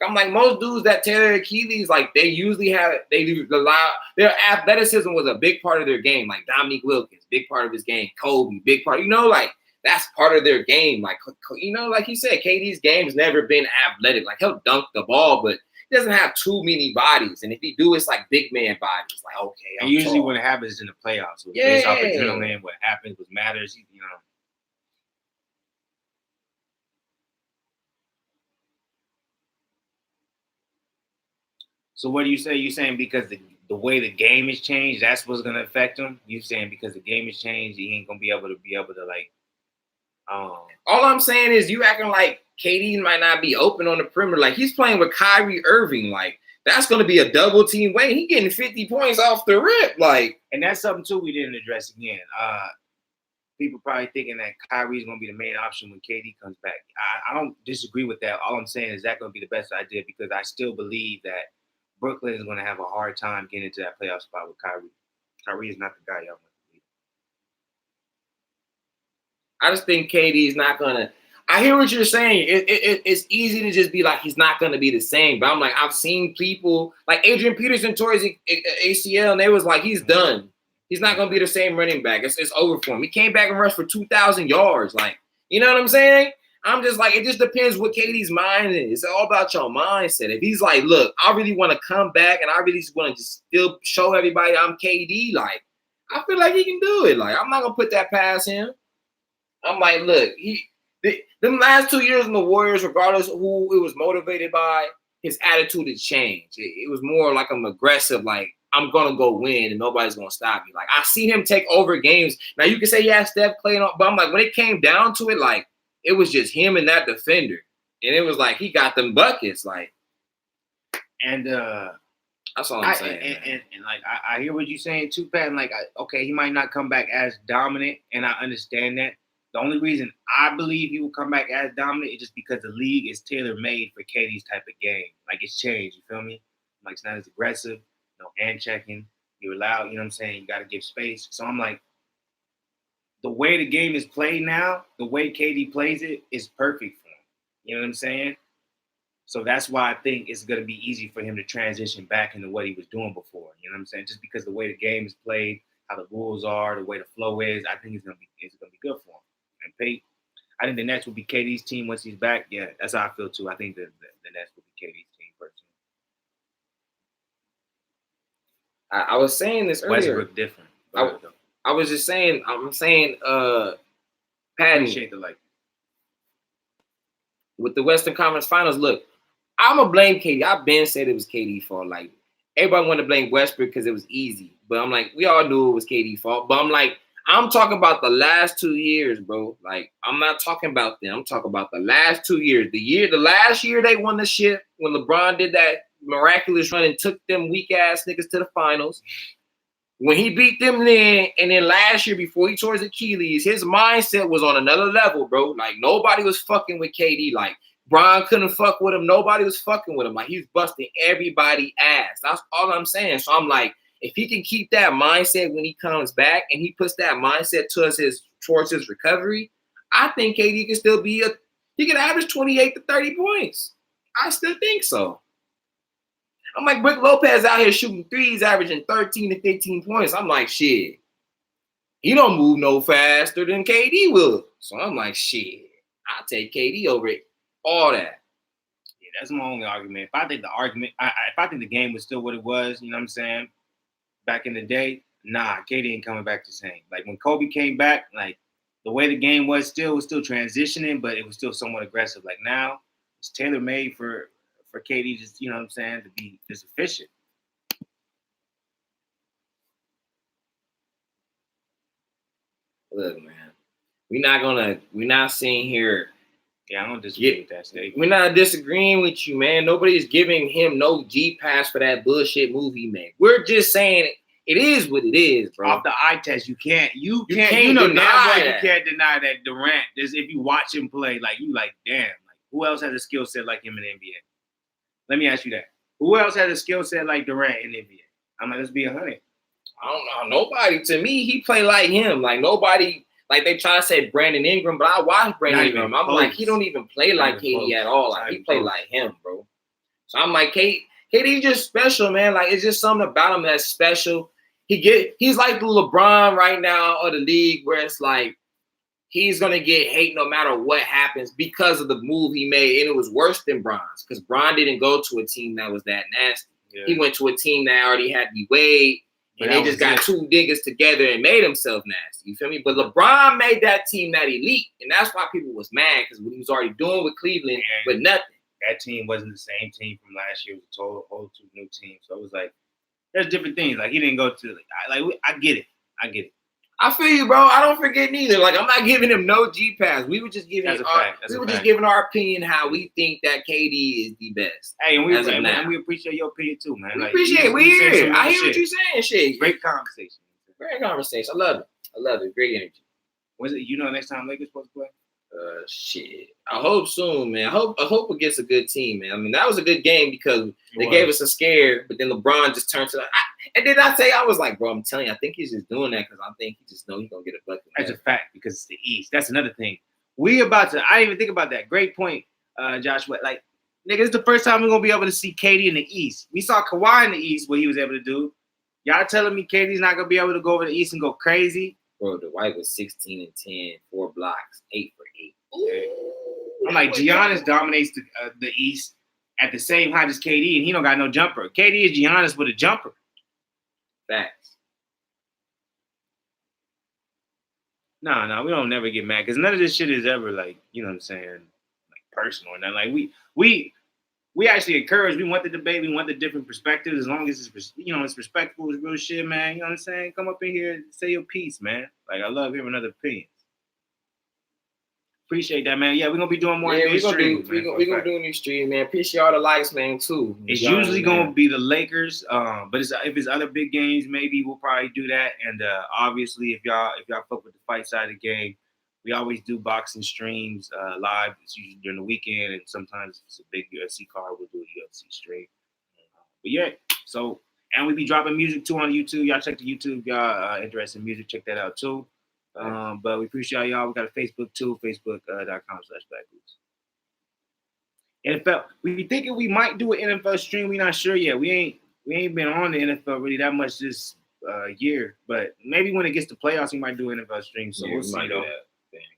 I'm like, most dudes that tear their Achilles, like they usually have, their athleticism was a big part of their game. Like Dominique Wilkins, big part of his game. Kobe, big part. You know, like that's part of their game. Like, you know, like you said, KD's game's never been athletic. Like he'll dunk the ball, but he doesn't have too many bodies. And if he do, it's like big man bodies. Like, okay, and usually when it happens in the playoffs, it's based off adrenaline, what happens, what matters, you know. So what do you say? You saying because the way the game has changed, that's what's gonna affect him? You saying because the game has changed, he ain't gonna be able to like. All I'm saying is you acting like KD might not be open on the perimeter. Like he's playing with Kyrie Irving. Like that's gonna be a double team way. He getting 50 points off the rip. Like, and that's something too we didn't address again. People probably thinking that Kyrie's gonna be the main option when KD comes back. I don't disagree with that. All I'm saying is that gonna be the best idea because I still believe that Brooklyn is going to have a hard time getting into that playoff spot with Kyrie. Kyrie is not the guy y'all want to be. I just think KD is not going to – I hear what you're saying. It's easy to just be like he's not going to be the same. But I'm like, I've seen people – like Adrian Peterson tore his ACL, and they was like, he's done. He's not going to be the same running back. It's over for him. He came back and rushed for 2,000 yards. Like, you know what I'm saying? I'm just like, it just depends what KD's mind is. It's all about your mindset. If he's like, look, I really want to come back and I really just want to just still show everybody I'm KD, like, I feel like he can do it. Like, I'm not going to put that past him. I'm like, look, them last 2 years in the Warriors, regardless of who it was motivated by, his attitude has changed. It was more like I'm aggressive, like, I'm going to go win and nobody's going to stop me. Like, I see him take over games. Now, you can say, yeah, Steph playing, but I'm like, when it came down to it, like, it was just him and that defender. And it was like he got them buckets. Like, and that's all I'm saying. And like I hear what you're saying too, Pat. And like, okay, he might not come back as dominant, and I understand that. The only reason I believe he will come back as dominant is just because the league is tailor-made for KD's type of game. Like, it's changed, you feel me? Like, it's not as aggressive, no hand checking. You're allowed, you know what I'm saying? You got to give space. So I'm like, the way the game is played now, the way KD plays it is perfect for him. You know what I'm saying? So that's why I think it's going to be easy for him to transition back into what he was doing before. You know what I'm saying? Just because the way the game is played, how the rules are, the way the flow is, I think it's gonna be good for him. And Pate, I think the Nets will be KD's team once he's back. Yeah, that's how I feel too. I think the Nets will be KD's team personally. I was saying this earlier. Westbrook different. I was just saying. I'm saying, Patton, Appreciate the like. With the Western Conference Finals, look, I'm gonna blame KD. I've been said it was KD fault. Like, everybody wanted to blame Westbrook because it was easy, but I'm like, we all knew it was KD fault. But I'm like, I'm talking about the last 2 years, bro. Like, I'm not talking about them. I'm talking about the last 2 years. The last year they won the shit when LeBron did that miraculous run and took them weak ass niggas to the finals. When he beat them then, and then last year before he tore his Achilles, his mindset was on another level, bro. Like, nobody was fucking with KD. Like, Bron couldn't fuck with him. Nobody was fucking with him. Like, he was busting everybody ass. That's all I'm saying. So I'm like, if he can keep that mindset when he comes back and he puts that mindset towards his recovery, I think KD can still be he can average 28 to 30 points. I still think so. I'm like, Brook Lopez out here shooting threes, averaging 13 to 15 points. I'm like, shit. He don't move no faster than KD will. So I'm like, shit. I'll take KD over it. All that. Yeah, that's my only argument. If I think the game was still what it was, you know what I'm saying? Back in the day, nah, KD ain't coming back the same. Like, when Kobe came back, like, the way the game was still transitioning, but it was still somewhat aggressive. Like, now, it's tailor-made for KD, just, you know what I'm saying, to be just efficient. Look, man, we're not sitting here. Yeah, I don't disagree with that statement. We're not disagreeing with you, man. Nobody's giving him no G pass for that bullshit move he made. We're just saying it is what it is, bro. Off the eye test, you can't you know deny that. You can't deny that Durant, if you watch him play, like, you like, damn, like, who else has a skill set like him in the NBA? Let me ask you that. Who else has a skill set like Durant in the NBA? I'm like, let's be 100. I don't know. Nobody. To me, he play like him. Like, nobody. Like, they try to say Brandon Ingram, but I watched Brandon Ingram. I'm like, he don't even play like KD at all. Like, he play like him, bro. So I'm like, KD's just special, man. Like, it's just something about him that's special. He's like the LeBron right now of the league, where it's like he's gonna get hate no matter what happens because of the move he made, and it was worse than Bron's because Bron didn't go to a team that was that nasty. Yeah. He went to a team that already had D-Wade. And they just got two niggas together and made himself nasty. You feel me? But LeBron made that team that elite. And that's why people was mad, because what he was already doing with Cleveland with nothing. That team wasn't the same team from last year. It was a whole two new team. So it was like, there's different things. Like, he didn't go to, I get it. I feel you, bro. I don't forget neither. Like, I'm not giving him no G pass. We were just giving just giving our opinion how we think that KD is the best. Hey, and we appreciate your opinion too, man. We appreciate it. We here. I hear what you're saying. Shit. Great conversation. Great conversation. I love it. Great energy. Was it? You know, next time Lakers supposed to play? Shit. I hope soon, man. I hope it gets a good team, man. I mean, that was a good game because they gave us a scare, but then LeBron just turned to the. And then I was like, bro, I'm telling you, I think he's just doing that because I think he just know he's gonna get a bucket. That's a fact because it's the East. That's another thing. I didn't even think about that. Great point, Josh. Like, nigga, it's the first time we're gonna be able to see KD in the East. We saw Kawhi in the East, what he was able to do. Y'all telling me KD's not gonna be able to go over the East and go crazy? Bro, the White was 16 and 10, 4 blocks, 8 for 8. Ooh. I'm like, Giannis dominates the East at the same height as KD, and he don't got no jumper. KD is Giannis with a jumper. Facts. No, we don't never get mad because none of this shit is ever like, you know what I'm saying, like personal or nothing. Like we actually encourage. We want the debate. We want the different perspectives. As long as it's, you know, it's respectful, it's real shit, man. You know what I'm saying? Come up in here and say your piece, man. Like, I love hearing other opinions. Appreciate that, man. Yeah, we're gonna be doing more. Yeah, we're gonna do new streams, man. Appreciate all the likes, man, too. It's usually gonna be the Lakers, but if it's other big games, maybe we'll probably do that. And obviously, if y'all fuck with the fight side of the game, We always do boxing streams live. It's usually during the weekend, and sometimes if it's a big UFC card, we'll do a UFC stream. But yeah, so and we be dropping music too on YouTube. Y'all check the YouTube. Y'all interested in music? Check that out too. But we appreciate y'all. We got a Facebook too, facebook.com/BlakGoose. NFL. We thinking we might do an NFL stream. We not sure yet. We ain't been on the NFL really that much this year. But maybe when it gets to playoffs, we might do an NFL stream. So we'll see though.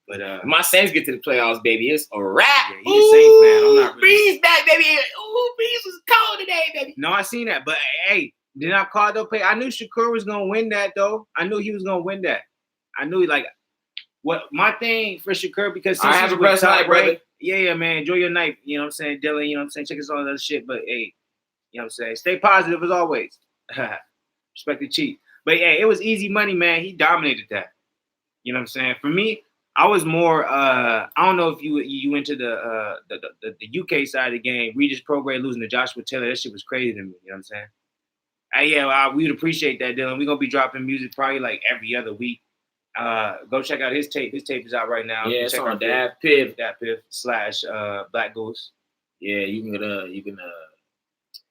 But my Saints get to the playoffs, baby. It's a wrap. Yeah, he's a Saints fan. I'm not really. Breeze back, baby. Ooh, Breeze was cold today, baby. No, I seen that. But hey, did I call though? I knew Shakur was gonna win that though. I knew he was gonna win that. I knew like what my thing for Shakur because since I have a blessed night, brother. Yeah, man. Enjoy your night. You know what I'm saying, Dylan. You know what I'm saying. Check us all that other shit. But hey, you know what I'm saying. Stay positive as always. Respect the cheat. But yeah, it was easy money, man. He dominated that. You know what I'm saying. For me, I was more. I don't know if you went to the UK side of the game. Regis Prograis losing to Joshua Taylor. That shit was crazy to me. You know what I'm saying. We would appreciate that, Dylan. We're gonna be dropping music probably like every other week. Go check out his tape. His tape is out right now. Yeah, it's check on Dat Piff / Black Goose. Yeah, you can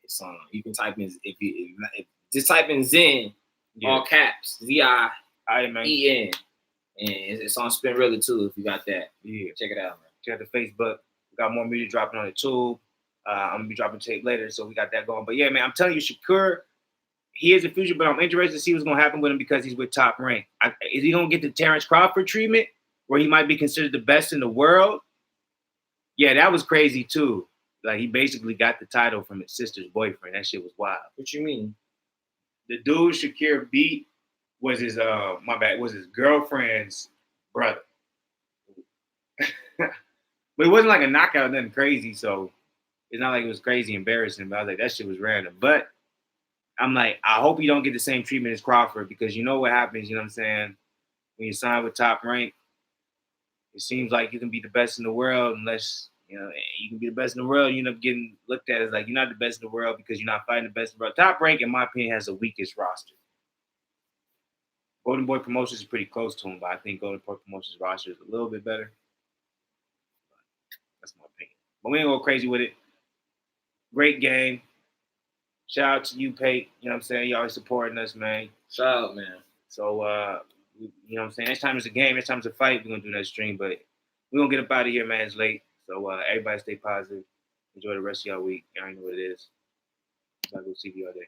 it's on. You can type in if just type in Zen, all caps, ZIEN, and it's on Spinrilla too. If you got that, Yeah, check it out, man. check out the Facebook. We got more music dropping on the tube. I'm gonna be dropping tape later, so we got that going. But yeah, man, I'm telling you, Shakur, he is the future, but I'm interested to see what's gonna happen with him because he's with Top Rank. Is he gonna get the Terrence Crawford treatment, where he might be considered the best in the world? Yeah, that was crazy too. Like he basically got the title from his sister's boyfriend. That shit was wild. What you mean? The dude Shakir beat was his was his girlfriend's brother. But it wasn't like a knockout, nothing crazy, so it's not like it was crazy embarrassing, but I was like, that shit was random. But I'm like, I hope you don't get the same treatment as Crawford because you know what happens, you know what I'm saying? When you sign with Top Rank, it seems like you can be the best in the world unless, you know, you can be the best in the world, you end up getting looked at as like you're not the best in the world because you're not fighting the best in the world. Top Rank, in my opinion, has the weakest roster. Golden Boy Promotions is pretty close to him, but I think Golden Boy Promotions roster is a little bit better. That's my opinion. But we ain't go crazy with it. Great game. Shout out to you, Pate. You know what I'm saying? You always supporting us, man. Shout out, man. So, you know what I'm saying? Next time it's a game, next time it's a fight, we're going to do that stream. But we're going to get up out of here, man. It's late. So, everybody stay positive. Enjoy the rest of y'all week. Y'all know what it is. BlakGooseTV all day.